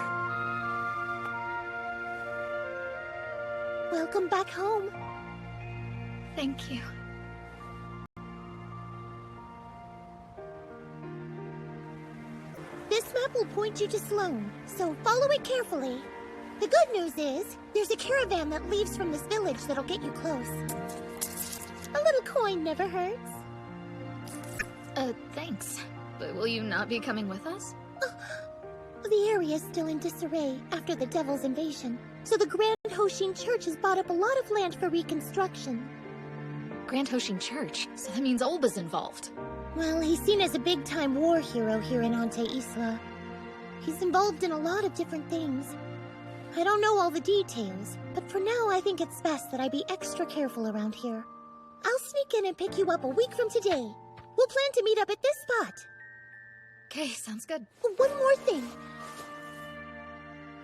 Welcome back home. Thank you. This map will point you to Sloane, so follow it carefully. The good news is, there's a caravan that leaves from this village that'll get you close. A little coin never hurts. Thanks. But will you not be coming with us? The area's still in disarray after the Devil's invasion, so the Grand Hoshin Church has bought up a lot of land for reconstruction. Grand Hoshin Church? So that means Olba's involved. Well, he's seen as a big-time war hero here in Ante Isla. He's involved in a lot of different things. I don't know all the details, but for now I think it's best that I be extra careful around here. I'll sneak in and pick you up a week from today. We'll plan to meet up at this spot. Okay, sounds good. One more thing.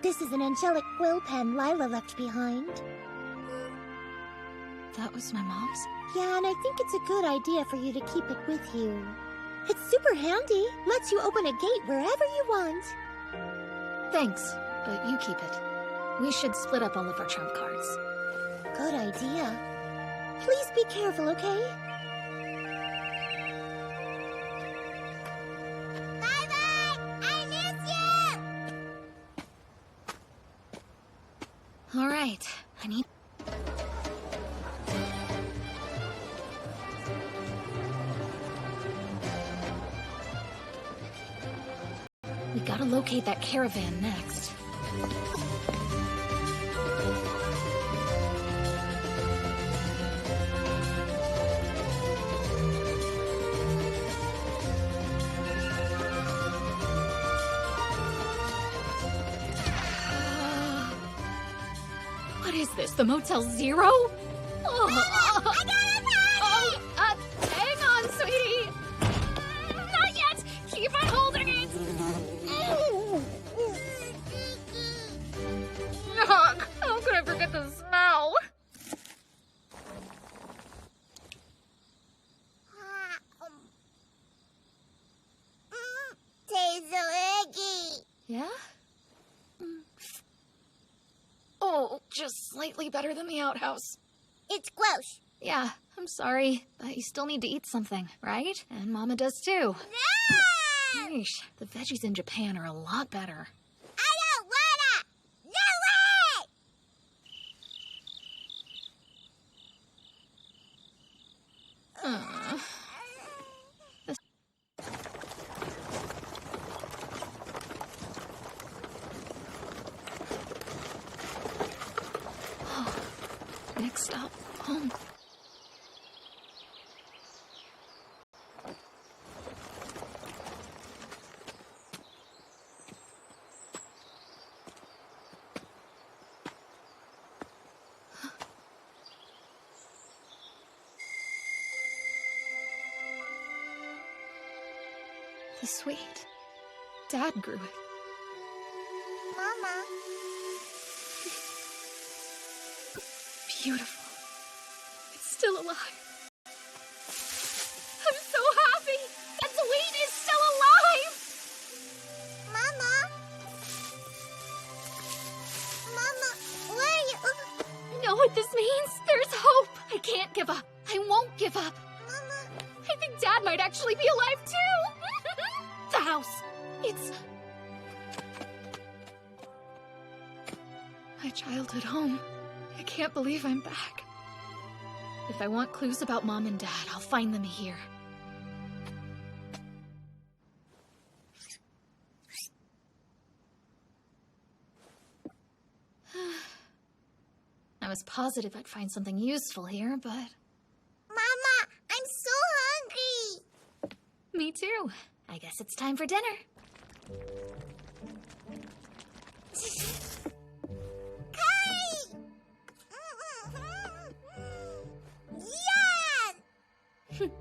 This is an angelic quill pen Lila left behind. That was my mom's? Yeah, and I think it's a good idea for you to keep it with you. It's super handy. Lets you open a gate wherever you want. Thanks, but you keep it. We should split up all of our trump cards. Good idea. Please be careful, okay? Bye-bye! I miss you! All right, I need... We gotta locate that caravan next. What is this, the Motel Zero? Oh, Mama, I got a party! Hang on, sweetie! Not yet! Keep on holding it! Yuck! How could I forget the smell? Tastes so eggy. Yeah? Oh, just slightly better than the outhouse. It's gross. Yeah, I'm sorry, but you still need to eat something, right? And Mama does too. No! Yeesh, the veggies in Japan are a lot better. I don't wanna! No way! Next stop, home. The sweet. Dad grew it. Mama. Beautiful. It's still alive. I'm so happy! That sweet is still alive! Mama. Mama, where are you? You know what this means? There's might actually be alive too! The house! It's... my childhood home. I can't believe I'm back. If I want clues about Mom and Dad, I'll find them here. I was positive I'd find something useful here, but... Mama, I'm so hungry! Me too. I guess it's time for dinner. Curry! Yum!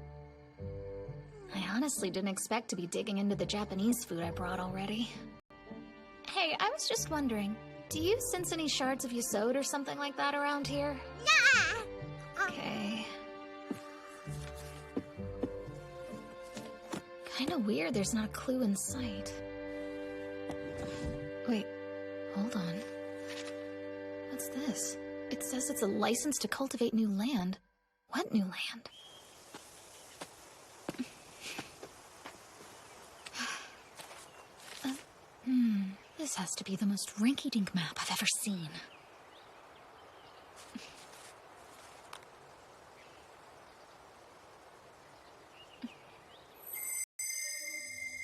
I honestly didn't expect to be digging into the Japanese food I brought already. Hey, I was just wondering, do you sense any shards of Yasode or something like that around here? Nah! Okay. Kinda weird there's not a clue in sight. Wait, hold on. What's this? It says it's a license to cultivate new land. What new land? This has to be the most rinky-dink map I've ever seen.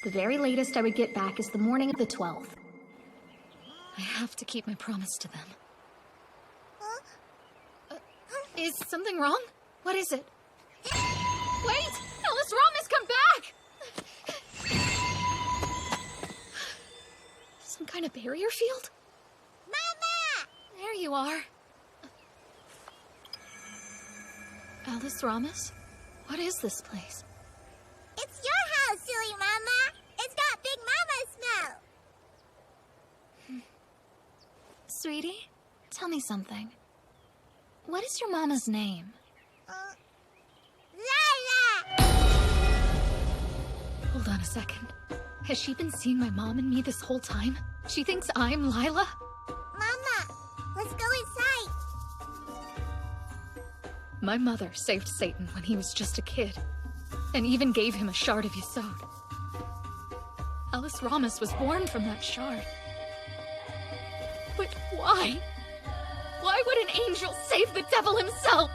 The very latest I would get back is the morning of the 12th. I have to keep my promise to them. Is something wrong? What is it? Wait! Alice Rama's come back! Some kind of barrier field? Mama! There you are. Alice Ramos? What is this place? It's your house, silly mama! It's got Big Mama smell! Sweetie, tell me something. What is your mama's name? Lila! Hold on a second. Has she been seeing my mom and me this whole time? She thinks I'm Lila? Mama, let's go inside. My mother saved Satan when he was just a kid, and even gave him a shard of Yasode. Alice Ramos was born from that shard. But why? Why would an angel save the devil himself?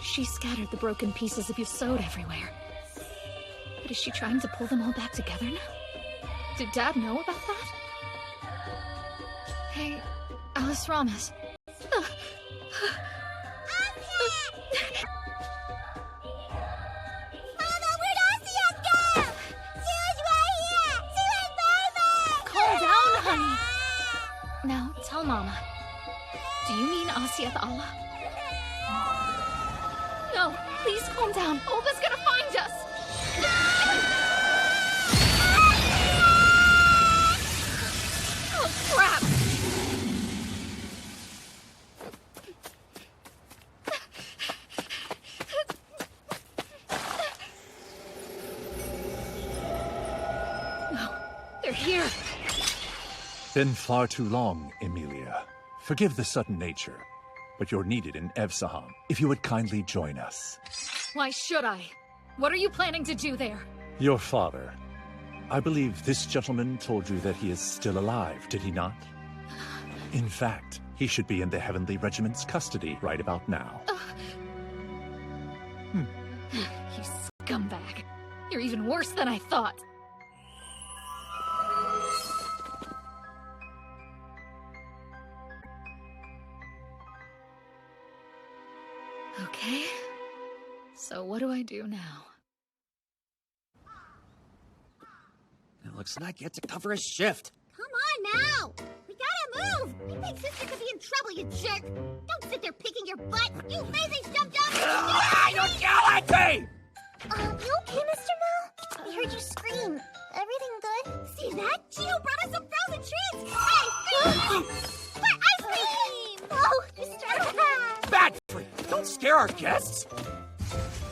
She scattered the broken pieces of Yasode everywhere. But is she trying to pull them all back together now? Did Dad know about that? Hey, Alice Ramos. Mama, where'd Ossia go? She was right here! She went baby! Calm down, honey. Now, tell Mama. Do you mean Asiath Allah? No, please calm down. Opa's gonna find us! Oh, crap! No, they're here. Been far too long, Emilia. Forgive the sudden nature, but you're needed in Evsaham. If you would kindly join us. Why should I? What are you planning to do there? Your father. I believe this gentleman told you that he is still alive, did he not? In fact, he should be in the Heavenly Regiment's custody right about now. You scumbag. You're even worse than I thought. Okay. So what do I do now? It looks like you have to cover a shift. Come on now! We gotta move! Your big sister could be in trouble, you jerk! Don't sit there picking your butt! You lazy stuffed You're killing me! You okay, Mr. Mel? We heard you scream. Everything good? See that? Gio brought us some frozen treats! Hey, for ice cream! Oh, Mr. Bad freak! Don't scare our guests!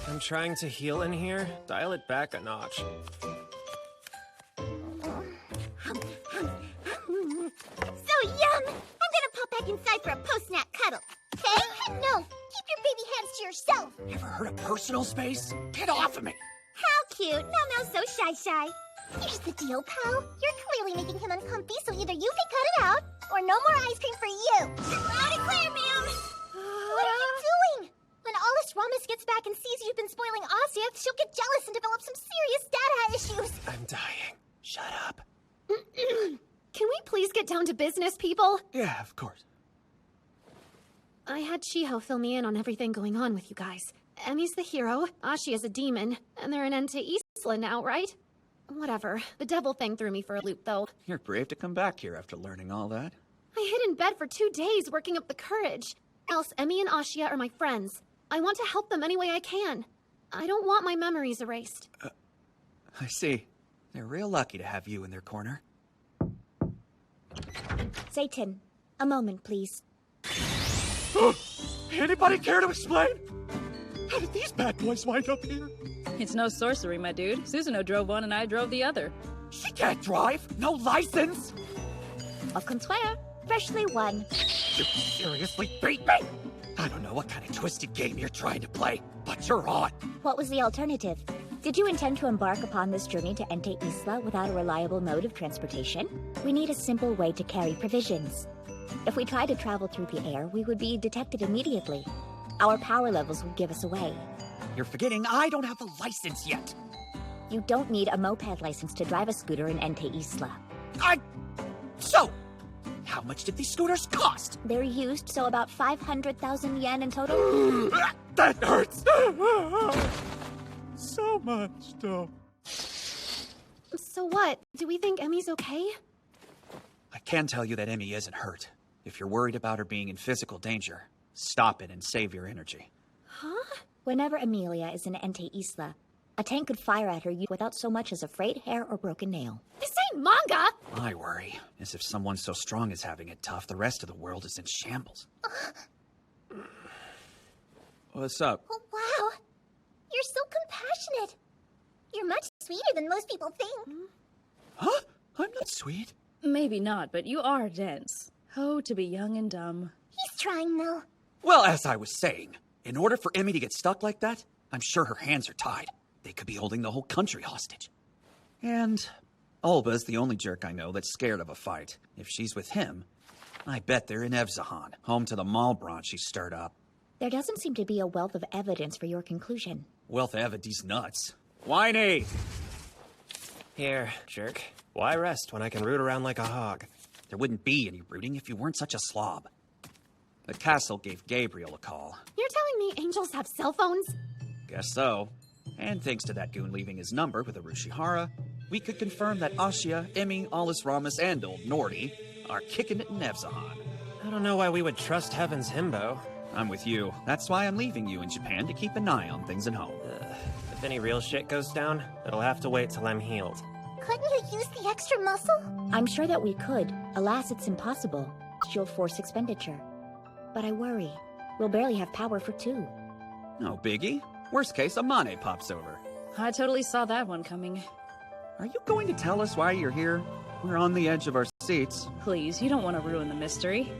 I'm trying to heal in here. Dial it back a notch. So yum! I'm gonna pop back back inside for a post-nap cuddle. Okay? No, keep your baby hands to yourself. Ever heard of personal space? Get off of me! How cute. Now Meow's so shy. Here's the deal, pal. You're clearly making him uncomfy, so either you can cut it out, or no more ice cream for you. Loud and clear, ma'am. What are you doing? When Alice Ramos gets back and sees you've been spoiling Asia, she'll get jealous and develop some serious data issues. I'm dying. Shut up. Can we please get down to business, people? Yeah, of course. I had Chiho fill me in on everything going on with you guys. Emmy's the hero, Ashia's a demon, and they're in Ente Isla now, right? Whatever. The devil thing threw me for a loop, though. You're brave to come back here after learning all that. I hid in bed for 2 days working up the courage. Else, Emmy and Ashia are my friends. I want to help them any way I can. I don't want my memories erased. I see. They're real lucky to have you in their corner. Satan, a moment, please. Anybody care to explain? How did these bad boys wind up here? It's no sorcery, my dude. Susanoo drove one and I drove the other. She can't drive! No license! Au contraire, freshly won. You seriously beat me? I don't know what kind of twisted game you're trying to play, but you're on. What was the alternative? Did you intend to embark upon this journey to Ente Isla without a reliable mode of transportation? We need a simple way to carry provisions. If we tried to travel through the air, we would be detected immediately. Our power levels would give us away. You're forgetting I don't have a license yet. You don't need a moped license to drive a scooter in Ente Isla. So, how much did these scooters cost? They're used, so about 500,000 yen in total. That hurts! So much, though. So what? Do we think Emmy's okay? I can tell you that Emmy isn't hurt. If you're worried about her being in physical danger, stop it and save your energy. Huh? Whenever Amelia is in Ente Isla, a tank could fire at her without so much as a frayed hair or broken nail. This ain't manga! My worry is if someone so strong is having it tough, the rest of the world is in shambles. What's up? Oh, wow. You're so compassionate. You're much sweeter than most people think. Huh? I'm not sweet. Maybe not, but you are dense. Oh, to be young and dumb. He's trying, though. Well, as I was saying, in order for Emmy to get stuck like that, I'm sure her hands are tied. They could be holding the whole country hostage. And Olba's the only jerk I know that's scared of a fight. If she's with him, I bet they're in Evzahan, home to the Malbron she stirred up. There doesn't seem to be a wealth of evidence for your conclusion. Wealth of evidence nuts. Whiny! Here, jerk. Why rest when I can root around like a hog? There wouldn't be any rooting if you weren't such a slob. The castle gave Gabriel a call. You're telling me angels have cell phones? Guess so. And thanks to that goon leaving his number with Arushihara, we could confirm that Ashia, Emmy, Alice Ramos, and old Nordy are kicking it in Evzahan. I don't know why we would trust Heaven's himbo. I'm with you. That's why I'm leaving you in Japan to keep an eye on things at home. If any real shit goes down, it'll have to wait till I'm healed. Couldn't you use the extra muscle? I'm sure that we could. Alas, it's impossible. She'll force expenditure. But I worry. We'll barely have power for 2. No biggie. Worst case, Amane pops over. I totally saw that one coming. Are you going to tell us why you're here? We're on the edge of our seats. Please, you don't want to ruin the mystery.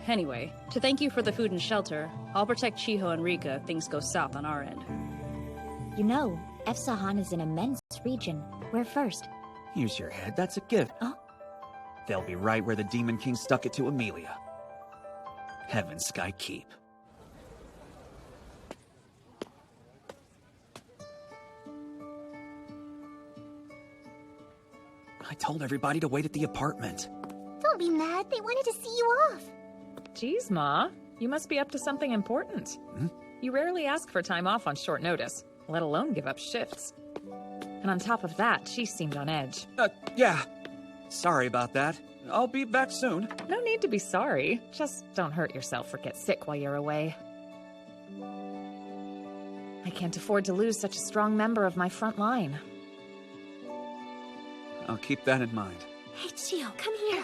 Anyway, to thank you for the food and shelter, I'll protect Chiho and Rika if things go south on our end. You know, Evzahan is an immense region. We're first. Use your head, that's a gift. Huh? They'll be right where the Demon King stuck it to Amelia. Heaven's Sky Keep. I told everybody to wait at the apartment. Don't be mad. They wanted to see you off. Geez, Ma. You must be up to something important. You rarely ask for time off on short notice, let alone give up shifts. And on top of that, she seemed on edge. Yeah. Sorry about that. I'll be back soon. No need to be sorry. Just don't hurt yourself or get sick while you're away. I can't afford to lose such a strong member of my front line. I'll keep that in mind. Hey, Chio, come here.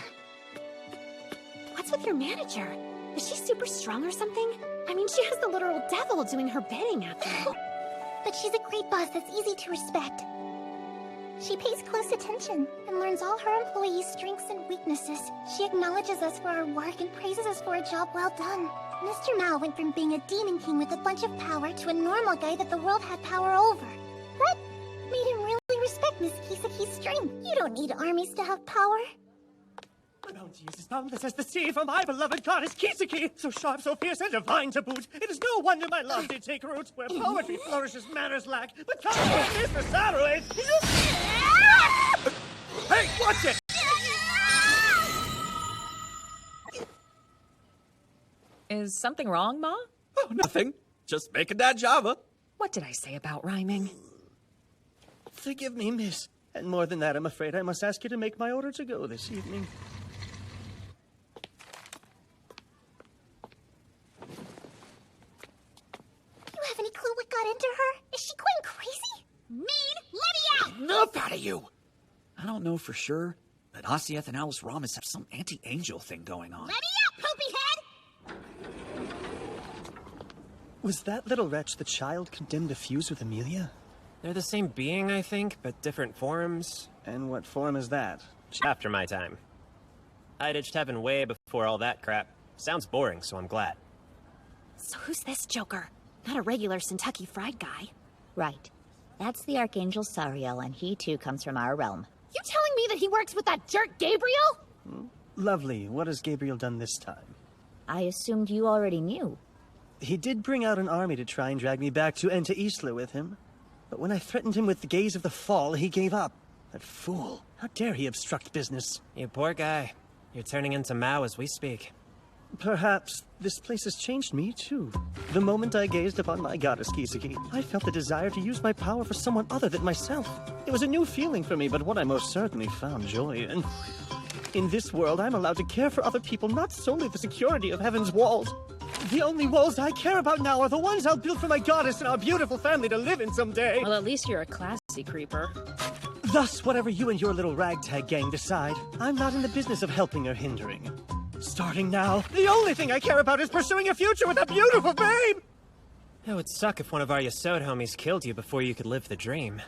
What's with your manager? Is she super strong or something? I mean, she has the literal devil doing her bidding after all. But she's a great boss that's easy to respect. She pays close attention and learns all her employees' strengths and weaknesses. She acknowledges us for our work and praises us for a job well done. Mr. Mao went from being a demon king with a bunch of power to a normal guy that the world had power over. That made him really respect Miss Kisaki's strength. You don't need armies to have power. My bounty is as boundless as the sea for my beloved goddess Kisaki, so sharp, so fierce, and divine to boot. It is no wonder my love did take root, where poetry flourishes, manners lack, but conquest is the sorrow. Hey, watch it! Is something wrong, Ma? Oh, nothing. Just making that Java. What did I say about rhyming? Forgive me, miss. And more than that, I'm afraid I must ask you to make my order to go this evening. You have any clue what got into her? Is she going crazy? Mean, let me out! Enough out of you! I don't know for sure, but Asiath and Alice Ramis have some anti-angel thing going on. Let me out, poopy head! Was that little wretch the child condemned to fuse with Amelia? They're the same being, I think, but different forms. And what form is that? After my time. I ditched heaven way before all that crap. Sounds boring, so I'm glad. So who's this joker? Not a regular Kentucky Fried guy. Right. That's the Archangel Sariel, and he too comes from our realm. You telling me that he works with that jerk Gabriel? Lovely. What has Gabriel done this time? I assumed you already knew. He did bring out an army to try and drag me back to Enta Isla with him. But when I threatened him with the gaze of the fall, he gave up. That fool. How dare he obstruct business? You poor guy. You're turning into Mao as we speak. Perhaps this place has changed me, too. The moment I gazed upon my goddess Kisaki, I felt the desire to use my power for someone other than myself. It was a new feeling for me, but one I most certainly found joy in. In this world, I'm allowed to care for other people, not solely the security of heaven's walls. The only walls I care about now are the ones I'll build for my goddess and our beautiful family to live in someday. Well, at least you're a classy creeper. Thus, whatever you and your little ragtag gang decide, I'm not in the business of helping or hindering. Starting now, the only thing I care about is pursuing a future with a beautiful babe! It would suck if one of our Yasod homies killed you before you could live the dream.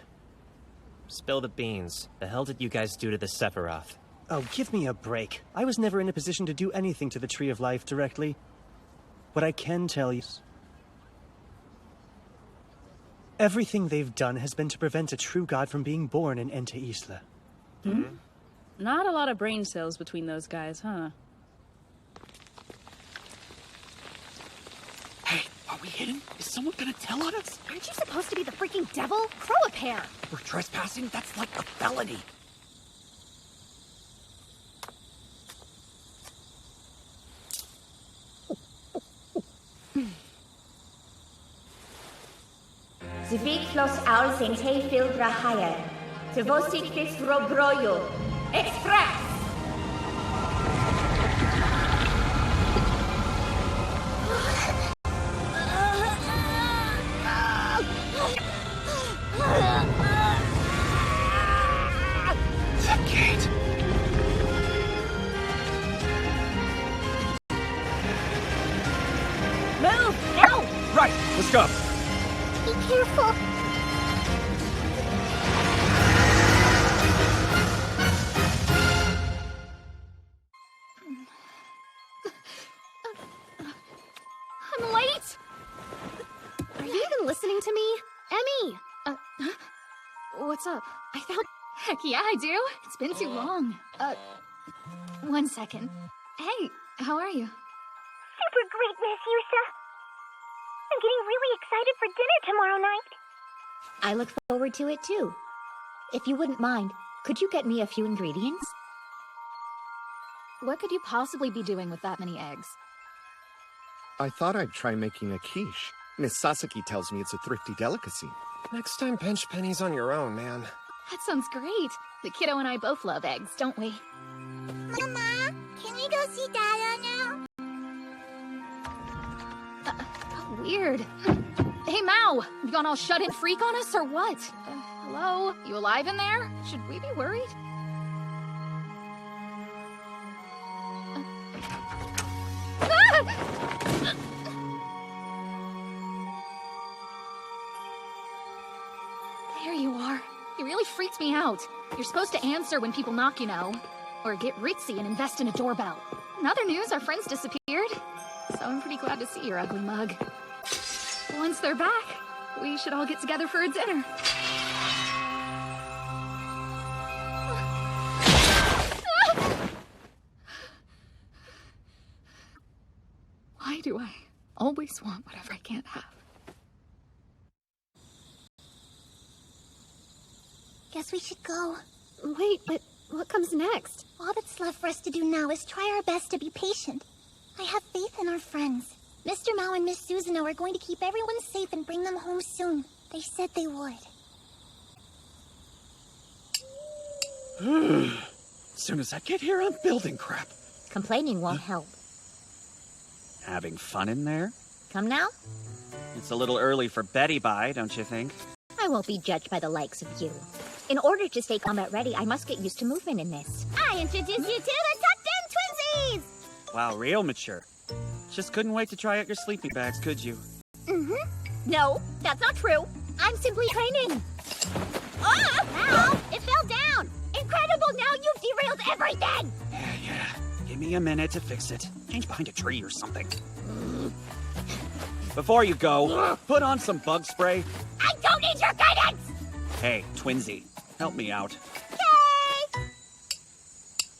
Spill the beans. The hell did you guys do to the Sephiroth? Oh, give me a break. I was never in a position to do anything to the Tree of Life directly. What I can tell you... everything they've done has been to prevent a true god from being born in Enta Isla. Not a lot of brain cells between those guys, huh? Hey, are we hidden? Is someone gonna tell on us? Aren't you supposed to be the freaking devil? Throw a pair! We're trespassing? That's like a felony. Zvik los auls en te filtra higher. Tvosik fis robroyo. Express! The gate. Move! Now! Right, let's go. Be careful! I'm late! Are you even listening to me? Emmy! What's up? I found... Heck yeah, I do. It's been too long. 1 second. Hey, how are you? Super great, Miss Yusa! I'm getting really excited for dinner tomorrow night. I look forward to it too. If you wouldn't mind, could you get me a few ingredients? What could you possibly be doing with that many eggs? I thought I'd try making a quiche. Miss Sasaki tells me it's a thrifty delicacy. Next time, pinch pennies on your own, man. That sounds great. The kiddo and I both love eggs, don't we? Mama, can we go see Dada now? Weird. Hey, Mao! You gone all shut-in freak on us, or what? Hello? You alive in there? Should we be worried? There you are. You really freaked stress me out. You're supposed to answer when people knock, you know. Or get ritzy and invest in a doorbell. In other news, our friends disappeared. So I'm pretty glad to see your ugly mug. Once they're back, we should all get together for a dinner. Why do I always want whatever I can't have? Guess we should go. Wait, but what comes next? All that's left for us to do now is try our best to be patient. I have faith in our friends. Mr. Mao and Miss Susanoo are going to keep everyone safe and bring them home soon. They said they would. As soon as I get here, I'm building crap. Complaining won't help. Having fun in there? Come now? It's a little early for Betty Bye, don't you think? I won't be judged by the likes of you. In order to stay combat ready, I must get used to movement in this. I introduce you to the Tucked In Twinsies! Wow, real mature. Just couldn't wait to try out your sleeping bags, could you? No, that's not true. I'm simply training. Ah! Ow! It fell down! Incredible! Now you've derailed everything! Yeah. Give me a minute to fix it. Change behind a tree or something. Before you go, put on some bug spray. I don't need your guidance! Hey, Twinsy, help me out. Okay!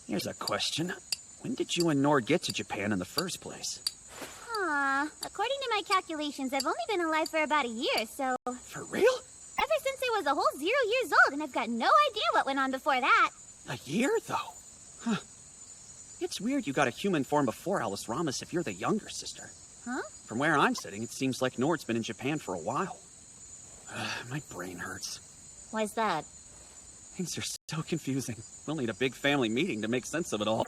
Here's a question. When did you and Nord get to Japan in the first place? According to my calculations, I've only been alive for about a year, so... For real? Ever since I was a whole 0 years old, and I've got no idea what went on before that. A year, though? Huh. It's weird you got a human form before Alice Ramis if you're the younger sister. Huh? From where I'm sitting, it seems like Nord's been in Japan for a while. My brain hurts. Why's that? Things are so confusing. We'll need a big family meeting to make sense of it all.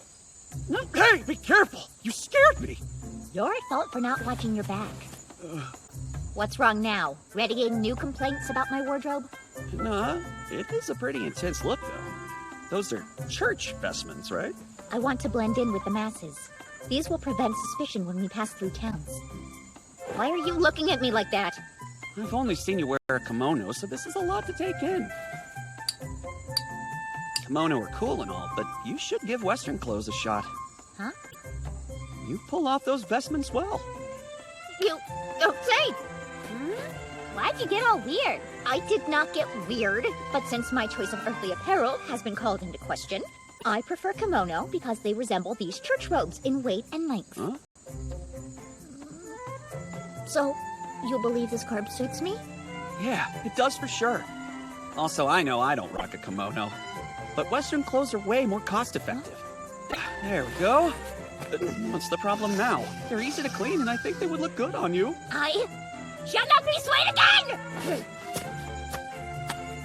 Hey, be careful! You scared me! You're at fault for not watching your back. What's wrong now? Ready any new complaints about my wardrobe? Nah, it is a pretty intense look, though. Those are church specimens, right? I want to blend in with the masses. These will prevent suspicion when we pass through towns. Why are you looking at me like that? I've only seen you wear a kimono, so this is a lot to take in. Kimono are cool and all, but you should give Western clothes a shot. Huh? You pull off those vestments well. You don't say! Why'd you get all weird? I did not get weird, but since my choice of earthly apparel has been called into question, I prefer kimono because they resemble these church robes in weight and length. Huh? So, you believe this garb suits me? Yeah, it does for sure. Also, I know I don't rock a kimono, but Western clothes are way more cost-effective. There we go. What's the problem now? They're easy to clean, and I think they would look good on you. I shall not be swayed again!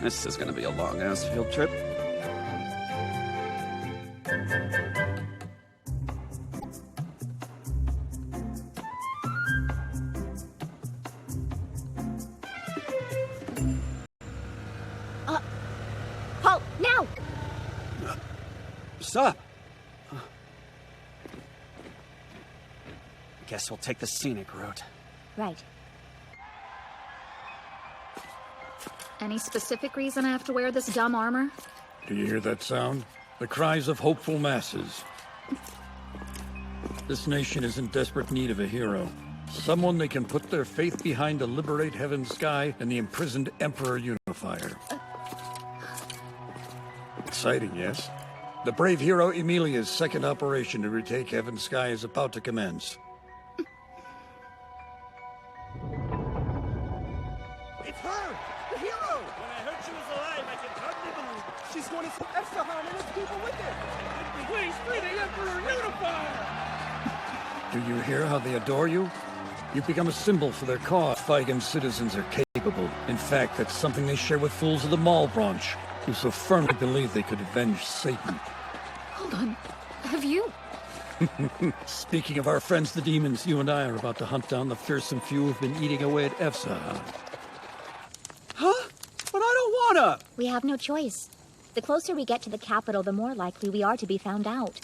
This is gonna be a long-ass field trip. Halt, now! What's up? Guess we'll take the scenic route. Right. Any specific reason I have to wear this dumb armor? Do you hear that sound? The cries of hopeful masses. This nation is in desperate need of a hero. Someone they can put their faith behind to liberate Heaven's Sky and the imprisoned Emperor Unifier. Exciting, yes? The brave hero Emilia's second operation to retake Heaven's Sky is about to commence. It's her! The hero! When I heard she was alive, I could hardly believe it. She's going to save Epsilon and his people with her. Please free the Emperor Unifier! Do you hear how they adore you? You've become a symbol for their cause. Feigen's citizens are capable. In fact, that's something they share with fools of the Mall branch, who so firmly believe they could avenge Satan. Hold on. Have you? Speaking of our friends the demons, you and I are about to hunt down the fearsome few who've been eating away at Efsa. Huh? But I don't wanna! We have no choice. The closer we get to the capital, the more likely we are to be found out.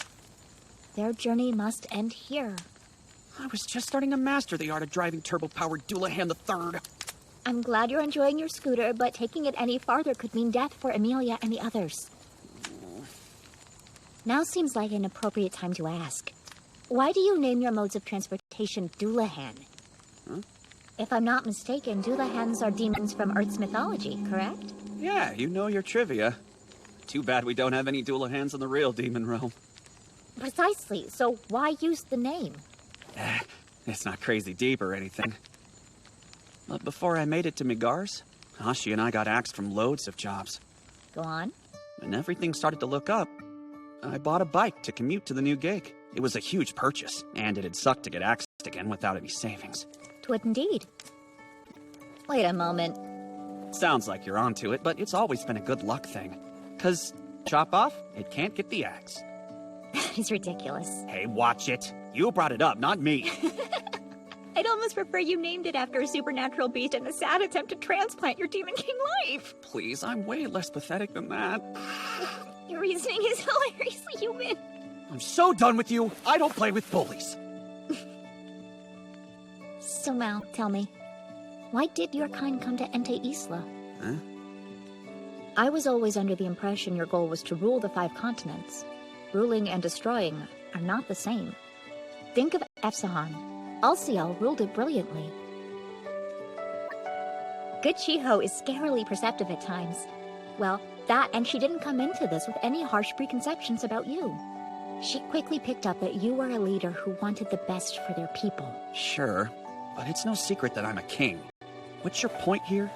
Their journey must end here. I was just starting to master the art of driving turbo-powered Doulahan III. I'm glad you're enjoying your scooter, but taking it any farther could mean death for Amelia and the others. Now seems like an appropriate time to ask. Why do you name your modes of transportation Doulahan? Huh? If I'm not mistaken, Doulahans are demons from Earth's mythology, correct? Yeah, you know your trivia. Too bad we don't have any Doulahans in the real demon realm. Precisely, so why use the name? It's not crazy deep or anything. But before I made it to Migar's, Hashi and I got axed from loads of jobs. Go on. When everything started to look up, I bought a bike to commute to the new gig. It was a huge purchase, and it'd suck to get axed again without any savings. 'Twould indeed. Wait a moment. Sounds like you're onto it, but it's always been a good luck thing. 'Cause chop off, it can't get the axe. That is ridiculous. Hey, watch it. You brought it up, not me. I'd almost prefer you named it after a supernatural beast in a sad attempt to transplant your Demon King life. Please, I'm way less pathetic than that. Your reasoning is hilariously human. I'm so done with you. I don't play with bullies. So now, tell me, why did your kind come to Ente Isla? Huh? I was always under the impression your goal was to rule the 5 continents. Ruling and destroying are not the same. Think of Efsahan. Alciel ruled it brilliantly. Good Shiho is scarily perceptive at times. Well, that and she didn't come into this with any harsh preconceptions about you. She quickly picked up that you were a leader who wanted the best for their people. Sure, but it's no secret that I'm a king. What's your point here?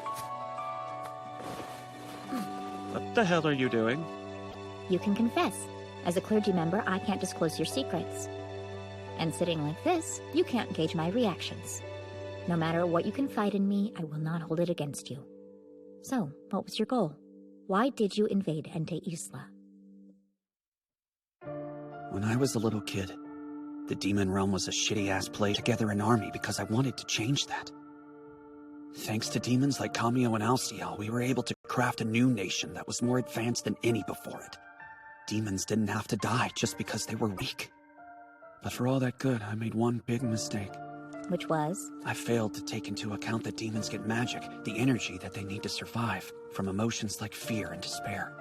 What the hell are you doing? You can confess. As a clergy member, I can't disclose your secrets. And sitting like this, you can't gauge my reactions. No matter what you confide in me, I will not hold it against you. So, what was your goal? Why did you invade Ente Isla? When I was a little kid, the demon realm was a shitty-ass play to gather an army because I wanted to change that. Thanks to demons like Kamio and Alciel, we were able to craft a new nation that was more advanced than any before it. Demons didn't have to die just because they were weak. But for all that good, I made one big mistake. Which was? I failed to take into account that demons get magic, the energy that they need to survive, from emotions like fear and despair.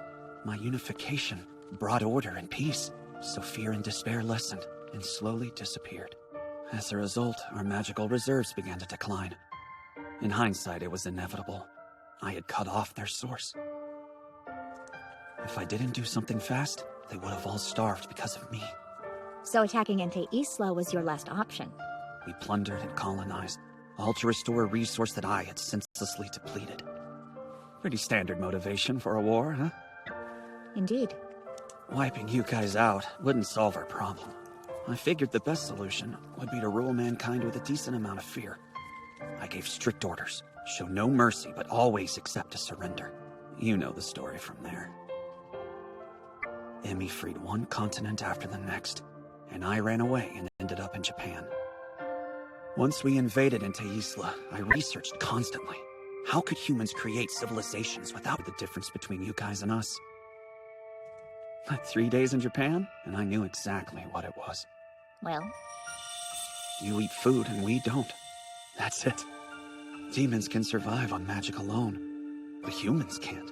My unification brought order and peace, so fear and despair lessened and slowly disappeared. As a result, our magical reserves began to decline. In hindsight, it was inevitable. I had cut off their source. If I didn't do something fast, they would have all starved because of me. So attacking Ente Isla was your last option. We plundered and colonized, all to restore a resource that I had senselessly depleted. Pretty standard motivation for a war, huh? Indeed. Wiping you guys out wouldn't solve our problem. I figured the best solution would be to rule mankind with a decent amount of fear. I gave strict orders. Show no mercy, but always accept a surrender. You know the story from there. Emmy freed one continent after the next, and I ran away and ended up in Japan. Once we invaded Ente Isla, I researched constantly. How could humans create civilizations without the difference between you guys and us? 3 days in Japan, and I knew exactly what it was. Well? You eat food and we don't. That's it. Demons can survive on magic alone, but humans can't.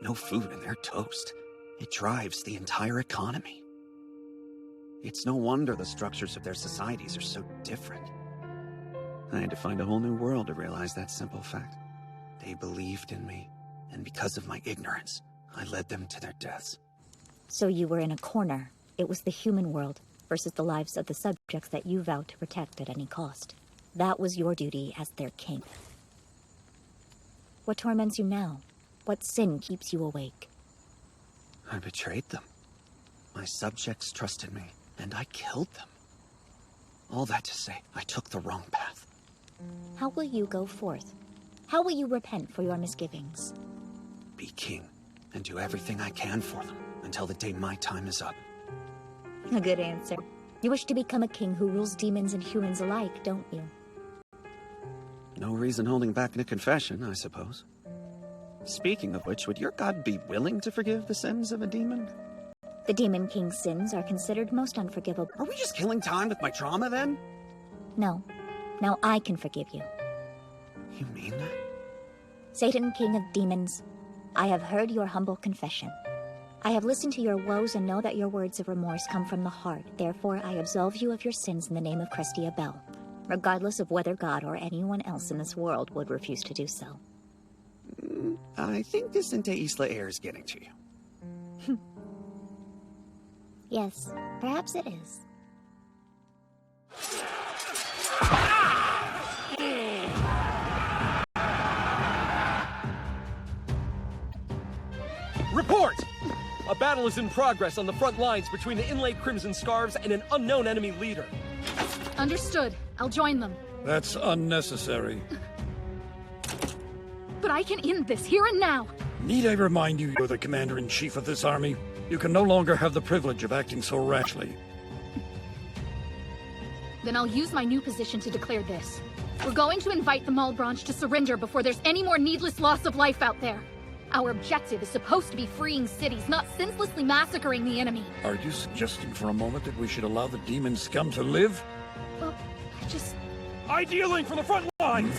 No food and they're toast. It drives the entire economy. It's no wonder the structures of their societies are so different. I had to find a whole new world to realize that simple fact. They believed in me, and because of my ignorance, I led them to their deaths. So you were in a corner. It was the human world versus the lives of the subjects that you vowed to protect at any cost. That was your duty as their king. What torments you now? What sin keeps you awake? I betrayed them. My subjects trusted me, and I killed them. All that to say, I took the wrong path. How will you go forth? How will you repent for your misgivings? Be king, and do everything I can for them, until the day my time is up. A good answer. You wish to become a king who rules demons and humans alike, don't you? No reason holding back a confession, I suppose. Speaking of which, would your god be willing to forgive the sins of a demon? The Demon King's sins are considered most unforgivable. Are we just killing time with my trauma, then? No. Now I can forgive you. You mean that? Satan, king of demons, I have heard your humble confession. I have listened to your woes and know that your words of remorse come from the heart. Therefore, I absolve you of your sins in the name of Crestia Bell, regardless of whether God or anyone else in this world would refuse to do so. I think this Inte Isla air is getting to you. Yes, perhaps it is. Report! A battle is in progress on the front lines between the inlaid Crimson Scarves and an unknown enemy leader. Understood. I'll join them. That's unnecessary. But I can end this here and now. Need I remind you, you're the commander-in-chief of this army? You can no longer have the privilege of acting so rashly. Then I'll use my new position to declare this. We're going to invite the Malbranche to surrender before there's any more needless loss of life out there. Our objective is supposed to be freeing cities, not senselessly massacring the enemy. Are you suggesting for a moment that we should allow the demon scum to live? Well, I just... Idealing from the front lines!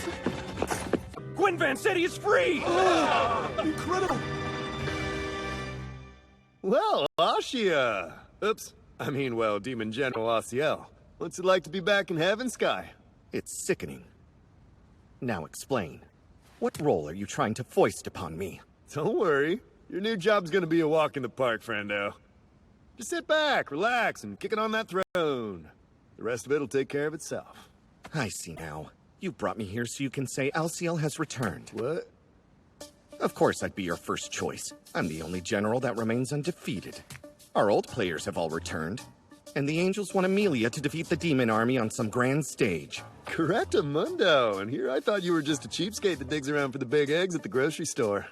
Gwen Van City is free! Incredible! Well, Ashia! Oops. I mean, well, Demon General Asiel. What's it like to be back in Heaven Sky? It's sickening. Now explain. What role are you trying to foist upon me? Don't worry. Your new job's gonna be a walk in the park, friendo. Just sit back, relax, and kick it on that throne. The rest of it'll take care of itself. I see now. You brought me here so you can say Alciel has returned. What? Of course I'd be your first choice. I'm the only general that remains undefeated. Our old players have all returned. And the Angels want Amelia to defeat the demon army on some grand stage. Correctamundo! And here I thought you were just a cheapskate that digs around for the big eggs at the grocery store.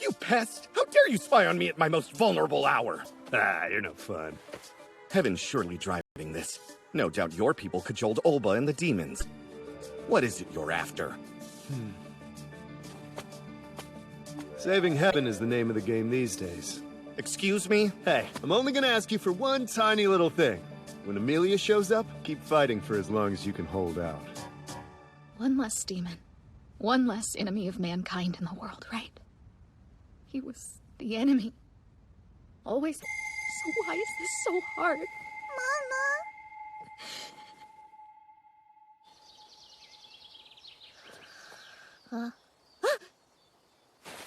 You pest! How dare you spy on me at my most vulnerable hour? Ah, you're no fun. Heaven's surely driving this. No doubt your people cajoled Olba and the demons. What is it you're after? Saving heaven is the name of the game these days. Excuse me? Hey, I'm only gonna ask you for one tiny little thing. When Amelia shows up, keep fighting for as long as you can hold out. One less demon. One less enemy of mankind in the world, right? He was the enemy. Always. So why is this so hard? Mama!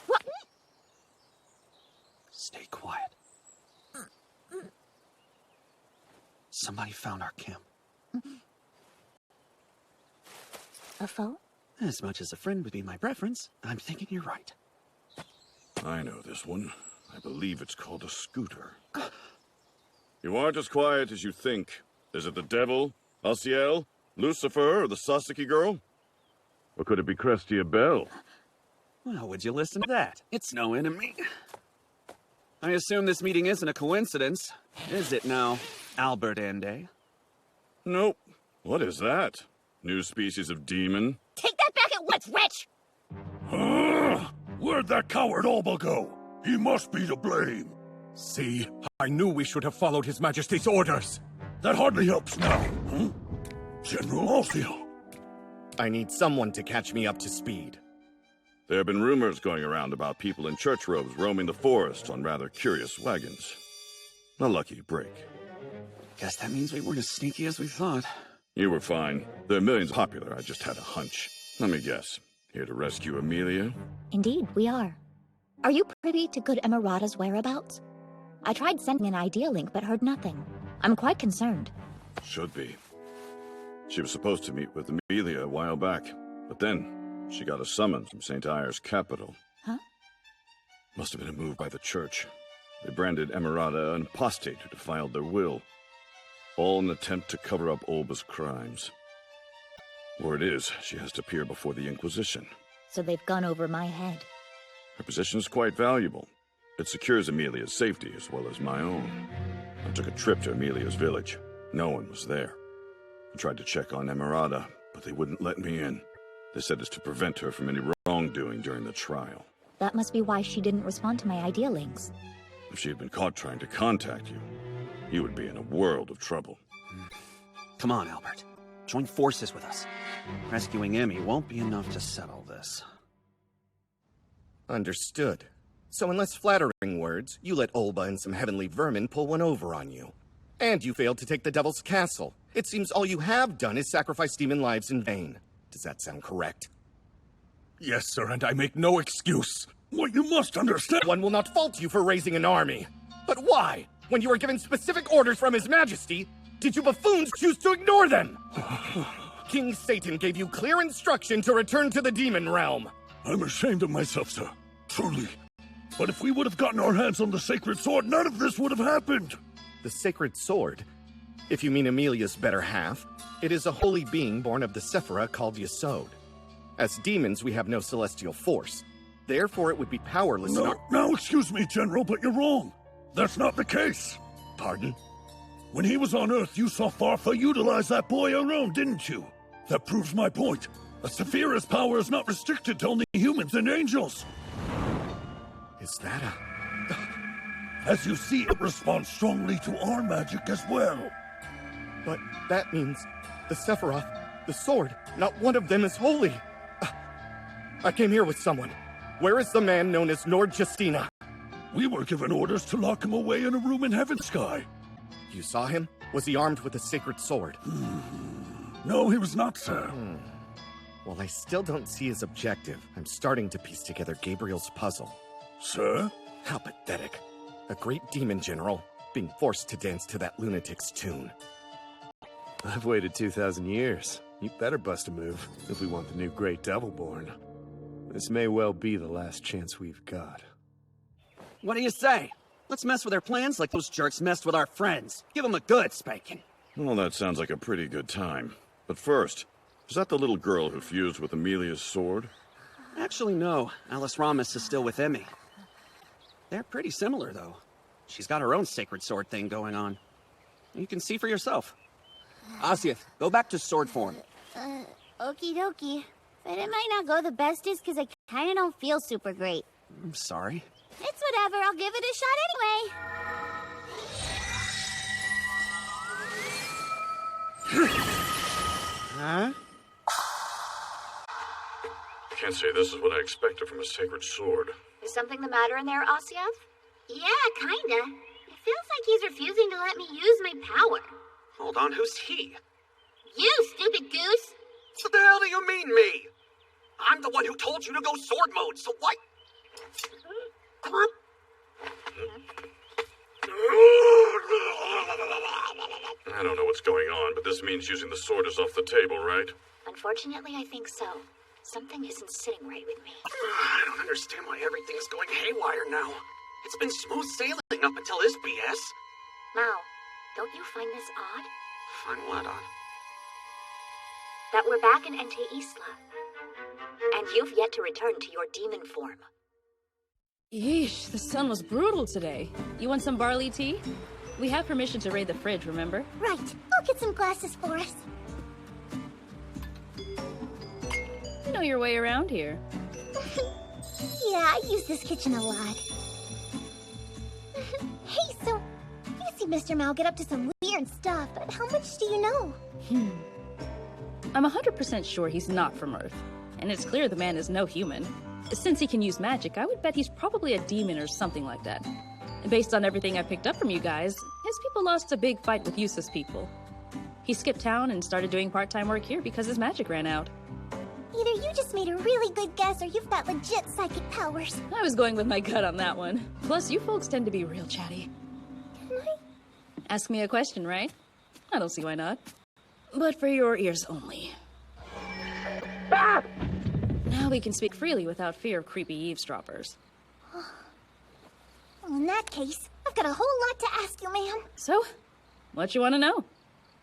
What? Stay quiet. Somebody found our camp. A foe? As much as a friend would be my preference, I'm thinking you're right. I know this one. I believe it's called a scooter. You aren't as quiet as you think. Is it the devil, Alciel, Lucifer, or the Sasaki girl? Or could it be Crestia Bell? Well, would you listen to that? It's no enemy. I assume this meeting isn't a coincidence, is it now, Albert Ende? Nope. What is that? New species of demon? Take that back at once, wretch! Where'd that coward Olba go? He must be to blame. See, I knew we should have followed His Majesty's orders. That hardly helps now, huh? General Alciel. I need someone to catch me up to speed. There have been rumors going around about people in church robes roaming the forest on rather curious wagons. A lucky break. Guess that means we weren't as sneaky as we thought. You were fine. There are millions popular, I just had a hunch. Let me guess. Here to rescue Amelia? Indeed, we are. Are you privy to good Emerada's whereabouts? I tried sending an idea link, but heard nothing. I'm quite concerned. Should be. She was supposed to meet with Amelia a while back, but then she got a summons from St. Ire's capital. Huh? Must have been a move by the church. They branded Emerada an apostate who defiled their will. All in an attempt to cover up Olba's crimes. Word is, she has to appear before the Inquisition. So they've gone over my head. Her position is quite valuable. It secures Amelia's safety as well as my own. I took a trip to Amelia's village. No one was there. I tried to check on Emerada, but they wouldn't let me in. They said it's to prevent her from any wrongdoing during the trial. That must be why she didn't respond to my idea links. If she had been caught trying to contact you, you would be in a world of trouble. Come on, Albert. Join forces with us. Rescuing Emmy won't be enough to settle this. Understood. So in less flattering words, you let Olba and some heavenly vermin pull one over on you. And you failed to take the Devil's Castle. It seems all you have done is sacrifice demon lives in vain. Does that sound correct? Yes, sir, and I make no excuse. What you must understand— One will not fault you for raising an army. But why? When you were given specific orders from His Majesty, did you buffoons choose to ignore them? King Satan gave you clear instruction to return to the demon realm. I'm ashamed of myself, sir. Truly. But if we would have gotten our hands on the sacred sword, none of this would have happened. The sacred sword? If you mean Amelia's better half, it is a holy being born of the Sephira called Yesod. As demons, we have no celestial force. Therefore, it would be powerless in our— Now, excuse me, General, but you're wrong. That's not the case. Pardon? When he was on Earth, you saw Farfa utilize that boy alone, didn't you? That proves my point. A Sephira's power is not restricted to only humans and angels. Is that a— As you see, it responds strongly to our magic as well. But that means the Sephiroth, the sword, not one of them is holy. I came here with someone. Where is the man known as Lord Justina? We were given orders to lock him away in a room in Heaven Sky. You saw him? Was he armed with a sacred sword? No, he was not, sir. Well, I still don't see his objective. I'm starting to piece together Gabriel's puzzle. Sir? How pathetic. A great demon general, being forced to dance to that lunatic's tune. I've waited 2,000 years. You better bust a move if we want the new Great Devilborn. This may well be the last chance we've got. What do you say? Let's mess with their plans like those jerks messed with our friends. Give them a good spanking. Well, that sounds like a pretty good time. But first, is that the little girl who fused with Amelia's sword? Actually, no. Alice Ramos is still with Emmy. They're pretty similar, though. She's got her own sacred sword thing going on. You can see for yourself. Asyath, go back to sword form. Okie dokie. But it might not go the bestest because I kinda don't feel super great. I'm sorry. It's whatever, I'll give it a shot anyway. Huh? Can't say this is what I expected from a sacred sword. Is something the matter in there, Asyath? Yeah, kinda. It feels like he's refusing to let me use my power. Hold on, who's he? You, stupid goose! What the hell do you mean, me? I'm the one who told you to go sword mode, so what? Come on. I don't know what's going on, but this means using the sword is off the table, right? Unfortunately, I think so. Something isn't sitting right with me. I don't understand why everything's going haywire now. It's been smooth sailing up until this BS. Mao, don't you find this odd? Find what odd? That we're back in Ente Isla. And you've yet to return to your demon form. Yeesh, the sun was brutal today. You want some barley tea? We have permission to raid the fridge, remember? Right. I'll get some glasses for us. You know your way around here. Yeah, I use this kitchen a lot. Hey, so, you see Mr. Mao get up to some weird stuff, but how much do you know? I'm 100% sure he's not from Earth. And it's clear the man is no human. Since he can use magic, I would bet he's probably a demon or something like that. And based on everything I picked up from you guys, his people lost a big fight with Yusa's people. He skipped town and started doing part-time work here because his magic ran out. Either you just made a really good guess or you've got legit psychic powers. I was going with my gut on that one. Plus, you folks tend to be real chatty. Can I? Ask me a question, right? I don't see why not. But for your ears only. Ah! Now we can speak freely without fear of creepy eavesdroppers. Well, in that case, I've got a whole lot to ask you, ma'am. So, what you want to know?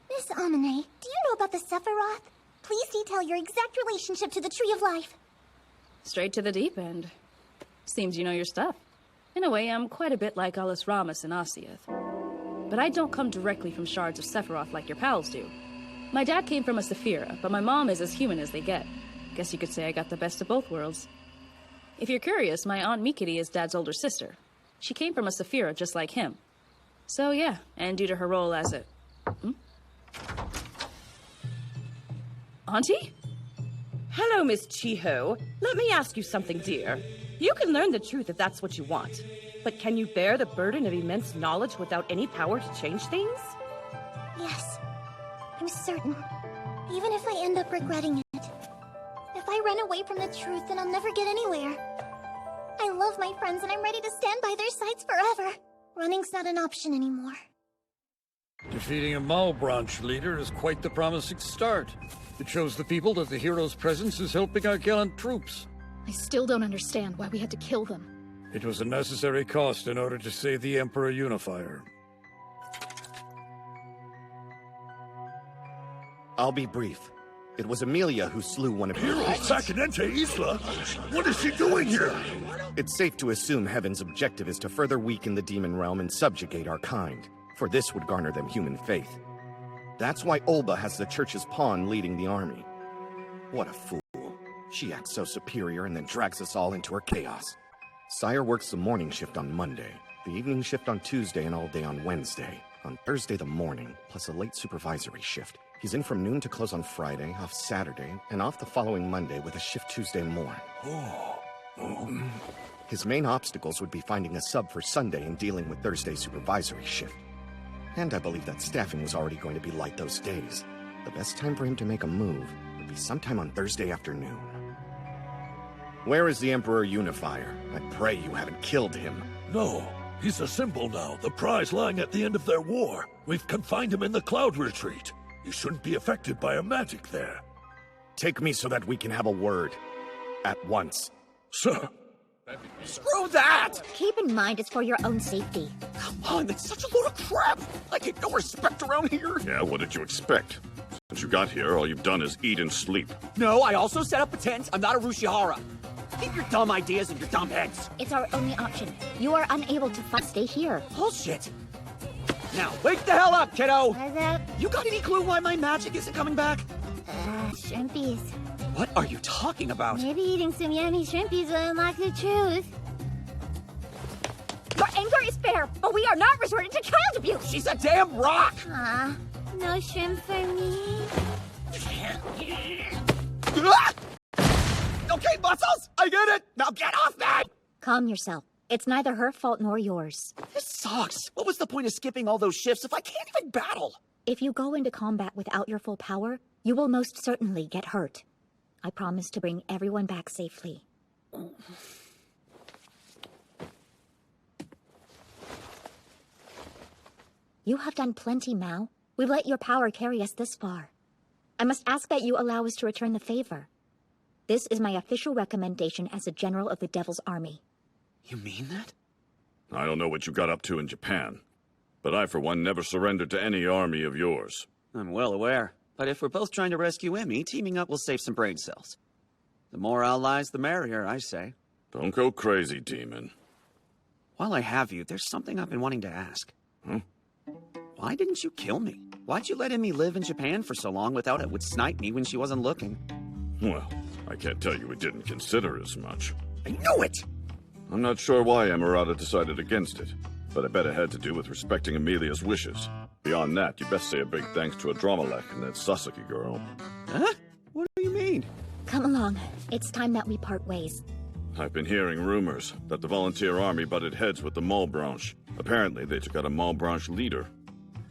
Miss Amine, do you know about the Sephiroth? Please detail your exact relationship to the Tree of Life. Straight to the deep end. Seems you know your stuff. In a way, I'm quite a bit like Alice Ramos and Asyath. But I don't come directly from shards of Sephiroth like your pals do. My dad came from a Sephira, but my mom is as human as they get. Guess you could say I got the best of both worlds. If you're curious, my Aunt Mikiri is Dad's older sister. She came from a Sephira just like him. So yeah, and due to her role as a... Auntie? Hello, Miss Chiho. Let me ask you something, dear. You can learn the truth if that's what you want. But can you bear the burden of immense knowledge without any power to change things? Yes, I'm certain. Even if I end up regretting it. If I run away from the truth, then I'll never get anywhere. I love my friends and I'm ready to stand by their sides forever. Running's not an option anymore. Defeating a Malbranche leader is quite the promising start. It shows the people that the hero's presence is helping our gallant troops. I still don't understand why we had to kill them. It was a necessary cost in order to save the Emperor Unifier. I'll be brief. It was Amelia who slew one of your Heroes back in Ente Isla? What is she doing here? It's safe to assume Heaven's objective is to further weaken the demon realm and subjugate our kind, for this would garner them human faith. That's why Olba has the Church's pawn leading the army. What a fool. She acts so superior and then drags us all into her chaos. Sire works the morning shift on Monday, the evening shift on Tuesday, and all day on Wednesday. On Thursday the morning, plus a late supervisory shift. He's in from noon to close on Friday, off Saturday, and off the following Monday with a shift Tuesday morn. His main obstacles would be finding a sub for Sunday and dealing with Thursday's supervisory shift. And I believe that staffing was already going to be light those days. The best time for him to make a move would be sometime on Thursday afternoon. Where is the Emperor Unifier? I pray you haven't killed him. No, he's a symbol now, the prize lying at the end of their war. We've confined him in the Cloud Retreat. He shouldn't be affected by a magic there. Take me so that we can have a word. At once. Sir. Screw that! Keep in mind it's for your own safety. Come on, that's such a load of crap! I get no respect around here! Yeah, what did you expect? Since you got here, all you've done is eat and sleep. No, I also set up a tent. I'm not a Rushihara. Keep your dumb ideas in your dumb heads. It's our only option. You are unable to stay here. Bullshit! Now, wake the hell up, kiddo! What's up? You got any clue why my magic isn't coming back? Shrimpies. What are you talking about? Maybe eating some yummy shrimpies will unlock the truth. Your anger is fair, but we are not resorting to child abuse! She's a damn rock! Aw, no shrimp for me. Okay, muscles! I get it! Now get off me! Calm yourself. It's neither her fault nor yours. This sucks. What was the point of skipping all those shifts if I can't even battle? If you go into combat without your full power, you will most certainly get hurt. I promise to bring everyone back safely. You have done plenty, Mao. We've let your power carry us this far. I must ask that you allow us to return the favor. This is my official recommendation as a general of the Devil's Army. You mean that? I don't know what you got up to in Japan, but I, for one, never surrendered to any army of yours. I'm well aware. But if we're both trying to rescue Emmy, teaming up will save some brain cells. The more allies, the merrier, I say. Don't go crazy, demon. While I have you, there's something I've been wanting to ask. Why didn't you kill me? Why'd you let Emmy live in Japan for so long without it would snipe me when she wasn't looking? Well, I can't tell you we didn't consider as much. I knew it! I'm not sure why Emerauda decided against it, but I bet it had to do with respecting Amelia's wishes. Beyond that, you best say a big thanks to Adramalek and that Sasaki girl. Huh? What do you mean? Come along. It's time that we part ways. I've been hearing rumors that the volunteer army butted heads with the Malbranche. Apparently, they took out a Malbranche leader.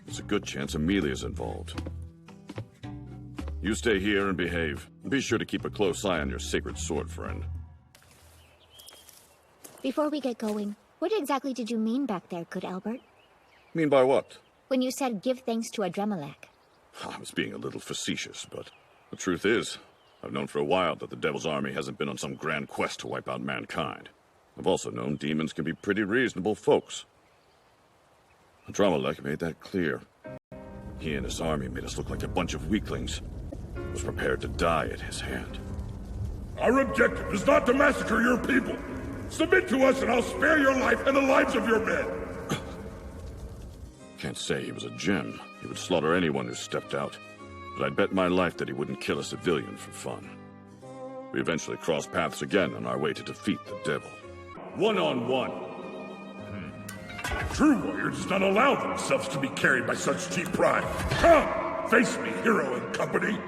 There's a good chance Amelia's involved. You stay here and behave. Be sure to keep a close eye on your sacred sword, friend. Before we get going, what exactly did you mean back there, good Albert? Mean by what? When you said give thanks to Adramalek. I was being a little facetious, but the truth is, I've known for a while that the Devil's Army hasn't been on some grand quest to wipe out mankind. I've also known demons can be pretty reasonable folks. Adramalek made that clear. He and his army made us look like a bunch of weaklings. Was prepared to die at his hand. Our objective is not to massacre your people. Submit to us and I'll spare your life and the lives of your men. Can't say he was a gem. He would slaughter anyone who stepped out. But I'd bet my life that he wouldn't kill a civilian for fun. We eventually crossed paths again on our way to defeat the devil. One-on-one. True warriors does not allow themselves to be carried by such cheap pride. Come, face me, hero and company.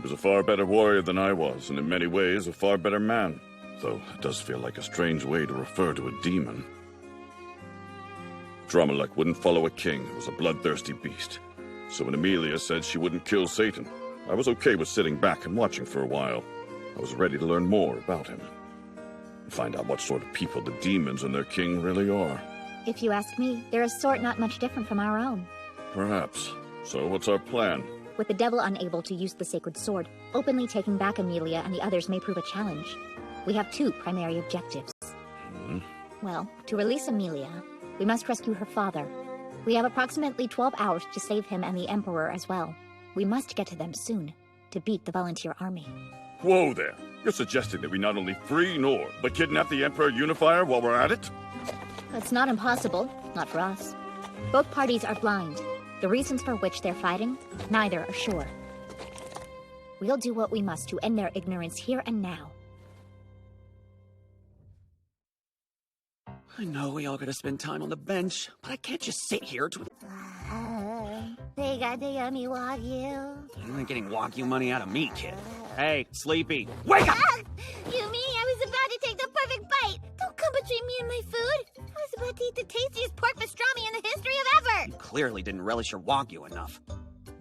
He was a far better warrior than I was, and in many ways a far better man. Though it does feel like a strange way to refer to a demon. Dromalek wouldn't follow a king who was a bloodthirsty beast. So when Amelia said she wouldn't kill Satan, I was okay with sitting back and watching for a while. I was ready to learn more about him. And find out what sort of people the demons and their king really are. If you ask me, they're a sort not much different from our own. Perhaps. So what's our plan? With the devil unable to use the sacred sword, openly taking back Amelia and the others may prove a challenge. We have two primary objectives. Well, to release Amelia, we must rescue her father. We have approximately 12 hours to save him and the Emperor as well. We must get to them soon, to beat the volunteer army. Whoa there! You're suggesting that we not only free Nor, but kidnap the Emperor Unifier while we're at it? That's not impossible, not for us. Both parties are blind. The reasons for which they're fighting, neither are sure. We'll do what we must to end their ignorance here and now. I know we all gotta spend time on the bench, but I can't just sit here to... They got the yummy Wagyu. You ain't getting Wagyu money out of me, kid. Hey, Sleepy, wake up! You mean I was about to take the perfect bite? Don't come between me and my food. I was about to eat the tastiest pork pastrami in the history of ever. You clearly didn't relish your Wagyu enough.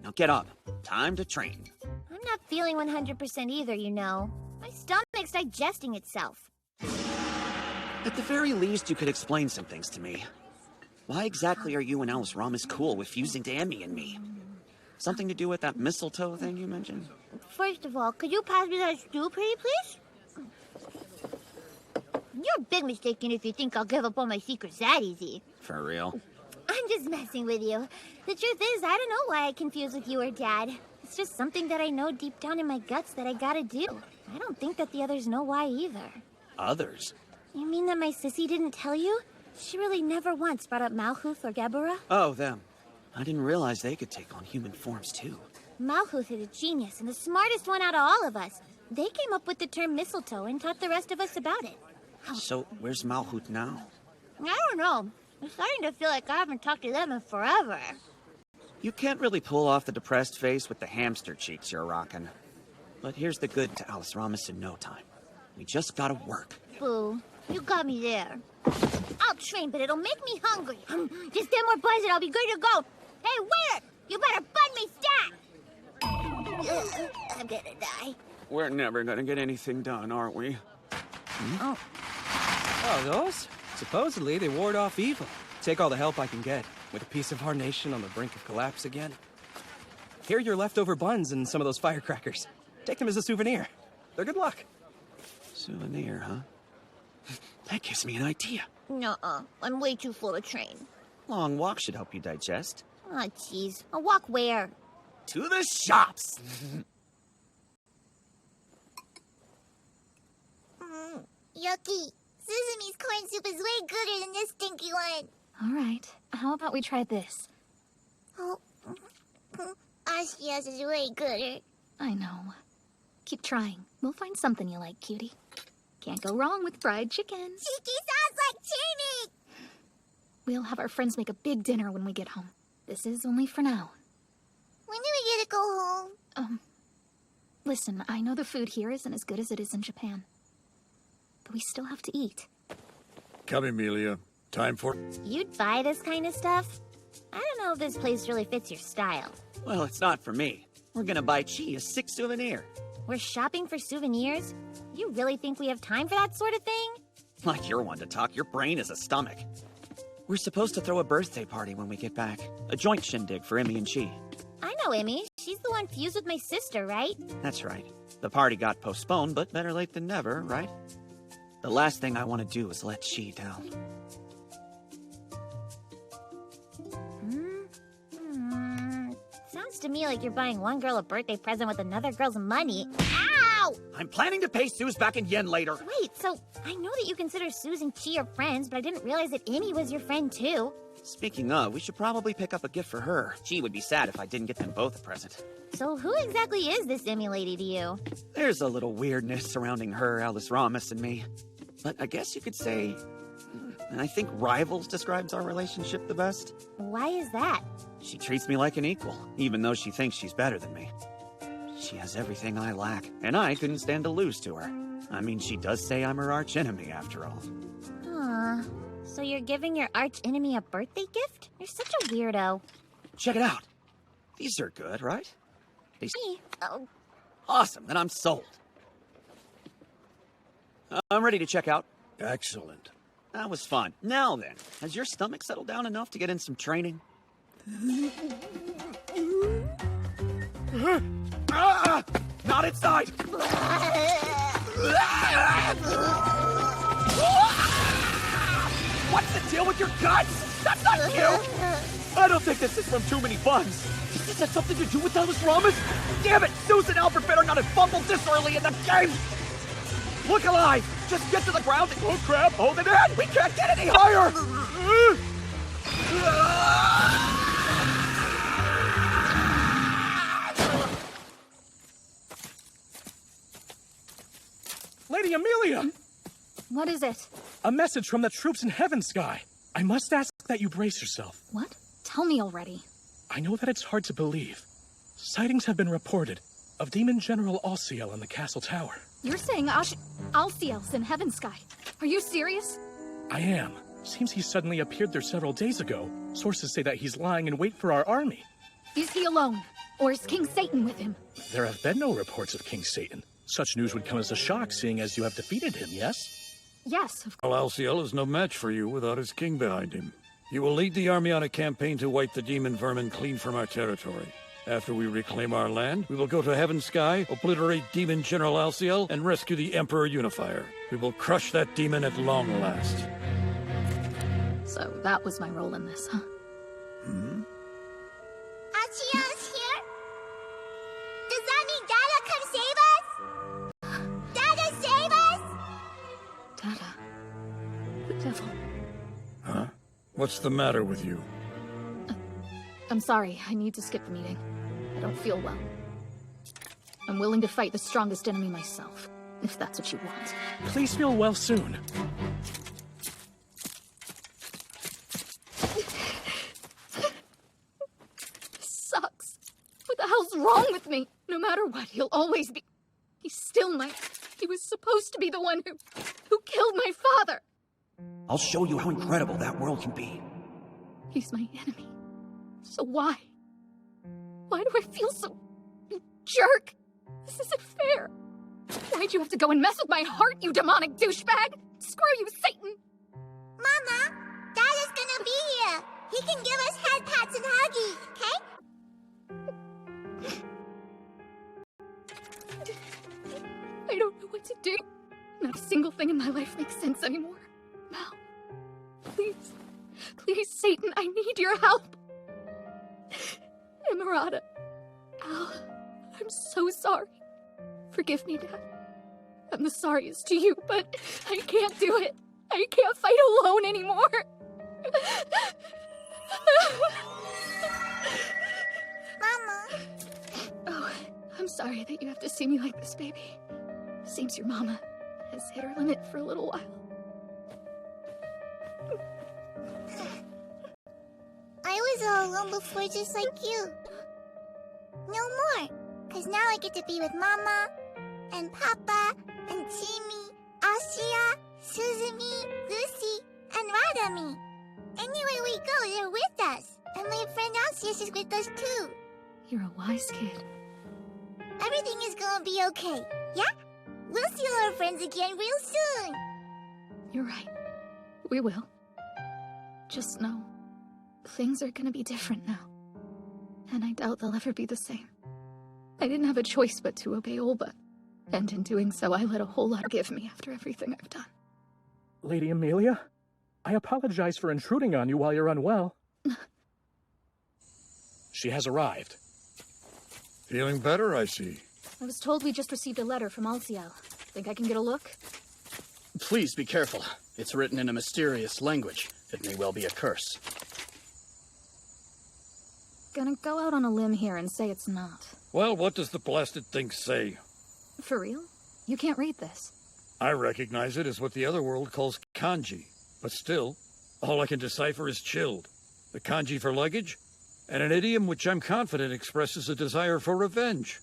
Now get up. Time to train. I'm not feeling 100% either, you know. My stomach's digesting itself. At the very least, you could explain some things to me. Why exactly are you and Alice Ramis cool with fusing to Emmy and me? Something to do with that mistletoe thing you mentioned? First of all, could you pass me that stew, pretty please? You're big mistaken if you think I'll give up on my secrets that easy. For real? I'm just messing with you. The truth is, I don't know why I confuse with you or Dad. It's just something that I know deep down in my guts that I gotta do. I don't think that the others know why either. Others? You mean that my sissy didn't tell you? She really never once brought up Malhuth or Gebera? Oh, them. I didn't realize they could take on human forms, too. Malhuth is a genius and the smartest one out of all of us. They came up with the term mistletoe and taught the rest of us about it. So, where's Malhuth now? I don't know. I'm starting to feel like I haven't talked to them in forever. You can't really pull off the depressed face with the hamster cheeks you're rocking. But here's the good to Alice Ramis in no time. We just gotta work. Boo, you got me there. I'll train, but it'll make me hungry. Just 10 more bites and I'll be good to go. Hey, waiter! You better bun me stat! I'm gonna die. We're never gonna get anything done, aren't we? Oh. Oh, those? Supposedly, they ward off evil. Take all the help I can get, with a piece of our nation on the brink of collapse again. Here are your leftover buns and some of those firecrackers. Take them as a souvenir. They're good luck. Souvenir, huh? That gives me an idea. Nuh-uh. I'm way too full to train. Long walk should help you digest. Oh, jeez. A walk where? To the shops! Yucky. Sesame's corn soup is way gooder than this stinky one. All right. How about we try this? Oh. Ashia's is way gooder. I know. Keep trying. We'll find something you like, cutie. Can't go wrong with fried chicken. Cheeky sounds like cheating! We'll have our friends make a big dinner when we get home. This is only for now. When do we get to go home? Listen, I know the food here isn't as good as it is in Japan. But we still have to eat. Come, Amelia. Time for... You'd buy this kind of stuff? I don't know if this place really fits your style. Well, it's not for me. We're gonna buy Chi a sick souvenir. We're shopping for souvenirs? You really think we have time for that sort of thing? Like you're one to talk, your brain is a stomach. We're supposed to throw a birthday party when we get back. A joint shindig for Emmy and Chi. I know Emmy. She's the one fused with my sister, right? That's right. The party got postponed, but better late than never, right? The last thing I want to do is let Chi down. Sounds to me like you're buying one girl a birthday present with another girl's money. Ow! I'm planning to pay Suze back in yen later. Wait, so I know that you consider Suze and Chi your friends, but I didn't realize that Emmy was your friend too. Speaking of, we should probably pick up a gift for her. Chi would be sad if I didn't get them both a present. So who exactly is this Emmy lady to you? There's a little weirdness surrounding her, Alice Ramis, and me. But I guess you could say... And I think rivals describes our relationship the best. Why is that? She treats me like an equal, even though she thinks she's better than me. She has everything I lack, and I couldn't stand to lose to her. I mean, she does say I'm her archenemy, after all. Aw. So you're giving your archenemy a birthday gift? You're such a weirdo. Check it out. These are good, right? They... Oh. Awesome, then I'm sold. I'm ready to check out. Excellent. That was fun. Now then, has your stomach settled down enough to get in some training? Not inside! What's the deal with your guts? That's not cute! I don't think this is from too many buns. Does this have something to do with Ellis Ramas? Damn it! Susan and Albert better not have fumbled this early in the game! Look alive! Just get to the ground and... Oh crap! Hold it in! We can't get any higher! Lady Amelia! What is it? A message from the troops in Heaven Sky. I must ask that you brace yourself. What? Tell me already. I know that it's hard to believe. Sightings have been reported of Demon General Alciel in the castle tower. You're saying Alciel's in Heaven Sky. Are you serious? I am. Seems he suddenly appeared there several days ago. Sources say that he's lying in wait for our army. Is he alone? Or is King Satan with him? There have been no reports of King Satan. Such news would come as a shock, seeing as you have defeated him, yes? Yes, of Well, Alciel is no match for you without his king behind him. You will lead the army on a campaign to wipe the demon vermin clean from our territory. After we reclaim our land, we will go to Heaven Sky, obliterate Demon General Alciel, and rescue the Emperor Unifier. We will crush that demon at long last. So that was my role in this, huh? Hmm? Alciel's here? Does that mean Dada come save us? Dada, save us! Dada. The devil. Huh? What's the matter with you? I'm sorry, I need to skip the meeting. I don't feel well. I'm willing to fight the strongest enemy myself, if that's what you want. Please feel well soon. This sucks. What the hell's wrong with me? No matter what, he'll always be... He's still my... He was supposed to be the one who killed my father. I'll show you how incredible that world can be. He's my enemy. So why? Why do I feel so... You jerk! This isn't fair. Why'd you have to go and mess with my heart, you demonic douchebag? Screw you, Satan! Mama, Dada's gonna be here. He can give us head pats and huggies, okay? I don't know what to do. Not a single thing in my life makes sense anymore. Mal, please, please, Satan, I need your help. Emerada, Al, I'm so sorry. Forgive me, Dad. I'm the sorriest to you, but I can't do it. I can't fight alone anymore. Mama. Oh, I'm sorry that you have to see me like this, baby. Seems your mama has hit her limit for a little while. I was all alone before just like you. No more, cause now I get to be with Mama, and Papa, and Timmy, Asia, Suzumi, Lucy, and Radami. Anywhere we go, they're with us. And my friend Alcius is with us too. You're a wise kid. Everything is gonna be okay, yeah? We'll see all our friends again real soon. You're right. We will. Just know, things are gonna be different now. And I doubt they'll ever be the same. I didn't have a choice but to obey Olba. And in doing so, I let a whole lot forgive me after everything I've done. Lady Amelia, I apologize for intruding on you while you're unwell. She has arrived. Feeling better, I see. I was told we just received a letter from Alciel. Think I can get a look? Please be careful. It's written in a mysterious language. It may well be a curse. Gonna go out on a limb here and say it's not. Well, what does the blasted thing say? For real? You can't read this. I recognize it as what the other world calls kanji. But still, all I can decipher is chilled. The kanji for luggage, and an idiom which I'm confident expresses a desire for revenge.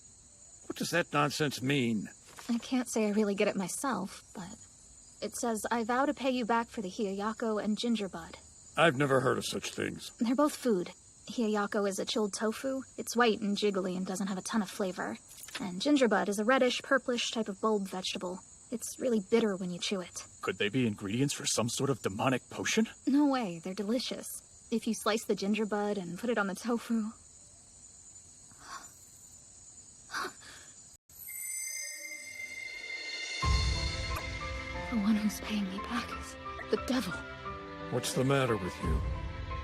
What does that nonsense mean? I can't say I really get it myself, but it says, I vow to pay you back for the hiyayako and gingerbud. I've never heard of such things. They're both food. Hiyayako is a chilled tofu. It's white and jiggly and doesn't have a ton of flavor. And gingerbud is a reddish, purplish type of bulb vegetable. It's really bitter when you chew it. Could they be ingredients for some sort of demonic potion? No way, they're delicious. If you slice the gingerbud and put it on the tofu... The one who's paying me back is the devil. What's the matter with you?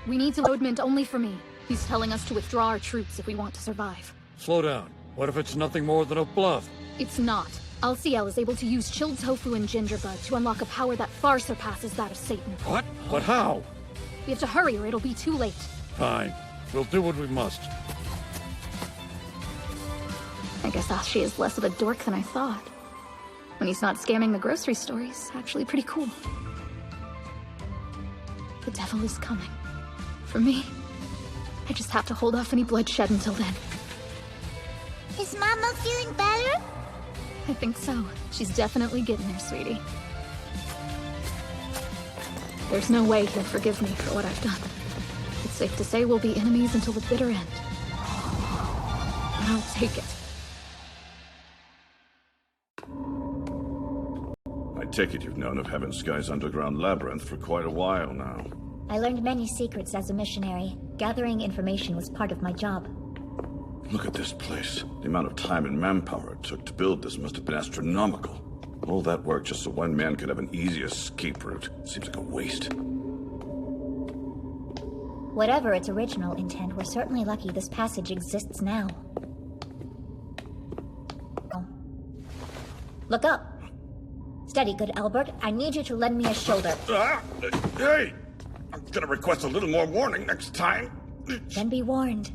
We need Lodement only for me. He's telling us to withdraw our troops if we want to survive. Slow down. What if it's nothing more than a bluff? It's not. Alciel is able to use chilled tofu and gingerbud to unlock a power that far surpasses that of Satan. What? But how? We have to hurry or it'll be too late. Fine. We'll do what we must. I guess Ashi is less of a dork than I thought. When he's not scamming the grocery store, he's actually pretty cool. The devil is coming. For me, I just have to hold off any bloodshed until then. Is Mama feeling better? I think so. She's definitely getting there, sweetie. There's no way he'll forgive me for what I've done. It's safe to say we'll be enemies until the bitter end. But I'll take it. I take it you've known of Heaven Sky's underground labyrinth for quite a while now. I learned many secrets as a missionary. Gathering information was part of my job. Look at this place. The amount of time and manpower it took to build this must have been astronomical. All that work just so one man could have an easy escape route. Seems like a waste. Whatever its original intent, we're certainly lucky this passage exists now. Oh. Look up. Steady, good Albert. I need you to lend me a shoulder. Hey! I'm gonna request a little more warning next time. Then be warned.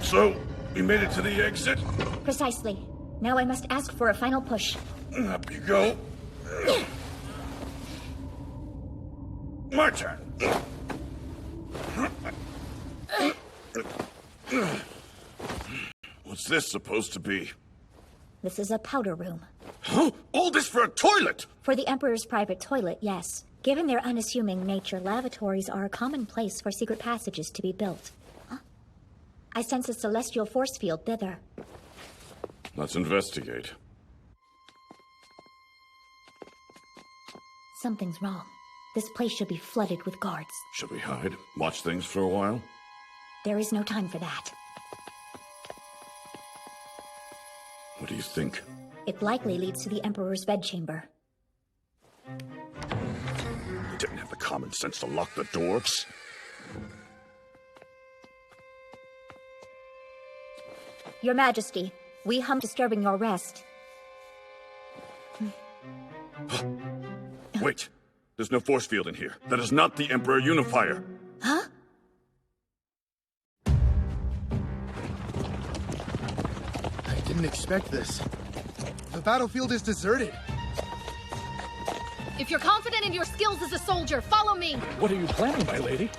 So, we made it to the exit? Precisely. Now I must ask for a final push. Up you go. My turn. What's this supposed to be? This is a powder room. Huh? All this for a toilet? For the Emperor's private toilet, yes. Given their unassuming nature, lavatories are a common place for secret passages to be built. Huh? I sense a celestial force field thither. Let's investigate. Something's wrong. This place should be flooded with guards. Should we hide? Watch things for a while? There is no time for that. What do you think? It likely leads to the Emperor's bedchamber. They didn't have the common sense to lock the doors. Your Majesty, we hum disturbing your rest. Wait. There's no force field in here. That is not the Emperor Unifier. Huh? I didn't expect this. The battlefield is deserted. If you're confident in your skills as a soldier, follow me! What are you planning, my lady?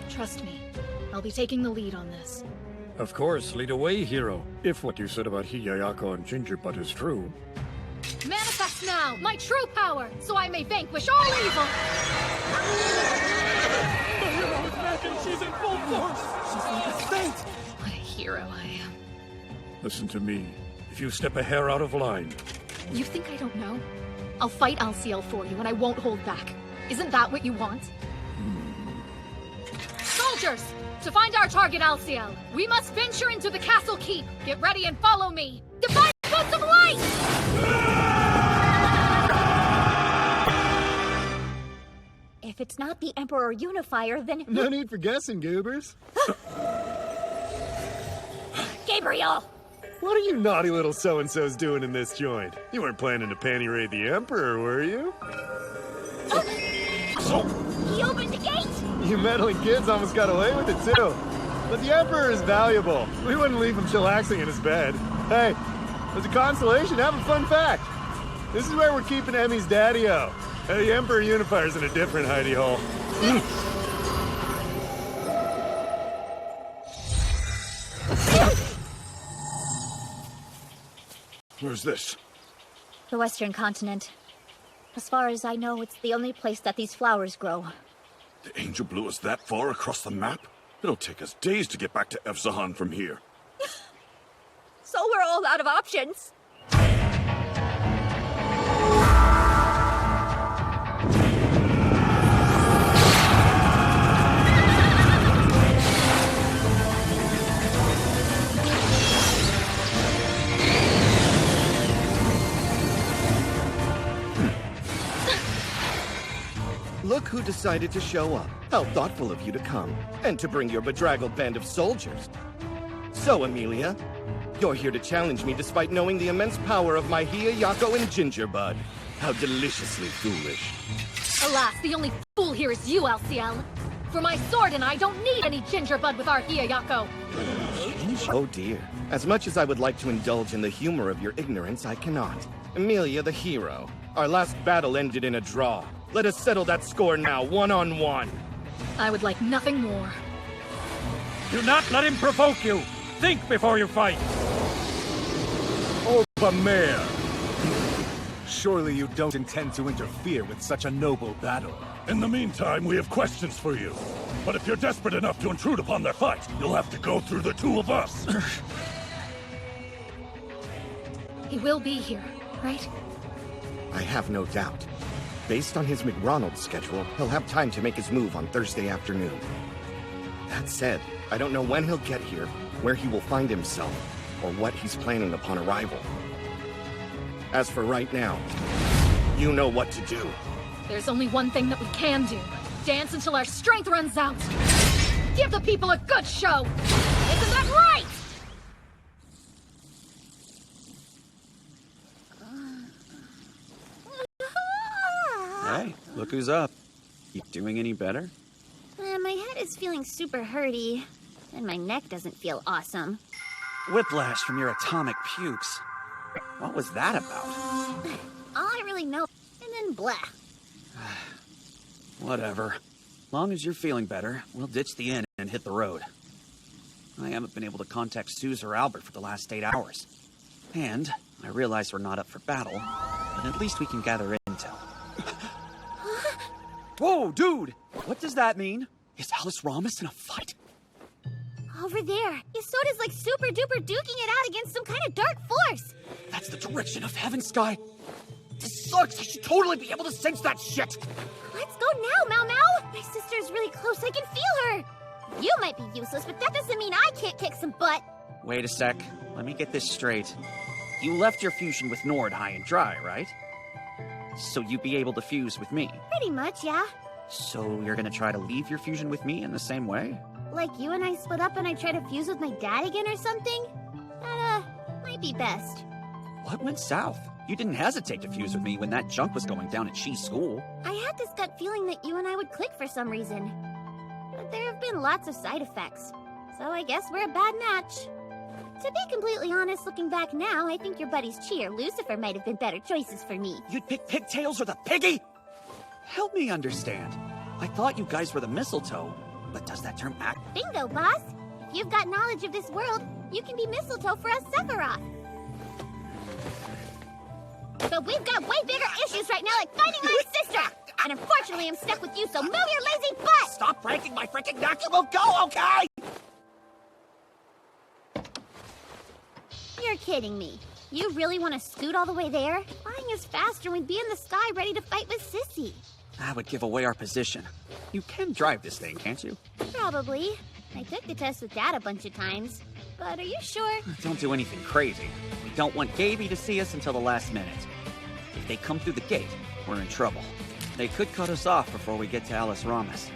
Trust me. I'll be taking the lead on this. Of course, lead away, hero. If what you said about Hiyayako and Gingerbud is true. Manifest now, my true power, so I may vanquish all evil! The hero is back and she's in full force! She's like a saint! What a hero I am. Listen to me. If you step a hair out of line... You think I don't know? I'll fight Alciel for you and I won't hold back. Isn't that what you want? Soldiers! To find our target Alciel, we must venture into the castle keep. Get ready and follow me. Divine boots of light! If it's not the Emperor Unifier, then... No need for guessing, goobers. Gabriel! What are you naughty little so-and-sos doing in this joint? You weren't planning to panty raid the Emperor, were you? He opened the gate! You meddling kids almost got away with it, too. But the Emperor is valuable. We wouldn't leave him chillaxing in his bed. Hey, as a consolation, have a fun fact. This is where we're keeping Emmy's daddy-o. The Emperor Unifier's in a different hidey hole. Where's this? The Western continent. As far as I know, it's the only place that these flowers grow. The Angel blew us that far across the map? It'll take us days to get back to Evzahan from here. So we're all out of options. Look who decided to show up. How thoughtful of you to come, and to bring your bedraggled band of soldiers. So, Amelia, you're here to challenge me despite knowing the immense power of my Hiyayako and Gingerbud. How deliciously foolish. Alas, the only fool here is you, LCL. For my sword and I don't need any Gingerbud with our Hiyayako. Oh dear. As much as I would like to indulge in the humor of your ignorance, I cannot. Amelia the hero. Our last battle ended in a draw. Let us settle that score now, one-on-one. I would like nothing more. Do not let him provoke you! Think before you fight! Oba-Mare! Surely you don't intend to interfere with such a noble battle. In the meantime, we have questions for you. But if you're desperate enough to intrude upon their fight, you'll have to go through the two of us. He will be here, right? I have no doubt. Based on his McRonald schedule, he'll have time to make his move on Thursday afternoon. That said, I don't know when he'll get here, where he will find himself, or what he's planning upon arrival. As for right now, you know what to do. There's only one thing that we can do. Dance until our strength runs out. Give the people a good show! Isn't that right? Hey, look who's up. You doing any better? My head is feeling super hurty, and my neck doesn't feel awesome. Whiplash from your atomic pukes. What was that about? All I really know, and then blah. Whatever. Long as you're feeling better, we'll ditch the inn and hit the road. I haven't been able to contact Suze or Albert for the last 8 hours. And I realize we're not up for battle, but at least we can gather intel. Whoa, dude! What does that mean? Is Alice Ramus in a fight? Over there, Isoda's like super duper duking it out against some kind of dark force. That's the direction of Heaven Sky. This sucks. I should totally be able to sense that shit. Let's go now, Mau Mau. My sister's really close. I can feel her. You might be useless, but that doesn't mean I can't kick some butt. Wait a sec. Let me get this straight. You left your fusion with Nord high and dry, right? So you'd be able to fuse with me. Pretty much, yeah. So you're gonna try to leave your fusion with me in the same way? Like you and I split up and I try to fuse with my dad again or something? That, might be best. What went south? You didn't hesitate to fuse with me when that junk was going down at Shi's school. I had this gut feeling that you and I would click for some reason. But there have been lots of side effects. So I guess we're a bad match. To be completely honest, looking back now, I think your buddies Chi or Lucifer might have been better choices for me. You'd pick Pigtails or the Piggy? Help me understand. I thought you guys were the mistletoe, but does that term act? Bingo, boss! If you've got knowledge of this world, you can be mistletoe for us Sephiroth. But we've got way bigger issues right now, like finding my sister! And unfortunately, I'm stuck with you, so move your lazy butt! Stop breaking my freaking neck, you will go, okay? You're kidding me. You really want to scoot all the way there? Flying is faster when we'd be in the sky ready to fight with Sissy. That would give away our position. You can drive this thing, can't you? Probably. I took the test with Dad a bunch of times. But are you sure? Don't do anything crazy. We don't want Gaby to see us until the last minute. If they come through the gate, we're in trouble. They could cut us off before we get to Alice Ramus.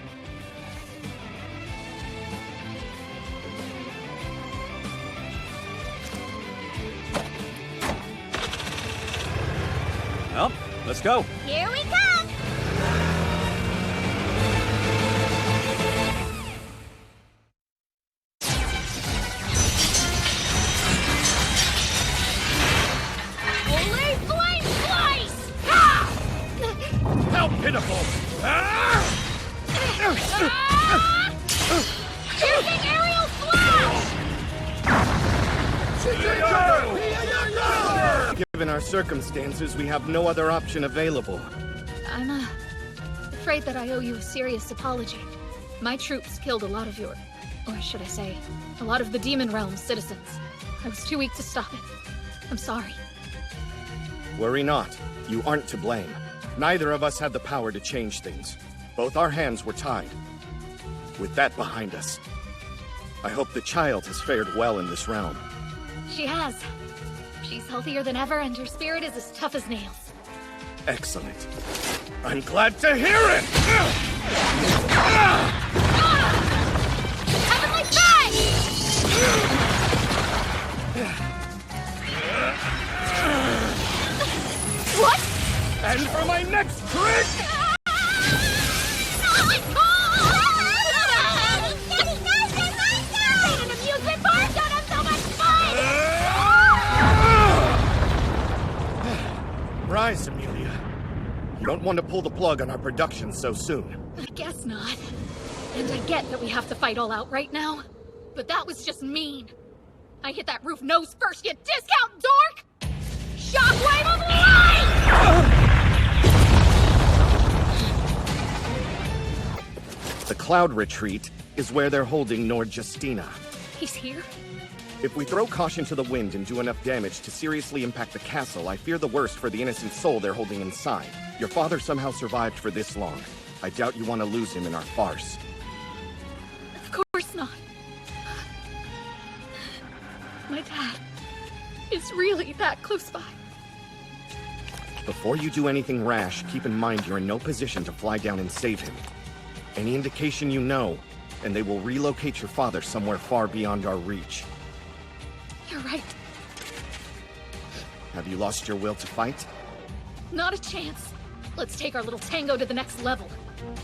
Well, let's go. Here we come! Holy flame slice! Ha! How pitiful! Ah! Using aerial flash! Given our circumstances, we have no other option available. I'm, afraid that I owe you a serious apology. My troops killed a lot of your... or should I say, a lot of the Demon Realm's citizens. I was too weak to stop it. I'm sorry. Worry not. You aren't to blame. Neither of us had the power to change things. Both our hands were tied. With that behind us, I hope the child has fared well in this realm. She has. She's healthier than ever, and her spirit is as tough as nails. Excellent. I'm glad to hear it! Heavenly Side! What? And for my next trick! Rise, Amelia. You don't want to pull the plug on our production so soon. I guess not. And I get that we have to fight all out right now, but that was just mean. I hit that roof nose first, you discount dork! Shockwave of light! The Cloud Retreat is where they're holding Nord Justina. He's here? If we throw caution to the wind and do enough damage to seriously impact the castle, I fear the worst for the innocent soul they're holding inside. Your father somehow survived for this long. I doubt you want to lose him in our farce. Of course not. My dad is really that close by. Before you do anything rash, keep in mind you're in no position to fly down and save him. Any indication you know, and they will relocate your father somewhere far beyond our reach. You're right. Have you lost your will to fight? Not a chance. Let's take our little tango to the next level.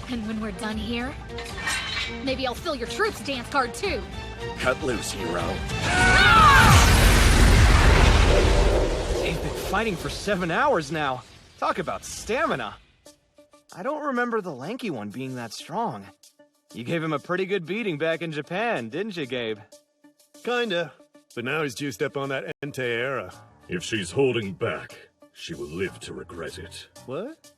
And when we're done here, maybe I'll fill your troops dance card too. Cut loose, hero. They've been fighting for 7 hours now. Talk about stamina. I don't remember the lanky one being that strong. You gave him a pretty good beating back in Japan, didn't you, Gabe? Kinda. But now he's juiced up on that Entei era. If she's holding back, she will live to regret it. What?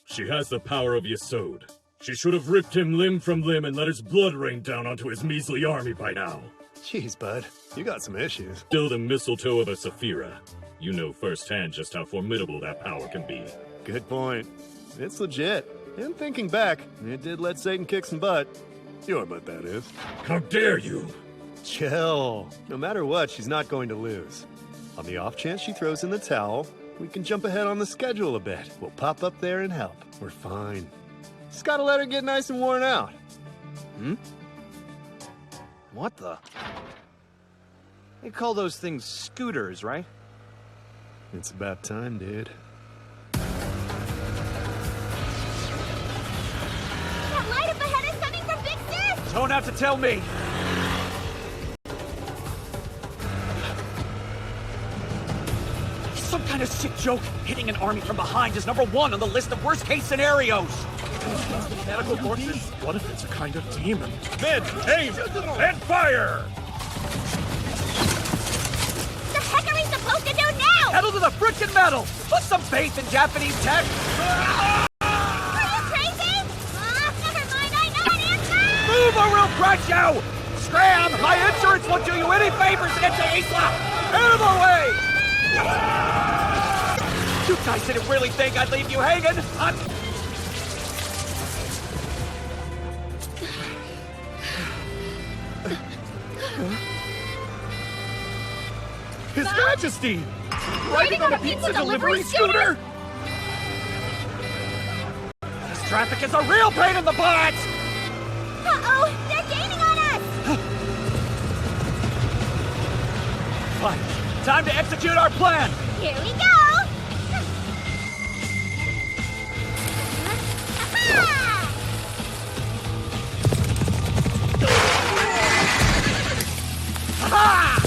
She has the power of Yesod. She should have ripped him limb from limb and let his blood rain down onto his measly army by now. Jeez, bud. You got some issues. Still the mistletoe of a Saphira. You know firsthand just how formidable that power can be. Good point. It's legit. And thinking back, it did let Satan kick some butt. Your butt, that is. How dare you! Chill. No matter what, she's not going to lose. On the off chance she throws in the towel, we can jump ahead on the schedule a bit. We'll pop up there and help. We're fine. Just gotta let her get nice and worn out. Hmm? What the? They call those things scooters, right? It's about time, dude. That light up ahead is coming from Big Sis! Don't have to tell me! Some kind of sick joke. Hitting an army from behind is #1 on the list of worst-case scenarios. Medical forces. What if it's a kind of demon? Men, aim, and fire! The heck are we supposed to do now? Pedal to the frickin' metal! Put some faith in Japanese tech! Are you crazy? Never mind, I know an answer! Move or we'll crush you! Scram! My insurance won't do you any favors against the Isla! Out of the way! You guys didn't really think I'd leave you hanging? His Majesty! Riding on a pizza delivery scooter? This traffic is a real pain in the butt! Uh-oh! They're gaining on us! Fine. Time to execute our plan! Here we go! Ha!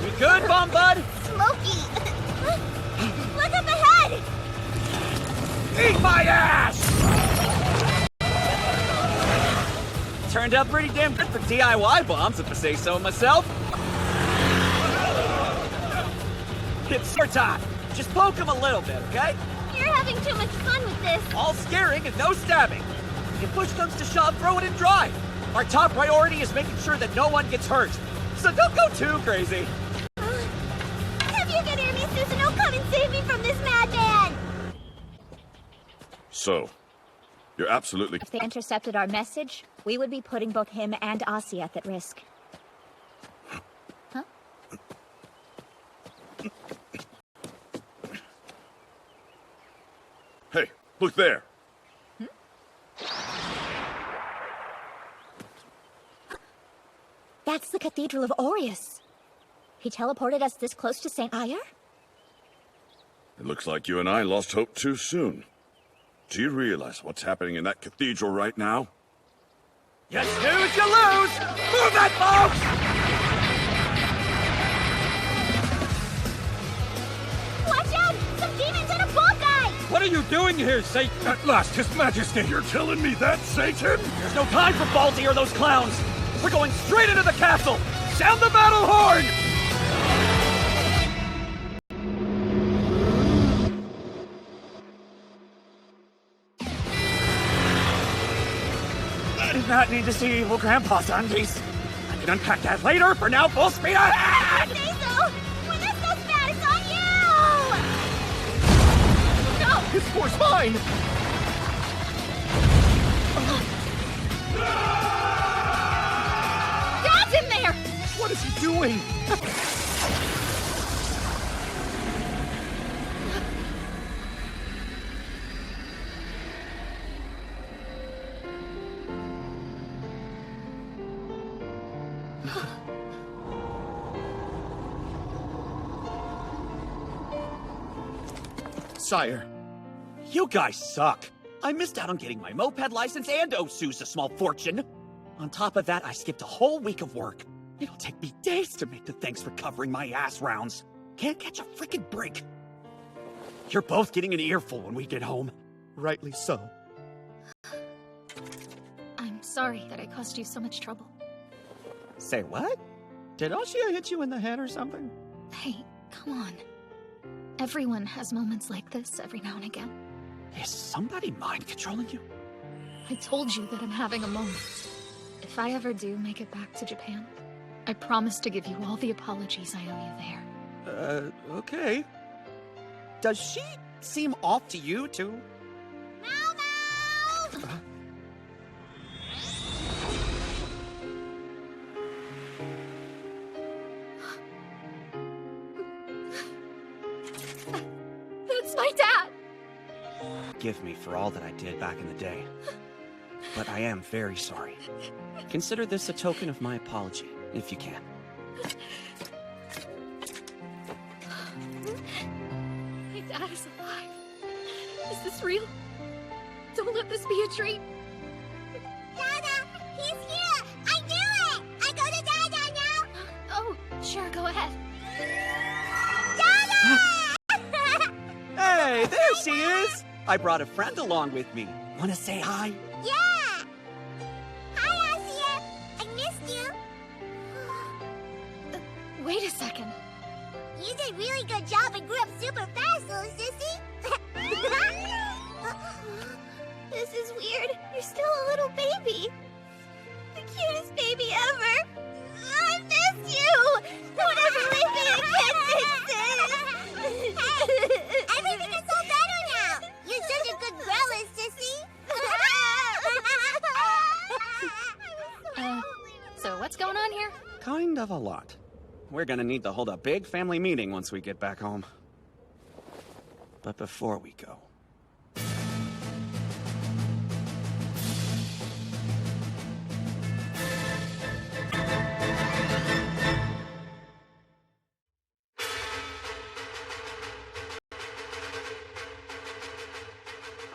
We good, Bomb Bud? Smoky! Look up ahead! Eat my ass! Turned out pretty damn good for DIY bombs, if I say so myself. It's your time. Just poke him a little bit, okay? You're having too much fun with this. All scaring and no stabbing. If push comes to shove, throw it in dry. Our top priority is making sure that no one gets hurt. So don't go too crazy. If you can hear me, Susan, oh, come and save me from this madman! So, you're absolutely... If they intercepted our message, we would be putting both him and Asiath at risk. Huh? Hey, look there. That's the Cathedral of Aureus. He teleported us this close to St. Ire? It looks like you and I lost hope too soon. Do you realize what's happening in that cathedral right now? You snooze, you lose! Move that, folks! Watch out! Some demons and a ball guy! What are you doing here, Satan? At last, His Majesty! You're telling me that, Satan? There's no time for Balti or those clowns! We're going straight into the castle! Sound the battle horn! I did not need to see evil Grandpa's undies. I can unpack that later. For now, full speed ahead! Say so! When this goes bad, it's on you! No! His force mine! Dad's in there! What is he doing? Sire. You guys suck. I missed out on getting my moped license and Osu's a small fortune. On top of that, I skipped a whole week of work. It'll take me days to make the thanks for covering my ass rounds. Can't catch a frickin' break. You're both getting an earful when we get home. Rightly so. I'm sorry that I caused you so much trouble. Say what? Did Oshia hit you in the head or something? Hey, come on. Everyone has moments like this every now and again. Is somebody mind controlling you? I told you that I'm having a moment. If I ever do make it back to Japan, I promise to give you all the apologies I owe you there. Okay. Does she seem off to you, too? That's my dad! Forgive me for all that I did back in the day. But I am very sorry. Consider this a token of my apology, if you can. My dad is alive. Is this real? Don't let this be a dream. Dada! He's here! I knew it! I go to Dada now! Oh, sure, go ahead. Dada! Hey, there she is! I brought a friend along with me. Wanna say hi? Yeah! Hi, Asia! I missed you! Wait a second. You did a really good job and grew up super fast, little sissy! This is weird. You're still a little baby. The cutest baby ever. I miss you! Don't ever leave me again, Sissy! Everything is all better now. You're such a good growler, Sissy. So what's going on here? Kind of a lot. We're gonna need to hold a big family meeting once we get back home. But before we go...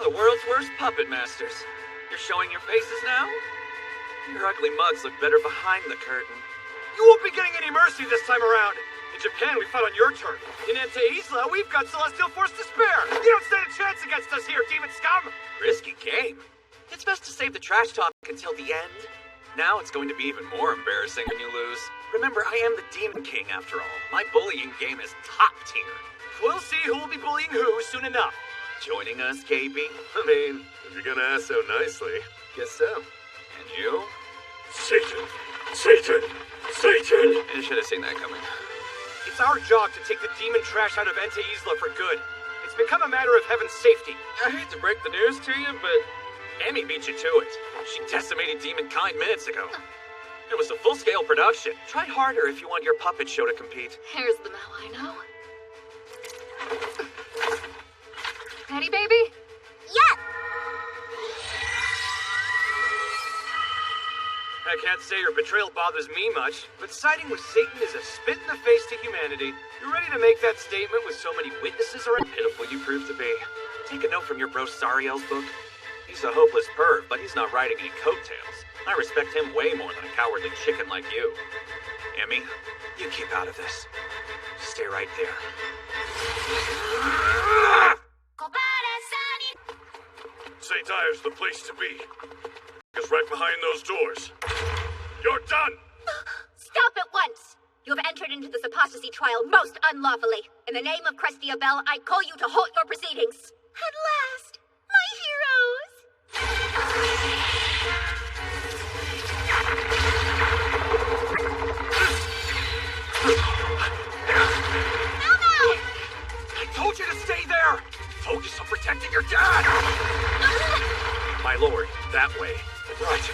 The world's worst puppet masters. You're showing your faces now? Your ugly mugs look better behind the curtain. You won't be getting any mercy this time around. In Japan, we fight on your turf. In Ente Isla, we've got Celestial Force to spare. You don't stand a chance against us here, demon scum! Risky game. It's best to save the trash talk until the end. Now it's going to be even more embarrassing when you lose. Remember, I am the Demon King after all. My bullying game is top tier. We'll see who will be bullying who soon enough. Joining us, KB? I mean, if you're gonna ask so nicely, guess so. And you? Satan! Satan! Satan! You should have seen that coming. It's our job to take the demon trash out of Enta Isla for good. It's become a matter of heaven's safety. I hate to break the news to you, but Emmy beat you to it. She decimated demonkind minutes ago. It was a full-scale production. Try harder if you want your puppet show to compete. Here's the Mel I know. Ready, baby? Yeah! I can't say your betrayal bothers me much, but siding with Satan is a spit in the face to humanity. You ready to make that statement with so many witnesses around? Pitiful you prove to be. Take a note from your bro Sariel's book. He's a hopeless perv, but he's not riding any coattails. I respect him way more than a cowardly chicken like you. Emmy, you keep out of this. Stay right there. St. Ire's the place to be. It's right behind those doors. You're done! Stop at once! You have entered into this apostasy trial most unlawfully. In the name of Crestia Bell, I call you to halt your proceedings. At last, my heroes! I told you to stay there! Focus on protecting your dad! My lord, that way. Right.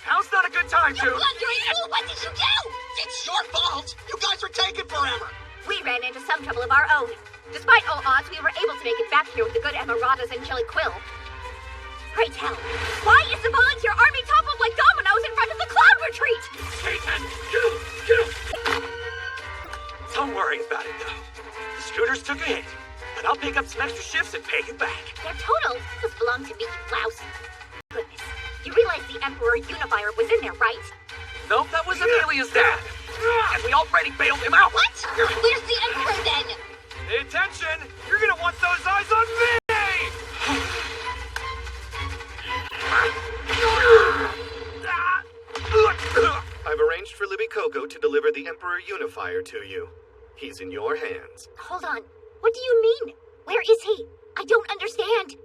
Now's not a good time, dude! What did you do? It's your fault! You guys are taking forever! We ran into some trouble of our own. Despite all odds, we were able to make it back here with the good Emeraldas and Chili Quill. Pray tell, why is the volunteer army toppled like dominoes in front of the cloud retreat? Satan! Don't worry about it, though. The scooters took a hit, but I'll pick up some extra shifts and pay you back. Their total must belong to me, you louse. Goodness, you realize the Emperor Unifier was in there, right? Nope, that was Amelia's dad. And we already bailed him out. What? Where's the Emperor then? Pay attention! You're gonna want those eyes on me! I've arranged for Libby Coco to deliver the Emperor Unifier to you. He's in your hands. Hold on. What do you mean? Where is he? I don't understand.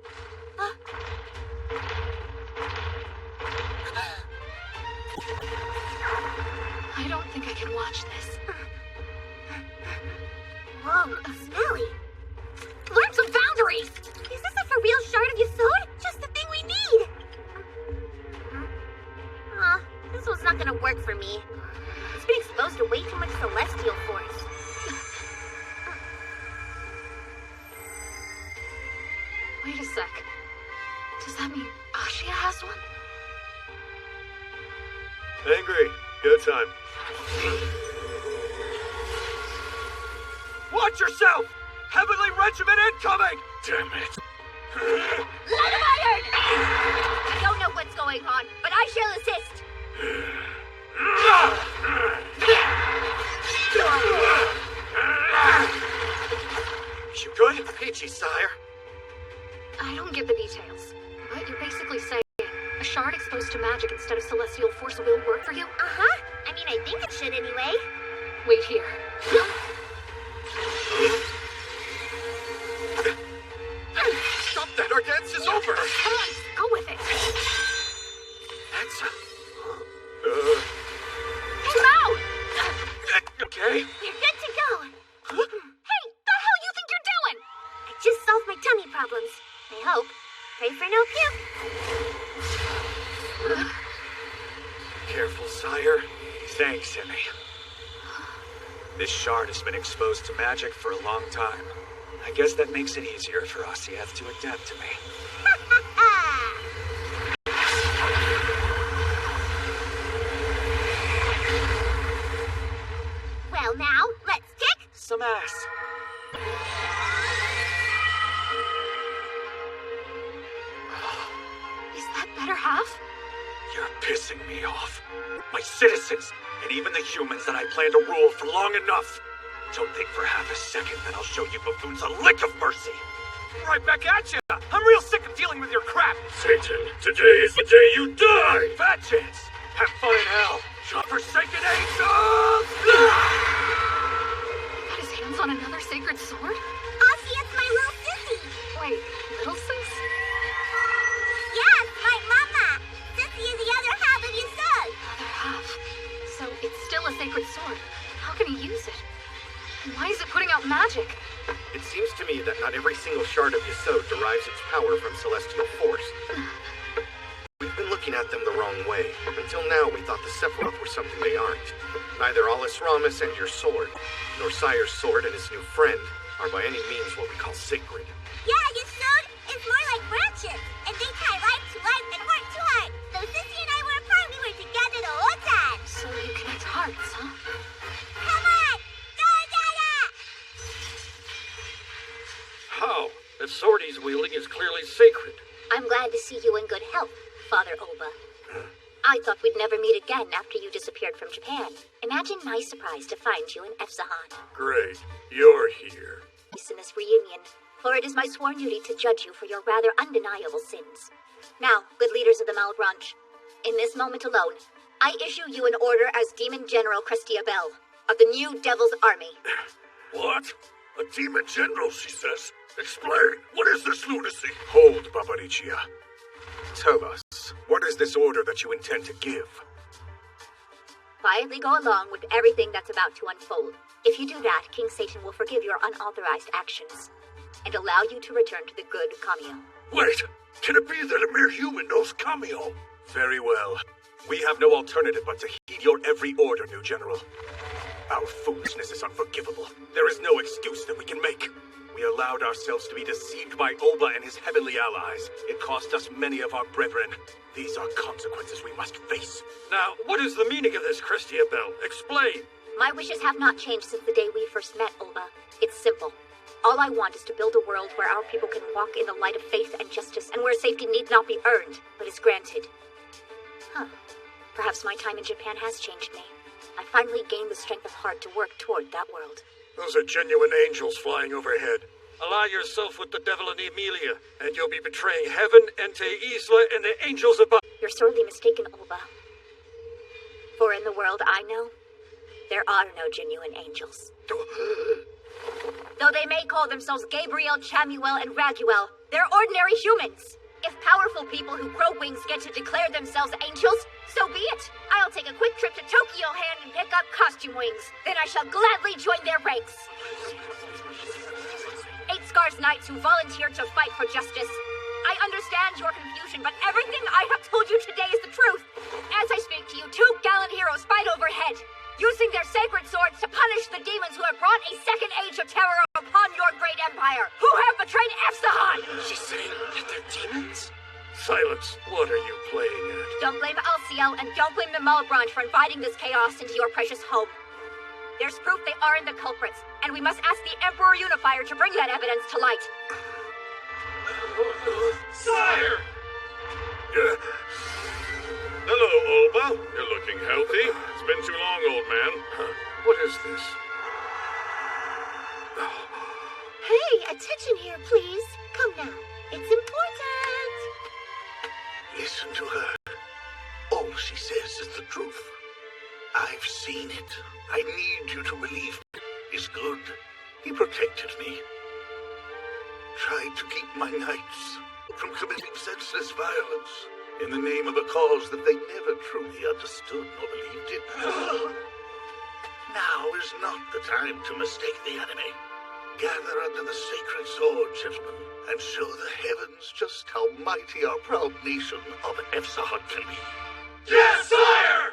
I don't think I can watch this. Whoa, Smelly. Learn some boundaries! Is this a for real shard of Yasod? Just the thing we need! This one's not gonna work for me. It's been exposed to way too much celestial force. Wait a sec. Does that mean Ashia has one? Angry. Go time. Watch yourself! Heavenly Regiment incoming! Damn it. Light of iron! I don't know what's going on, but I shall assist. You good? Peachy, sire. I don't get the details, but you're basically saying a shard exposed to magic instead of celestial force will work for you? Uh-huh. I mean, I think it should anyway. Wait here. Stop that, our dance is over! Come on, go with it. That's... Come out! Okay. We're good to go. Hey, the hell you think you're doing? I just solved my tummy problems. I hope. Pray for no puke. Careful, sire. Thanks, Emmy. This shard has been exposed to magic for a long time. I guess that makes it easier for Asiath to adapt to me. Well, now, let's kick some ass. Is that better half? You're pissing me off. My citizens, and even the humans that I plan to rule for long enough. Don't think for half a second that I'll show you buffoons a lick of mercy. Right back at you! I'm real sick of dealing with your crap! Satan, today is the day you die! Fat chance! Have fun in hell! Forsaken angels! Got his hands on another sacred sword? Ossia's my little sissy! Wait, little sis? Yes, my mama! Sissy is the other half of your son! Other half? So it's still a sacred sword. How can he use it? And why is it putting out magic? It seems to me that not every single shard of Yesod derives its power from celestial force. We've been looking at them the wrong way. Until now, we thought the Sephiroth were something they aren't. Neither Alis Ramus and your sword, nor Sire's sword and his new friend, are by any means what we call sacred. Yeah, Yesod is more like branches, and they tie life to life and heart to heart. So Sissy and I were apart, we were together the whole time. So you connect hearts, huh? Come on! Go, Dada! How? That sword he's wielding is clearly sacred. I'm glad to see you in good health, Father Oba. I thought we'd never meet again after you disappeared from Japan. Imagine my surprise to find you in Efzahan. Great. You're here. In this reunion, for it is my sworn duty to judge you for your rather undeniable sins. Now, good leaders of the Malbranche, in this moment alone, I issue you an order as Demon General Crestia Bell of the new Devil's Army. What? A demon general, she says. Explain. What is this lunacy? Hold, Babarichia. Tell us, what is this order that you intend to give? Quietly go along with everything that's about to unfold. If you do that, King Satan will forgive your unauthorized actions and allow you to return to the good Kamiyo. Wait, can it be that a mere human knows Kamiyo? Very well. We have no alternative but to heed your every order, new general. Our foolishness is unforgivable. There is no excuse that we can make. We allowed ourselves to be deceived by Oba and his heavenly allies. It cost us many of our brethren. These are consequences we must face. Now, what is the meaning of this, Crestia Bell? Explain. My wishes have not changed since the day we first met, Oba. It's simple. All I want is to build a world where our people can walk in the light of faith and justice, and where safety need not be earned, but is granted. Huh. Perhaps my time in Japan has changed me. I finally gained the strength of heart to work toward that world. Those are genuine angels flying overhead. Ally yourself with the devil and Emilia, and you'll be betraying heaven, Ente Isla, and the angels above. You're sorely mistaken, Oba. For in the world I know, there are no genuine angels. Though they may call themselves Gabriel, Chamuel, and Raguel, they're ordinary humans. If powerful people who grow wings get to declare themselves angels, so be it. I'll take a quick trip to Tokyo Hand and pick up costume wings. Then I shall gladly join their ranks. 8 Scars Knights who volunteered to fight for justice. I understand your confusion, but everything I have told you today is the truth. As I speak to you, 2 gallant heroes fight overhead, using their sacred swords to punish the demons who have brought a second age of terror upon your great empire, who have betrayed Efzahan! She's saying that they're demons? Silence. What are you playing at? Don't blame Alciel, and don't blame the Malbranche for inviting this chaos into your precious home. There's proof they aren't the culprits, and we must ask the Emperor Unifier to bring that evidence to light. Sire! Hello, Oba. You're looking healthy. It's been too long, old man. What is this? Hey, attention here, please. Come now. It's important. Listen to her. All she says is the truth. I've seen it. I need you to believe me. He's good. He protected me. Tried to keep my knights from committing senseless violence in the name of a cause that they never truly understood nor believed in. Now is not the time to mistake the enemy. Gather under the sacred sword, gentlemen, and show the heavens just how mighty our proud nation of Efzahan can be. Yes, sire!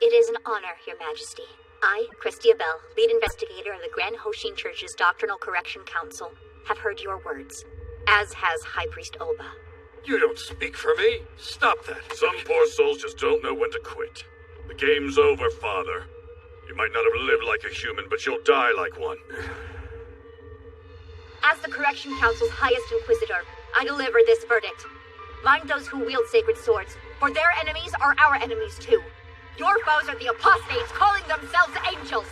It is an honor, Your Majesty. I, Crestia Bell, lead investigator of the Grand Hoshin Church's Doctrinal Correction Council, have heard your words, as has High Priest Oba. You don't speak for me. Stop that. Some poor souls just don't know when to quit. The game's over, Father. You might not have lived like a human, but you'll die like one. As the Correction Council's highest inquisitor, I deliver this verdict. Mind those who wield sacred swords, for their enemies are our enemies too. Your foes are the apostates calling themselves angels.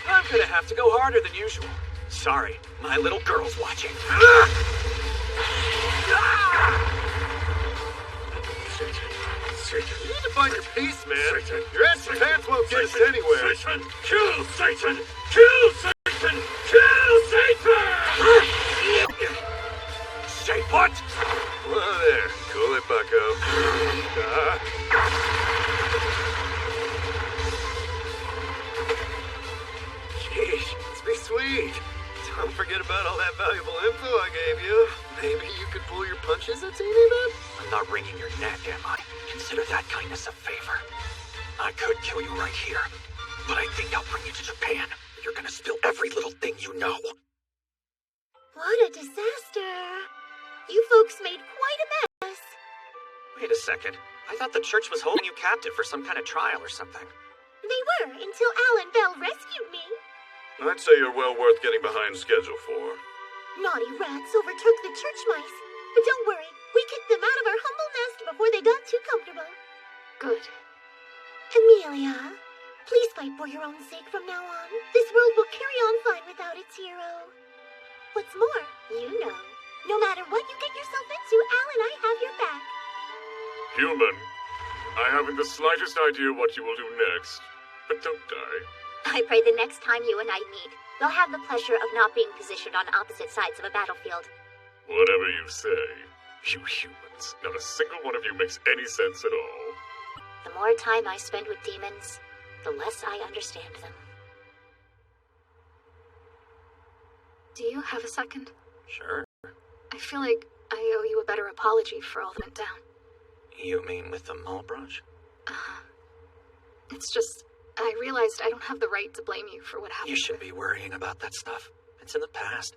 I'm gonna have to go harder than usual. Sorry, my little girl's watching. Satan. You need to find your peace, man. Satan. Your ass pants won't get us anywhere. Satan! Kill Satan! Kill Satan! Kill Satan! Say what? Whoa there. Cool it, bucko. Jeez, let's be sweet. Don't forget about all that valuable info I gave you. Maybe you could pull your punches a teeny bit? I'm not wringing your neck, am I? Consider that kindness a favor. I could kill you right here, but I think I'll bring you to Japan. You're gonna spill every little thing you know. What a disaster. You folks made quite a mess. Wait a second. I thought the church was holding you captive for some kind of trial or something. They were, until Alan Bell rescued me. I'd say you're well worth getting behind schedule for. Naughty rats overtook the church mice. But don't worry, we kicked them out of our humble nest before they got too comfortable. Good. Amelia, please fight for your own sake from now on. This world will carry on fine without its hero. What's more, you know, no matter what you get yourself into, Al and I have your back. Human, I haven't the slightest idea what you will do next, but don't die. I pray the next time you and I meet, we'll have the pleasure of not being positioned on opposite sides of a battlefield. Whatever you say, you humans, not a single one of you makes any sense at all. The more time I spend with demons, the less I understand them. Do you have a second? Sure. I feel like I owe you a better apology for all that went down. You mean with the mall brunch? It's just, I realized I don't have the right to blame you for what happened. You should be worrying about that stuff. It's in the past.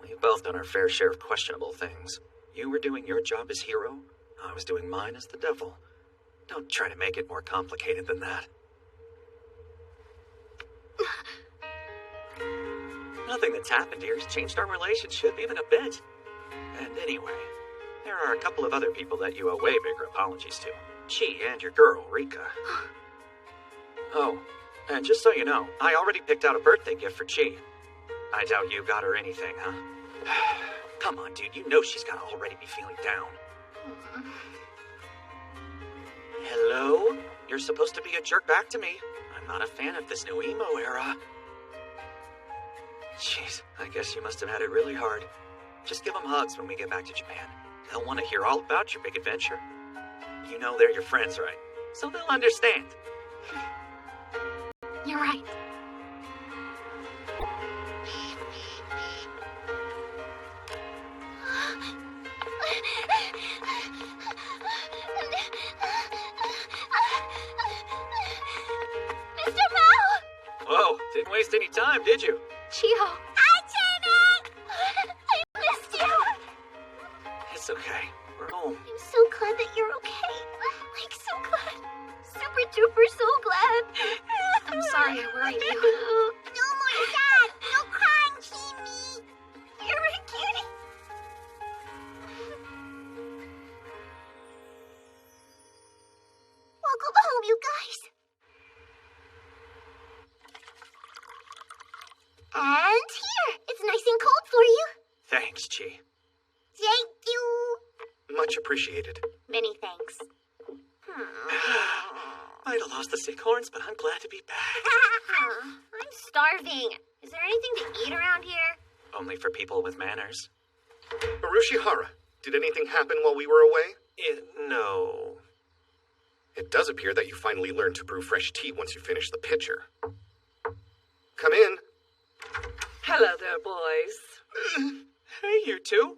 We've both done our fair share of questionable things. You were doing your job as hero. I was doing mine as the devil. Don't try to make it more complicated than that. Nothing that's happened here has changed our relationship even a bit. And anyway, there are a couple of other people that you owe way bigger apologies to. Chi and your girl, Rika. Oh, and just so you know, I already picked out a birthday gift for Chi. I doubt you got her anything, huh? Come on, dude, you know she's gotta already be feeling down. Hello? You're supposed to be a jerk back to me. I'm not a fan of this new emo era. Jeez, I guess you must have had it really hard. Just give them hugs when we get back to Japan. They'll want to hear all about your big adventure. You know they're your friends, right? So they'll understand. You're right. Mr. Mao! Whoa, didn't waste any time, did you? Chio. Hi, Jamie! I missed you! It's okay. We're home. I'm so glad that you're okay. Like, so glad. Super duper so glad. I'm sorry I worried you. No more sad. No crying, Kimi. You're a cutie. Welcome home, you guys. And here, it's nice and cold for you. Thanks, Chi. Thank you. Much appreciated. Many thanks. Might have lost the sick horns, but I'm glad to be back. I'm starving. Is there anything to eat around here? Only for people with manners. Urushihara, did anything happen while we were away? No. It does appear that you finally learned to brew fresh tea once you finish the pitcher. Come in. Hello there, boys. Hey, you two.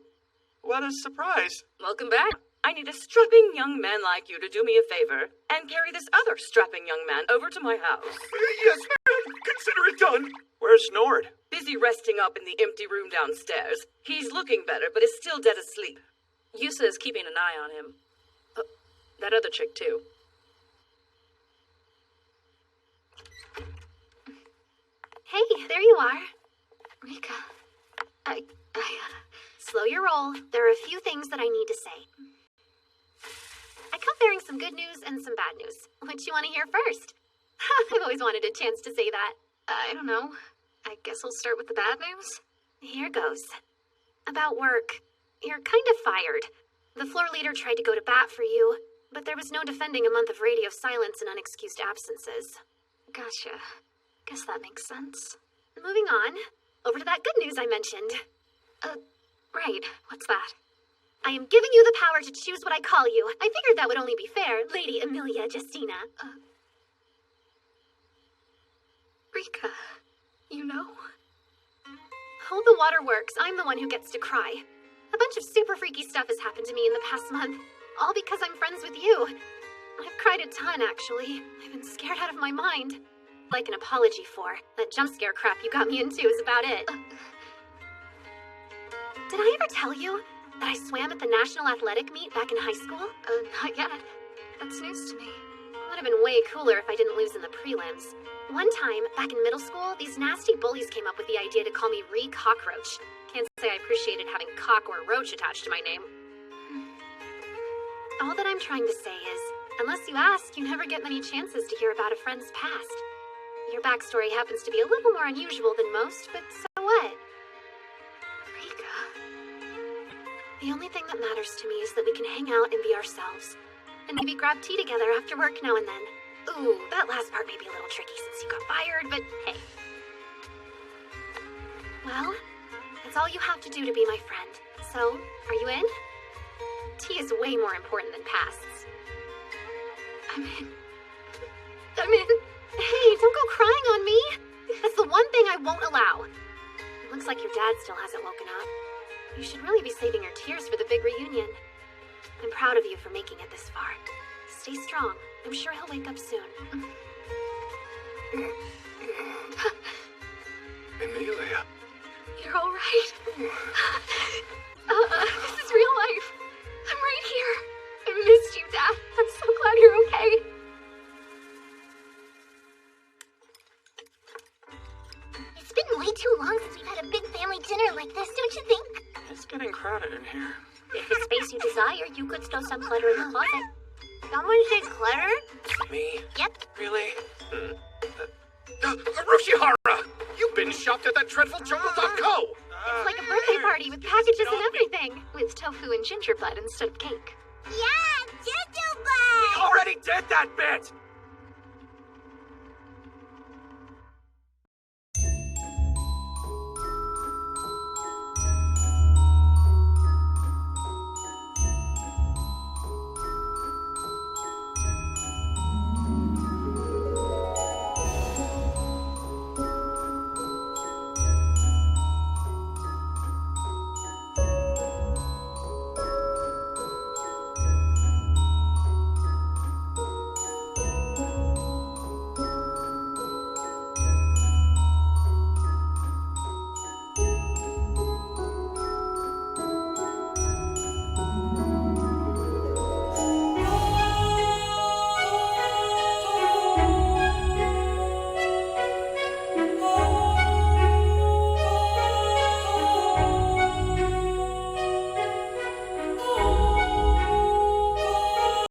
What a surprise. Welcome back. I need a strapping young man like you to do me a favor and carry this other strapping young man over to my house. Yes, ma'am. Consider it done. Where's Nord? Busy resting up in the empty room downstairs. He's looking better, but is still dead asleep. Yusa is keeping an eye on him. That other chick, too. Hey, there you are. Rika. slow your roll. There are a few things that I need to say. I come bearing some good news and some bad news. Which you want to hear first? I've always wanted a chance to say that. I don't know. I guess I'll start with the bad news. Here goes. About work. You're kind of fired. The floor leader tried to go to bat for you, but there was no defending a month of radio silence and unexcused absences. Gotcha. Guess that makes sense. Moving on. Over to that good news I mentioned. Right. What's that? I am giving you the power to choose what I call you. I figured that would only be fair, Lady Amelia Justina. Rika, you know? Hold the waterworks. I'm the one who gets to cry. A bunch of super freaky stuff has happened to me in the past month, all because I'm friends with you. I've cried a ton, actually. I've been scared out of my mind. Like an apology for. That jump scare crap you got me into is about it. Did I ever tell you that I swam at the National Athletic Meet back in high school? Not yet. That's news to me. It would have been way cooler if I didn't lose in the prelims. One time, back in middle school, these nasty bullies came up with the idea to call me Cockroach. Can't say I appreciated having cock or roach attached to my name. All that I'm trying to say is, unless you ask, you never get many chances to hear about a friend's past. Your backstory happens to be a little more unusual than most, but so what? Rika. The only thing that matters to me is that we can hang out and be ourselves. And maybe grab tea together after work now and then. Ooh, that last part may be a little tricky since you got fired, but hey. Well, that's all you have to do to be my friend. So, are you in? Tea is way more important than pasts. I'm in. Hey, don't go crying on me. That's the one thing I won't allow. It looks like your dad still hasn't woken up. You should really be saving your tears for the big reunion. I'm proud of you for making it this far. Stay strong. I'm sure he'll wake up soon. Amelia. You're all right. This is real life. I'm right here. I missed you, Dad. I'm so glad you're okay. It's been way too long since we've had a big family dinner like this, don't you think? It's getting crowded in here. If it's space you desire, you could stow some clutter in the closet. Someone said clutter? Me? Yep. Really? Arushihara! You've been shopped at that dreadful jungle.co! It's like a birthday party with packages and everything. With tofu and gingerbread instead of cake. Yeah, gingerbread! We already did that bit!